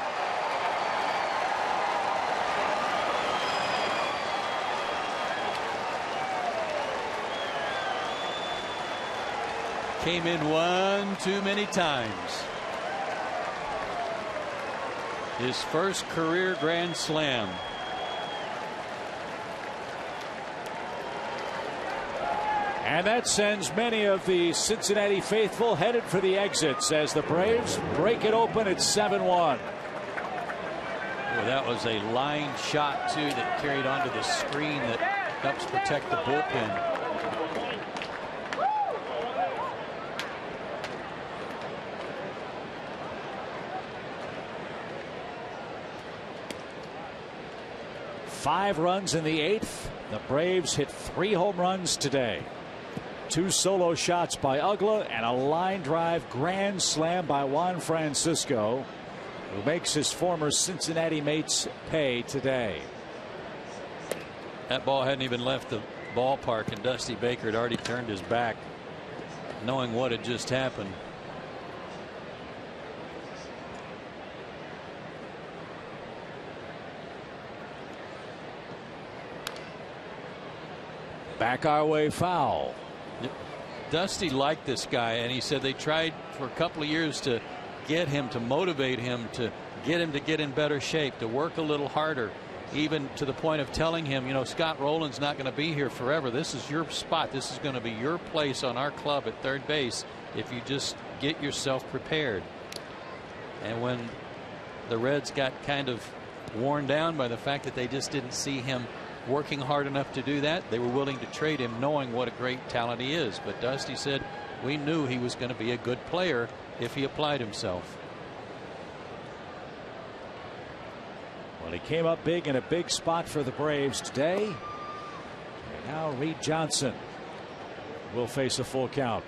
Came in one too many times. His first career grand slam. And that sends many of the Cincinnati faithful headed for the exits as the Braves break it open at 7-1. Well, that was a line shot too that carried onto the screen that helps protect the bullpen. Five runs in the 8th. The Braves hit 3 home runs today. 2 solo shots by Uggla and a line drive grand slam by Juan Francisco, who makes his former Cincinnati mates pay today. That ball hadn't even left the ballpark and Dusty Baker had already turned his back, knowing what had just happened. Back our way, foul. Dusty liked this guy, and he said they tried for a couple of years to get him, to motivate him, to get in better shape, to work a little harder, even to the point of telling him, you know, Scott Rowland's not going to be here forever. This is your spot. This is going to be your place on our club at third base if you just get yourself prepared. And when the Reds got kind of worn down by the fact that they just didn't see him working hard enough to do that, they were willing to trade him, knowing what a great talent he is. But Dusty said we knew he was going to be a good player if he applied himself. Well, he came up big in a big spot for the Braves today. And now Reed Johnson will face a full count.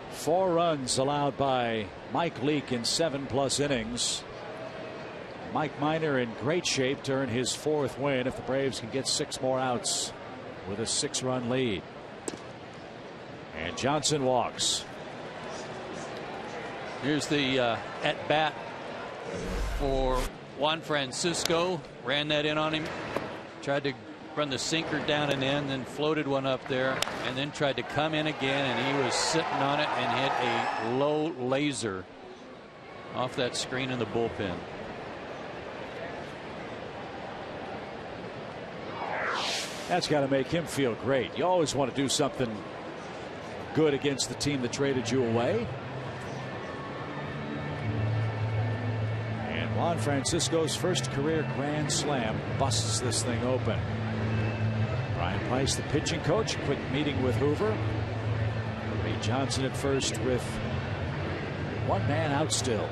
Four runs allowed by Mike Leake in 7+ innings. Mike Minor in great shape to earn his 4th win if the Braves can get 6 more outs with a 6-run lead. And Johnson walks. Here's the at bat for Juan Francisco. Ran that in on him. Tried to run the sinker down and in, then floated one up there, and then tried to come in again, and he was sitting on it and hit a low laser off that screen in the bullpen. That's got to make him feel great. You always want to do something good against the team that traded you away. And Juan Francisco's first career grand slam busts this thing open. Brian Price, the pitching coach, quick meeting with Hoover. Reed Johnson at first with 1 man out still.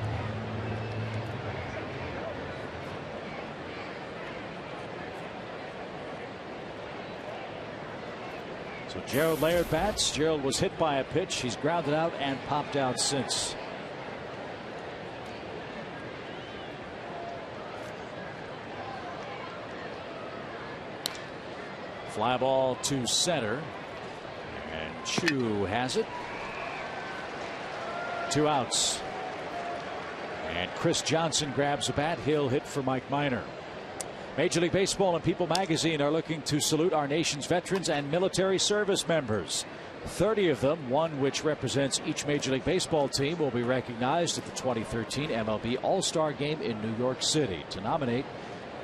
So Gerald Laird bats. Gerald was hit by a pitch. He's grounded out and popped out since. Fly ball to center. And Chu has it. 2 outs. And Chris Johnson grabs a bat. He'll hit for Mike Minor. Major League Baseball and People magazine are looking to salute our nation's veterans and military service members. 30 of them, one which represents each Major League Baseball team, will be recognized at the 2013 MLB All-Star Game in New York City. To nominate,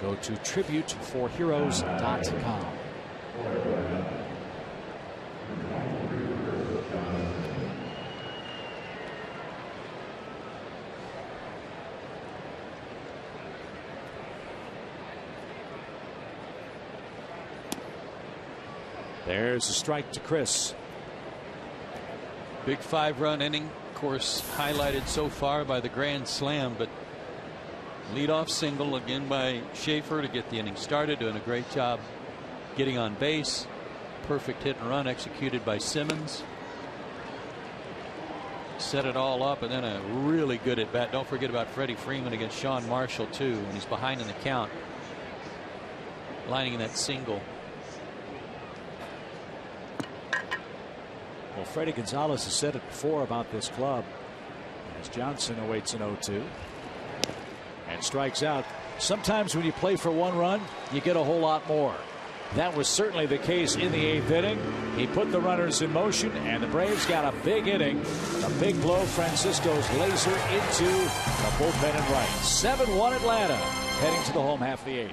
go to tributeforheroes.com. There's a strike to Chris. Big 5-run inning, of course, highlighted so far by the grand slam, but leadoff single again by Schaefer to get the inning started, doing a great job getting on base. Perfect hit and run executed by Simmons. Set it all up, and then a really good at bat. Don't forget about Freddie Freeman against Sean Marshall too, and he's behind in the count, lining that single. Well, Freddie Gonzalez has said it before about this club. As Johnson awaits an 0-2 and strikes out. Sometimes when you play for 1 run, you get a whole lot more. That was certainly the case in the 8th inning. He put the runners in motion, and the Braves got a big inning. A big blow, Francisco's laser into the bullpen and right. 7-1 Atlanta, heading to the home half of the 8th.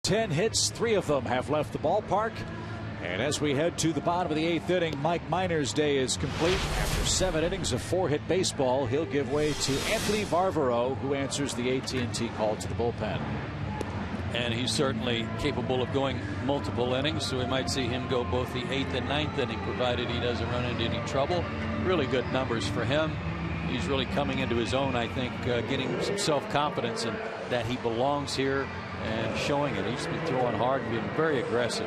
Ten hits, 3 of them have left the ballpark. And as we head to the bottom of the 8th inning, Mike Minor's day is complete. After 7 innings of 4-hit baseball, he'll give way to Anthony Varvaro, who answers the AT&T call to the bullpen. And he's certainly capable of going multiple innings, so we might see him go both the 8th and 9th inning, provided he doesn't run into any trouble. Really good numbers for him. He's really coming into his own, I think, getting some self-confidence in that he belongs here and showing it. He's been throwing hard and being very aggressive.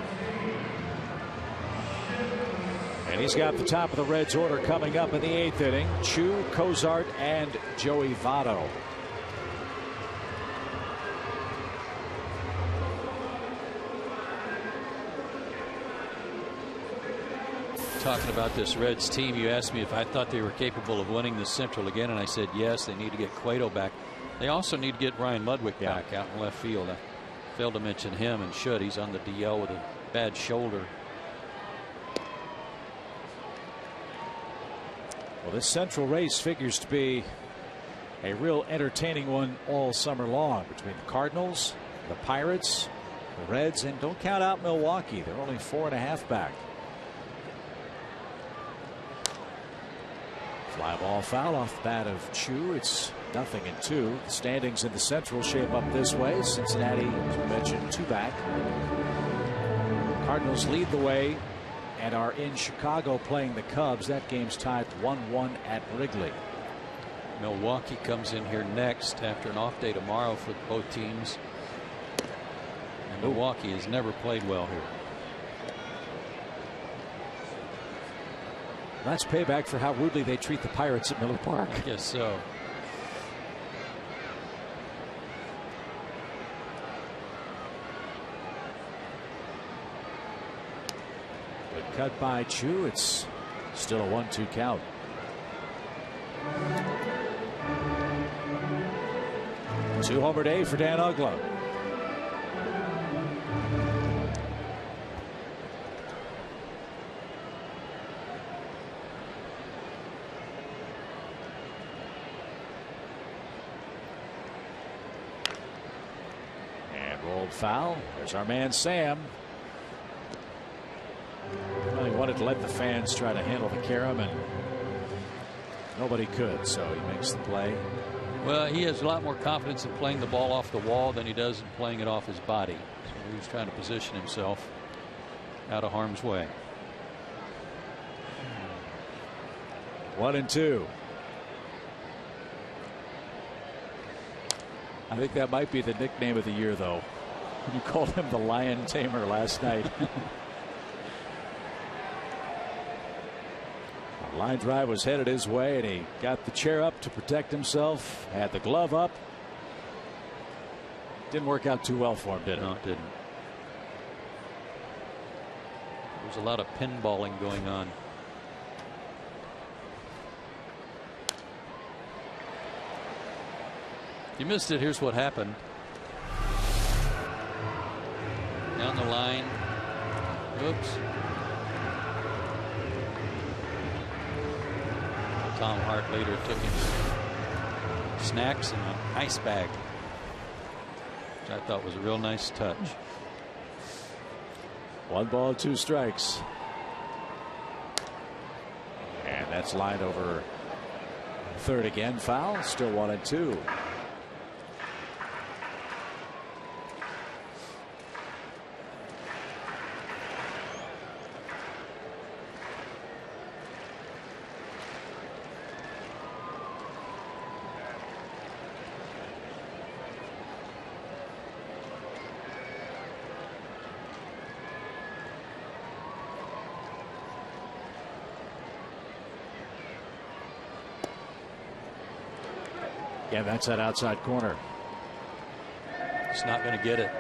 And he's got the top of the Reds order coming up in the 8th inning. Chu, Cozart, and Joey Votto. Talking about this Reds team, you asked me if I thought they were capable of winning the Central again, and I said yes. They need to get Cueto back. They also need to get Ryan Ludwig back out in left field. I failed to mention him, and should. He's on the DL with a bad shoulder. Well, this Central race figures to be A real entertaining one all summer long between the Cardinals, the Pirates, the Reds, and don't count out Milwaukee. They're only 4.5 back. Fly ball foul off the bat of Chu. It's 0-2. The standings in the Central shape up this way. Cincinnati, as we mentioned, 2 back. Cardinals lead the way and are in Chicago playing the Cubs. That game's tied 1-1 at Wrigley. Milwaukee comes in here next after an off day tomorrow for both teams. And Milwaukee has never played well here. That's payback for how rudely they treat the Pirates at Miller Park. I guess so. Good cut by Chu. It's still a 1-2 count. Two-homer day for Dan Uggla. Foul. There's our man Sam. Well, he wanted to let the fans try to handle the carom, and nobody could, so he makes the play. Well, he has a lot more confidence in playing the ball off the wall than he does in playing it off his body. So he was trying to position himself out of harm's way. 1-2. I think that might be the nickname of the year, though. You called him the Lion Tamer last night. The line drive was headed his way, and he got the chair up to protect himself, had the glove up. Didn't work out too well for him, did it? No, it didn't. There was a lot of pinballing going on. You missed it. Here's what happened. Down the line. Oops. Tom Hart later took him snacks and an ice bag, which I thought was a real nice touch. 1 ball, 2 strikes. And that's lined over third again. Foul. Still 1-2. Yeah, that's that outside corner. It's not going to get it.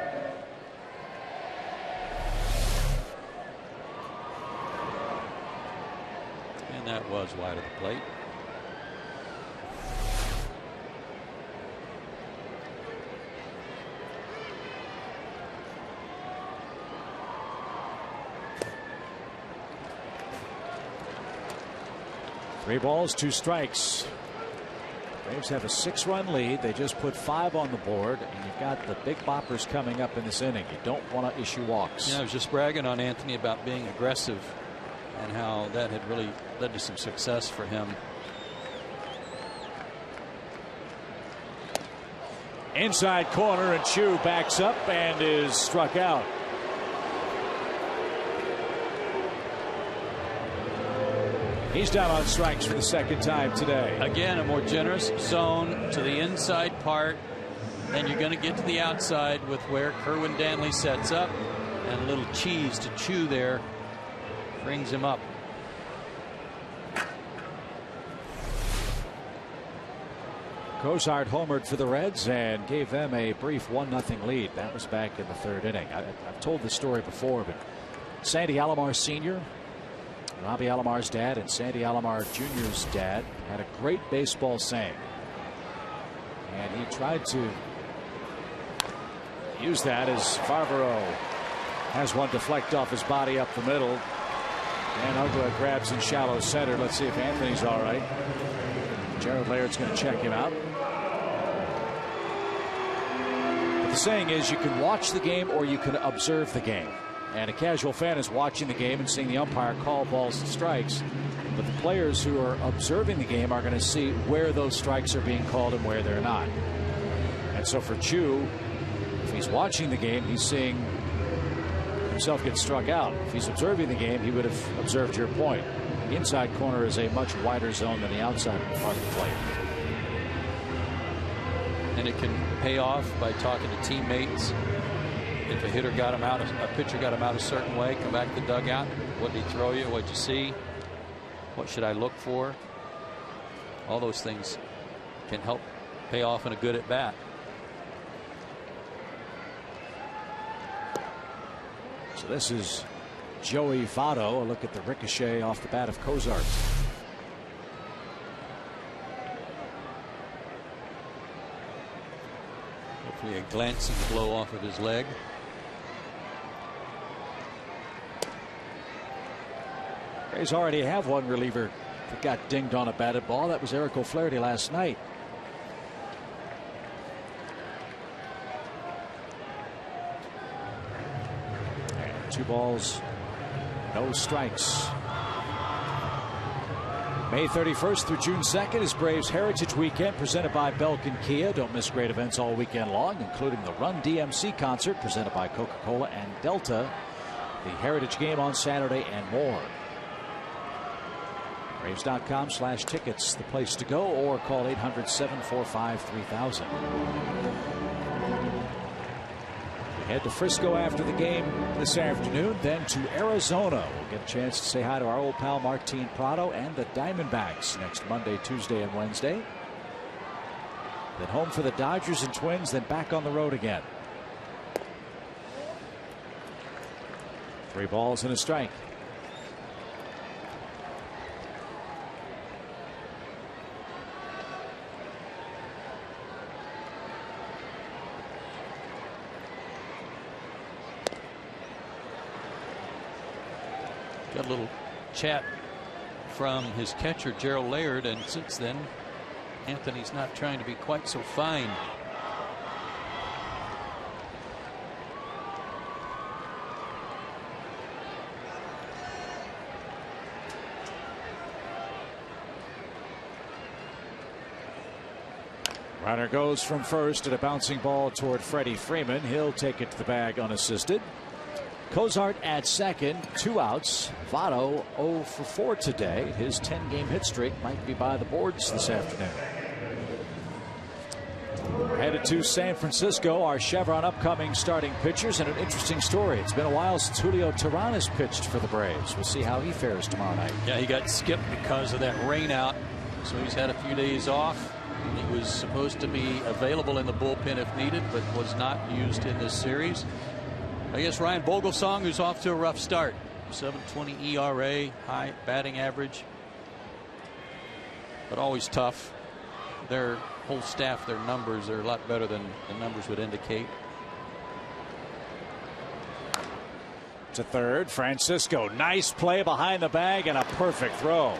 And that was wide of the plate. Three balls, 2 strikes. Braves have a 6-run lead. They just put 5 on the board, and you've got the big boppers coming up in this inning. You don't want to issue walks. Yeah, I was just bragging on Anthony about being aggressive and how that had really led to some success for him. Inside corner, and Chu backs up and is struck out. He's down on strikes for the 2nd time today. Again, a more generous zone to the inside part. Then you're going to get to the outside with where Kerwin Danley sets up. And a little cheese to Chu there brings him up. Cozart homered for the Reds and gave them a brief 1-0 lead. That was back in the 3rd inning. I've told this story before, but Sandy Alomar Sr., Robbie Alomar's dad, and Sandy Alomar Jr.'s dad had a great baseball saying. And he tried to use that as Favreau has one deflect off his body up the middle. And Uggla grabs in shallow center. Let's see if Anthony's all right. Jared Laird's going to check him out. But the saying is, you can watch the game or you can observe the game. And a casual fan is watching the game and seeing the umpire call balls and strikes. But the players who are observing the game are going to see where those strikes are being called and where they're not. And so for Chu, if he's watching the game, he's seeing himself get struck out. If he's observing the game, he would have observed your point. The inside corner is a much wider zone than the outside part of the plate. And it can pay off by talking to teammates. If a hitter got him out, a pitcher got him out a certain way, come back to the dugout. What did he throw you? What did you see? What should I look for? All those things can help pay off in a good at bat. So this is Joey Votto. A look at the ricochet off the bat of Cozart. Hopefully a glancing blow off of his leg. Rays already have one reliever that got dinged on a batted ball. That was Eric O'Flaherty last night. And 2 balls, no strikes. May 31st through June 2nd is Braves Heritage Weekend presented by Belkin Kia. Don't miss great events all weekend long, including the Run DMC concert presented by Coca-Cola and Delta, the Heritage Game on Saturday, and more. Braves.com/tickets, the place to go, or call 800-745-3000. We head to Frisco after the game this afternoon, then to Arizona. We'll get a chance to say hi to our old pal Martin Prado and the Diamondbacks next Monday, Tuesday, and Wednesday. Then home for the Dodgers and Twins, then back on the road again. 3 balls and a strike. Got a little chat from his catcher Gerald Laird, and since then Anthony's not trying to be quite so fine. Runner goes from first at a bouncing ball toward Freddie Freeman. He'll take it to the bag unassisted. Cozart at second, 2 outs. Votto 0 for 4 today. His 10-game hit streak might be by the boards this afternoon. We're headed to San Francisco, our Chevron upcoming starting pitchers, and an interesting story. It's been a while since Julio Teheran has pitched for the Braves. We'll see how he fares tomorrow night. Yeah, he got skipped because of that rain out, so he's had a few days off. He was supposed to be available in the bullpen if needed, but was not used in this series. I guess Ryan Vogelsong, who's off to a rough start. 7.20 ERA, high batting average, but always tough. Their whole staff, their numbers are a lot better than the numbers would indicate. To third, Francisco. Nice play behind the bag and a perfect throw.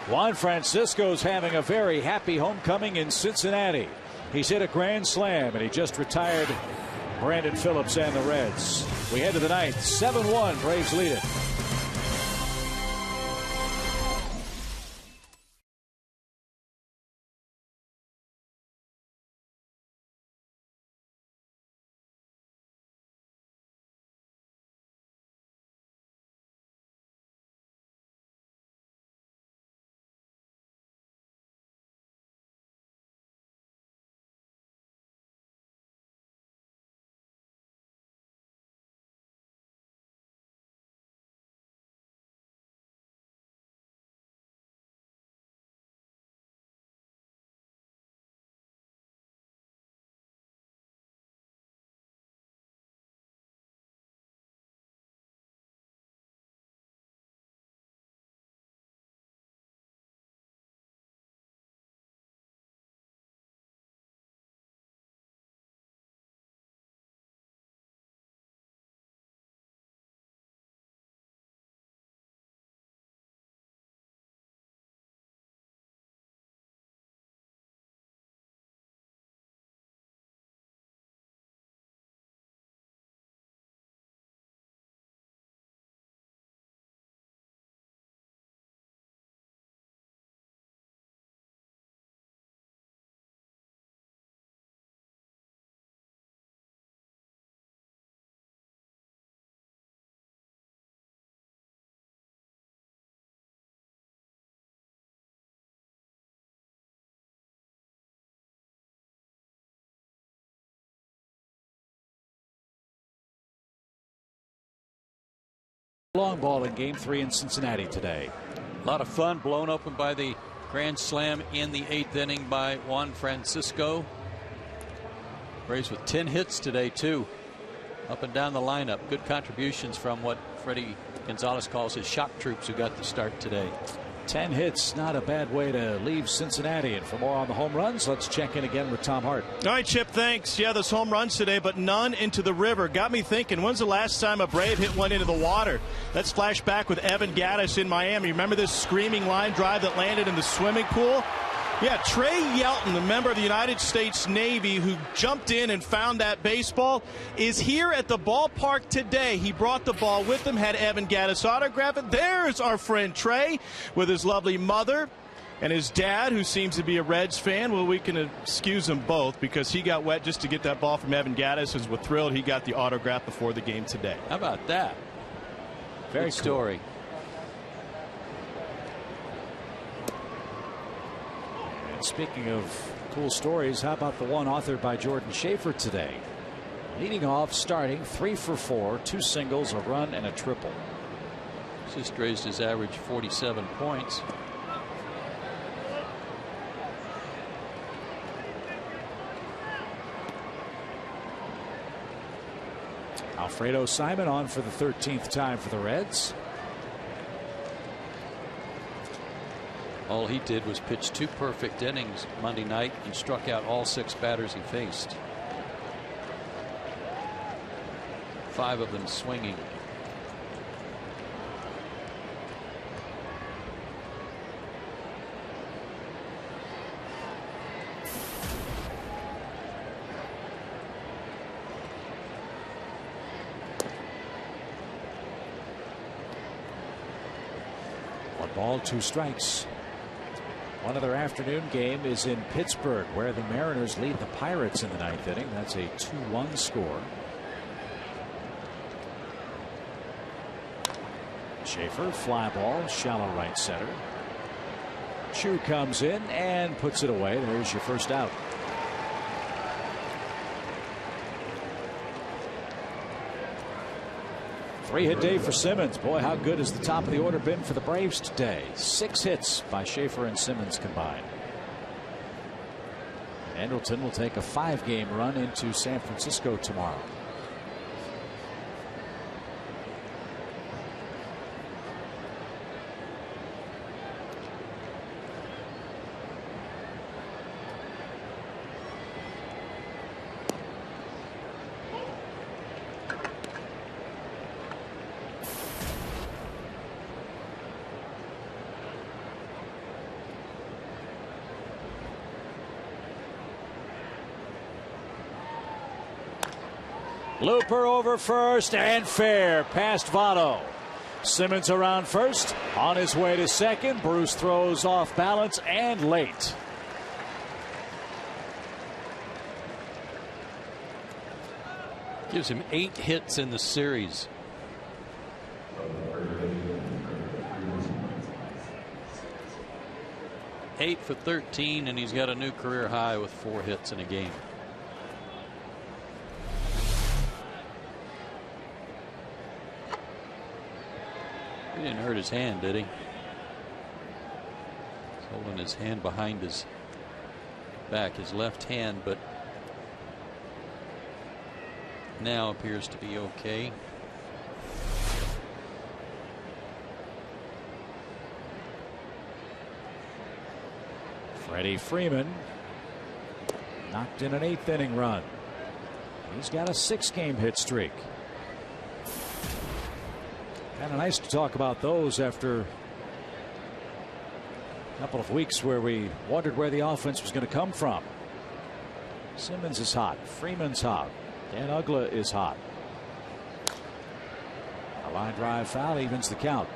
Juan Francisco's having a very happy homecoming in Cincinnati. He's hit a grand slam, and he just retired Brandon Phillips and the Reds. We head to the ninth. 7-1. Braves lead it. Long ball in Game 3 in Cincinnati today. A lot of fun, blown open by the grand slam in the 8th inning by Juan Francisco. Braves with 10 hits today, too. Up and down the lineup. Good contributions from what Freddie Gonzalez calls his shock troops who got the start today. 10 hits, not a bad way to leave Cincinnati. And for more on the home runs, let's check in again with Tom Hart. All right, Chip, thanks. Yeah, those home runs today, but none into the river. Got me thinking, when's the last time a Brave hit one into the water? Let's flash back with Evan Gattis in Miami. Remember this screaming line drive that landed in the swimming pool? Yeah, Trey Yelton, the member of the United States Navy who jumped in and found that baseball, is here at the ballpark today. He brought the ball with him, had Evan Gattis autograph it. There's our friend Trey with his lovely mother and his dad, who seems to be a Reds fan. Well, we can excuse them both because he got wet just to get that ball from Evan Gattis, and we're thrilled he got the autograph before the game today. How about that? Very good story. Cool. Speaking of cool stories, how about the one authored by Jordan Schaefer today? Leading off, starting 3 for 4, 2 singles, a run, and a triple. Just raised his average 47 points. Alfredo Simon on for the 13th time for the Reds. All he did was pitch 2 perfect innings Monday night and struck out all 6 batters he faced. 5 of them swinging. One ball, 2 strikes. One other afternoon game is in Pittsburgh, where the Mariners lead the Pirates in the 9th inning. That's a 2-1 score. Schaefer, fly ball, shallow right center. Chu comes in and puts it away. There's your first out. Three-hit day for Simmons. Boy, how good has the top of the order been for the Braves today? 6 hits by Schaefer and Simmons combined. Andrelton will take a 5-game run into San Francisco tomorrow. Looper over first and fair past Votto. Simmons around first, on his way to second. Bruce throws off balance and late. Gives him 8 hits in the series. Eight for 13, and he's got a new career high with 4 hits in a game. He didn't hurt his hand, did he? He's holding his hand behind his back, his left hand, but now appears to be okay. Freddie Freeman knocked in an 8th inning run. He's got a 6-game hit streak. Kind of nice to talk about those after a couple of weeks where we wondered where the offense was going to come from. Simmons is hot. Freeman's hot. Dan Uggla is hot. A line drive foul evens the count.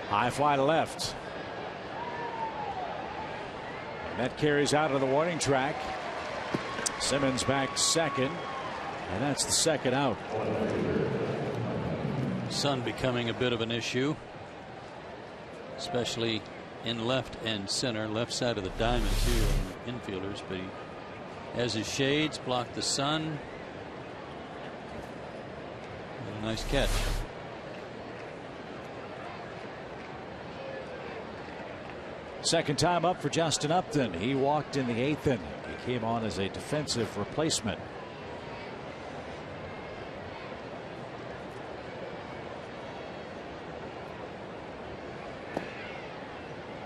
High fly to left. And that carries out of the warning track. Simmons back second. And that's the second out. Sun becoming a bit of an issue, especially in left and center, left side of the diamond too, on the infielders. But he has his shades, block the sun. And a nice catch. Second time up for Justin Upton. He walked in the 8th inning. He came on as a defensive replacement.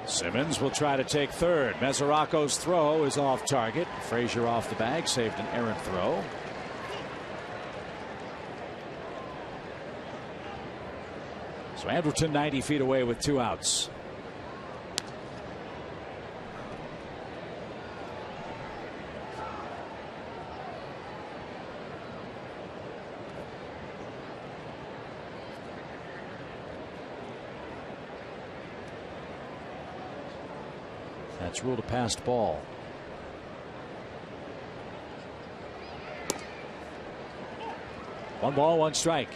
Simmons will try to take third. Mesoraco's throw is off target. Frazier off the bag, saved an errant throw. So Andrelton 90 feet away with 2 outs. That's ruled a passed ball. One ball, one strike.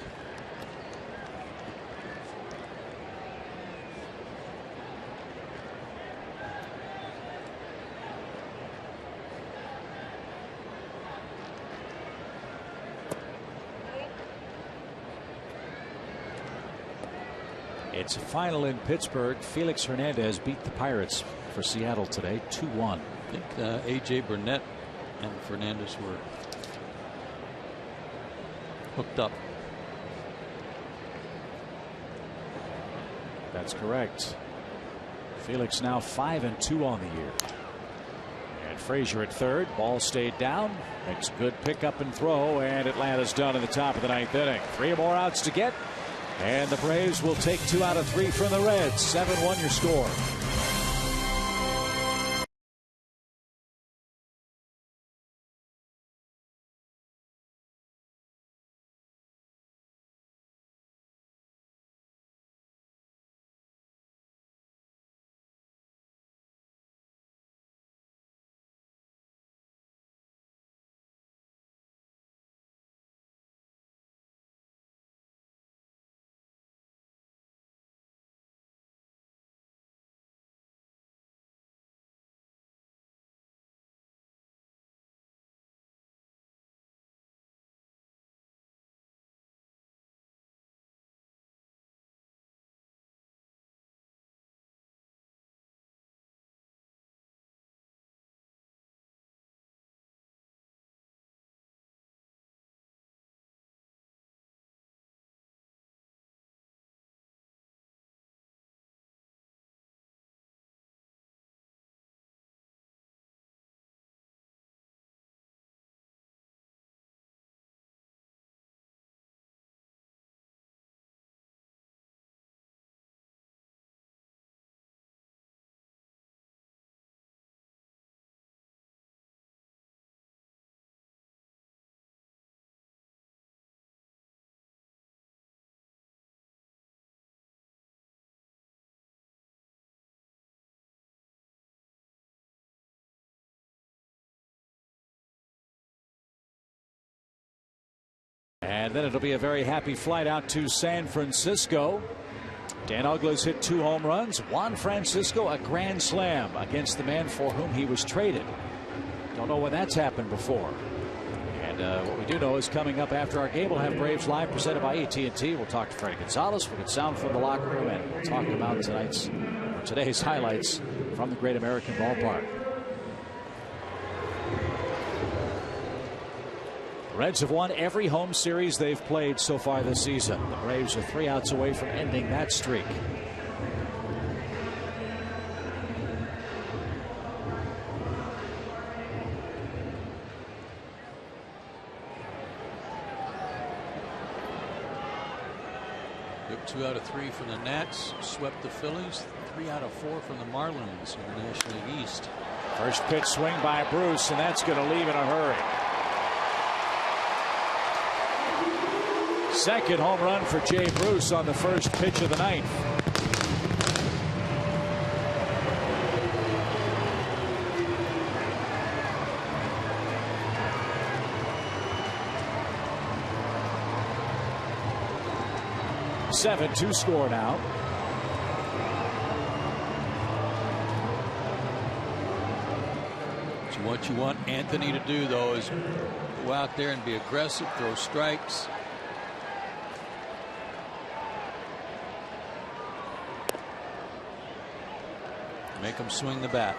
It's a final in Pittsburgh. Felix Hernandez beat the Pirates for Seattle today, 2-1. I think A.J. Burnett and Fernandez were hooked up. That's correct. Felix now 5-2 on the year. And Frazier at third. Ball stayed down. Makes a good pickup and throw, and Atlanta's done in the top of the 9th inning. 3 more outs to get. And the Braves will take 2 out of 3 from the Reds. 7-1 your score. And then it'll be a very happy flight out to San Francisco. Dan Uggla's hit 2 home runs. Juan Francisco a grand slam against the man for whom he was traded. Don't know when that's happened before. And what we do know is coming up after our game, we'll have Braves Live presented by AT&T. We'll talk to Freddie Gonzalez. We'll get sound from the locker room, and we'll talk about today's highlights from the Great American Ballpark. The Reds have won every home series they've played so far this season. The Braves are 3 outs away from ending that streak. Took 2 out of 3 from the Nats, swept the Phillies, 3 out of 4 from the Marlins in the National League East. First pitch swing by Bruce, and that's going to leave in a hurry. Second home run for Jay Bruce on the first pitch of the 9th. 7-2 score now. What you want Anthony to do, though, is go out there and be aggressive, throw strikes. Make him swing the bat.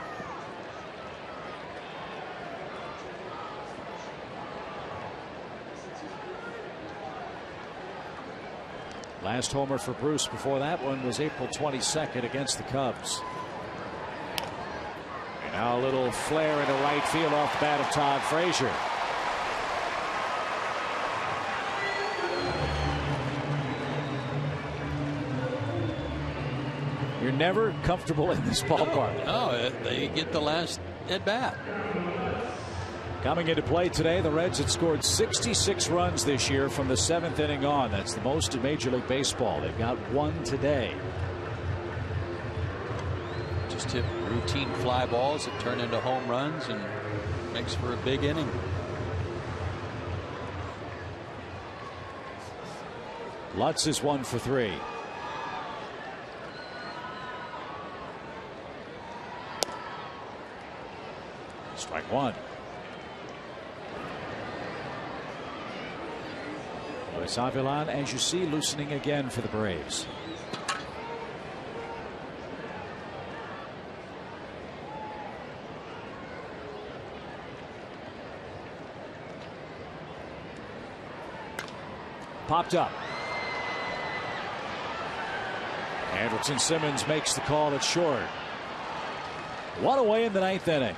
Last homer for Bruce before that one was April 22nd against the Cubs. And now a little flare into right field off the bat of Todd Frazier. You're never comfortable in this ballpark. No, they get the last at bat. Coming into play today, the Reds had scored 66 runs this year from the 7th inning on. That's the most in Major League Baseball. They've got one today. Just hit routine fly balls that turn into home runs and makes for a big inning. Lutz is 1 for 3. Strike one. Luis Avilan, as you see, loosening again for the Braves. Popped up. Andrelton Simmons makes the call at short. One away in the 9th inning.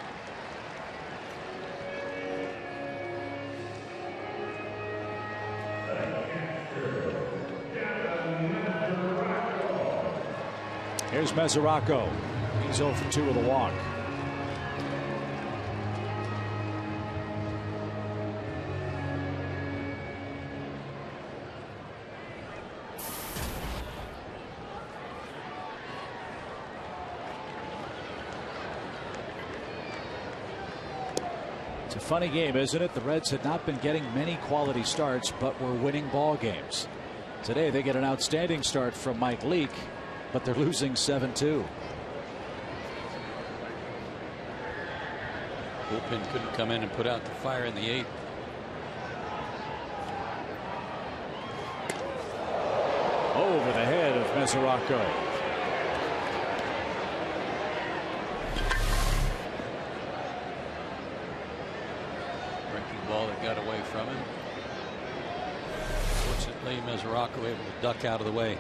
Here's Mesoraco. He's 0 for 2 with a walk. It's a funny game, isn't it? The Reds had not been getting many quality starts, but were winning ball games. Today they get an outstanding start from Mike Leake, but they're losing 7-2. Bullpen couldn't come in and put out the fire in the 8th. Over the head of Mesoraco. Breaking ball that got away from him. Fortunately, Mesoraco able to duck out of the way.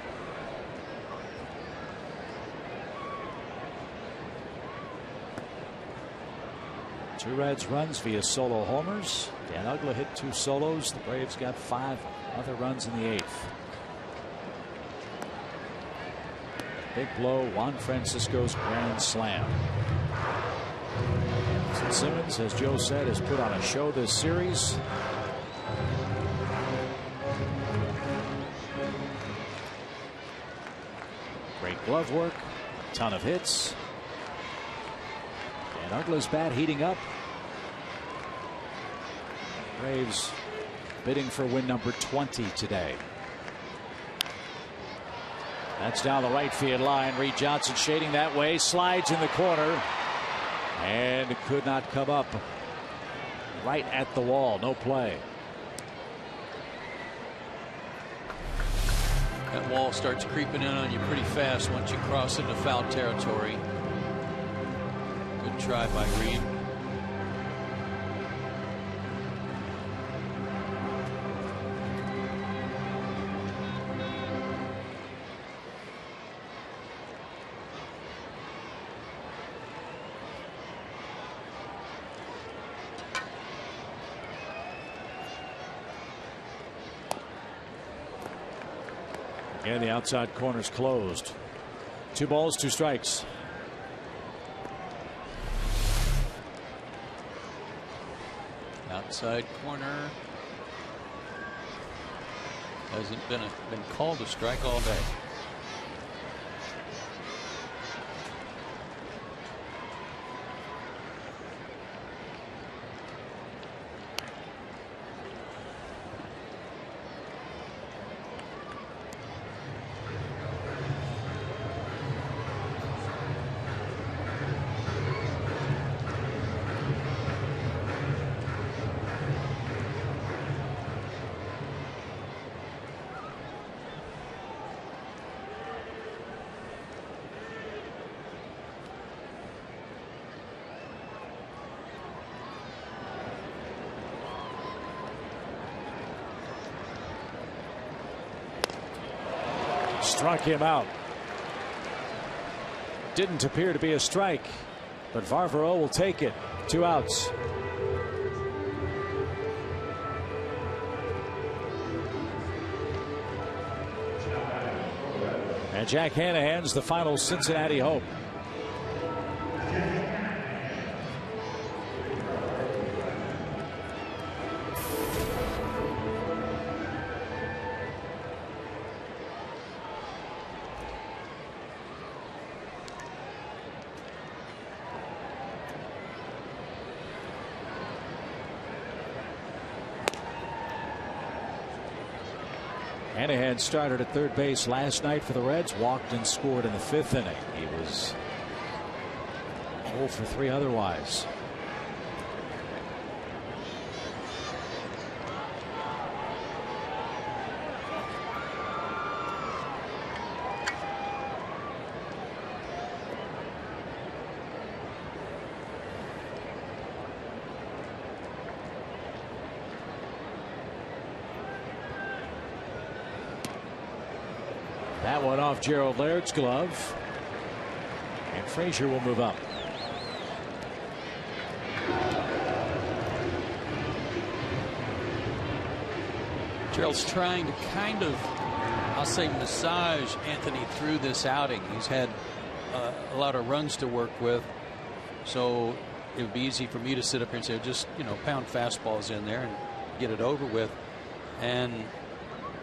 Two Reds runs via solo homers. Dan Uggla hit 2 solos. The Braves got 5 other runs in the 8th. Big blow, Juan Francisco's grand slam. Simmons, as Joe said, has put on a show this series. Great glove work, a ton of hits. And Uggla's bat heating up. Braves bidding for win number 20 today. That's down the right field line. Reed Johnson shading that way, slides in the corner, and it could not come up. Right at the wall, no play. That wall starts creeping in on you pretty fast once you cross into foul territory. Good try by Reed. And the outside corner's closed. 2 balls, 2 strikes. Outside corner. Hasn't been called a strike all day. Struck him out. Didn't appear to be a strike, but Varvaro will take it. 2 outs. And Jack Hanahan's the final Cincinnati hope. Hanahan started at third base last night for the Reds, walked and scored in the 5th inning. He was 0 for 3 otherwise. That one off Gerald Laird's glove. And Frazier will move up. Gerald's trying to kind of, I'll say, massage Anthony through this outing. He's had a lot of runs to work with. So it would be easy for me to sit up here and say, just, pound fastballs in there and get it over with. And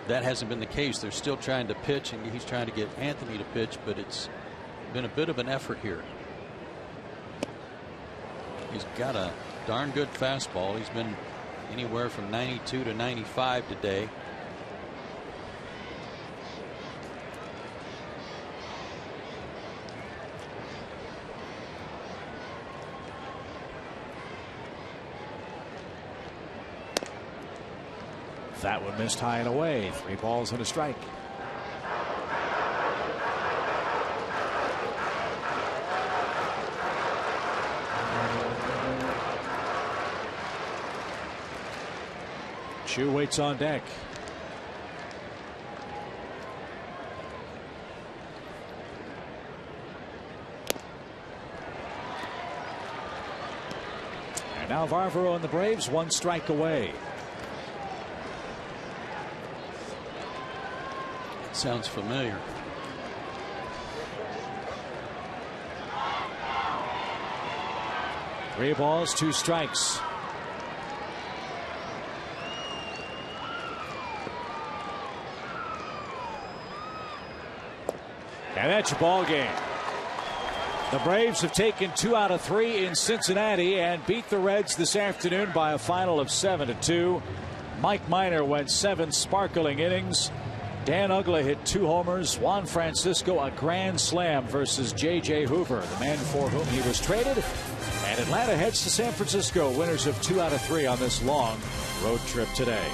that hasn't been the case. They're still trying to pitch, and he's trying to get Anthony to pitch, but it's been a bit of an effort here. He's got a darn good fastball. He's been anywhere from 92 to 95 today. That one missed high and away. 3 balls and a strike. Chu waits on deck. And now Varvaro and the Braves 1 strike away. Sounds familiar. Three balls, 2 strikes. And that's your ball game. The Braves have taken 2 out of 3 in Cincinnati and beat the Reds this afternoon by a final of 7-2. Mike Minor went 7 sparkling innings. Dan Uggla hit 2 homers. Juan Francisco a grand slam versus J.J. Hoover, the man for whom he was traded. And Atlanta heads to San Francisco, winners of 2 out of 3 on this long road trip today.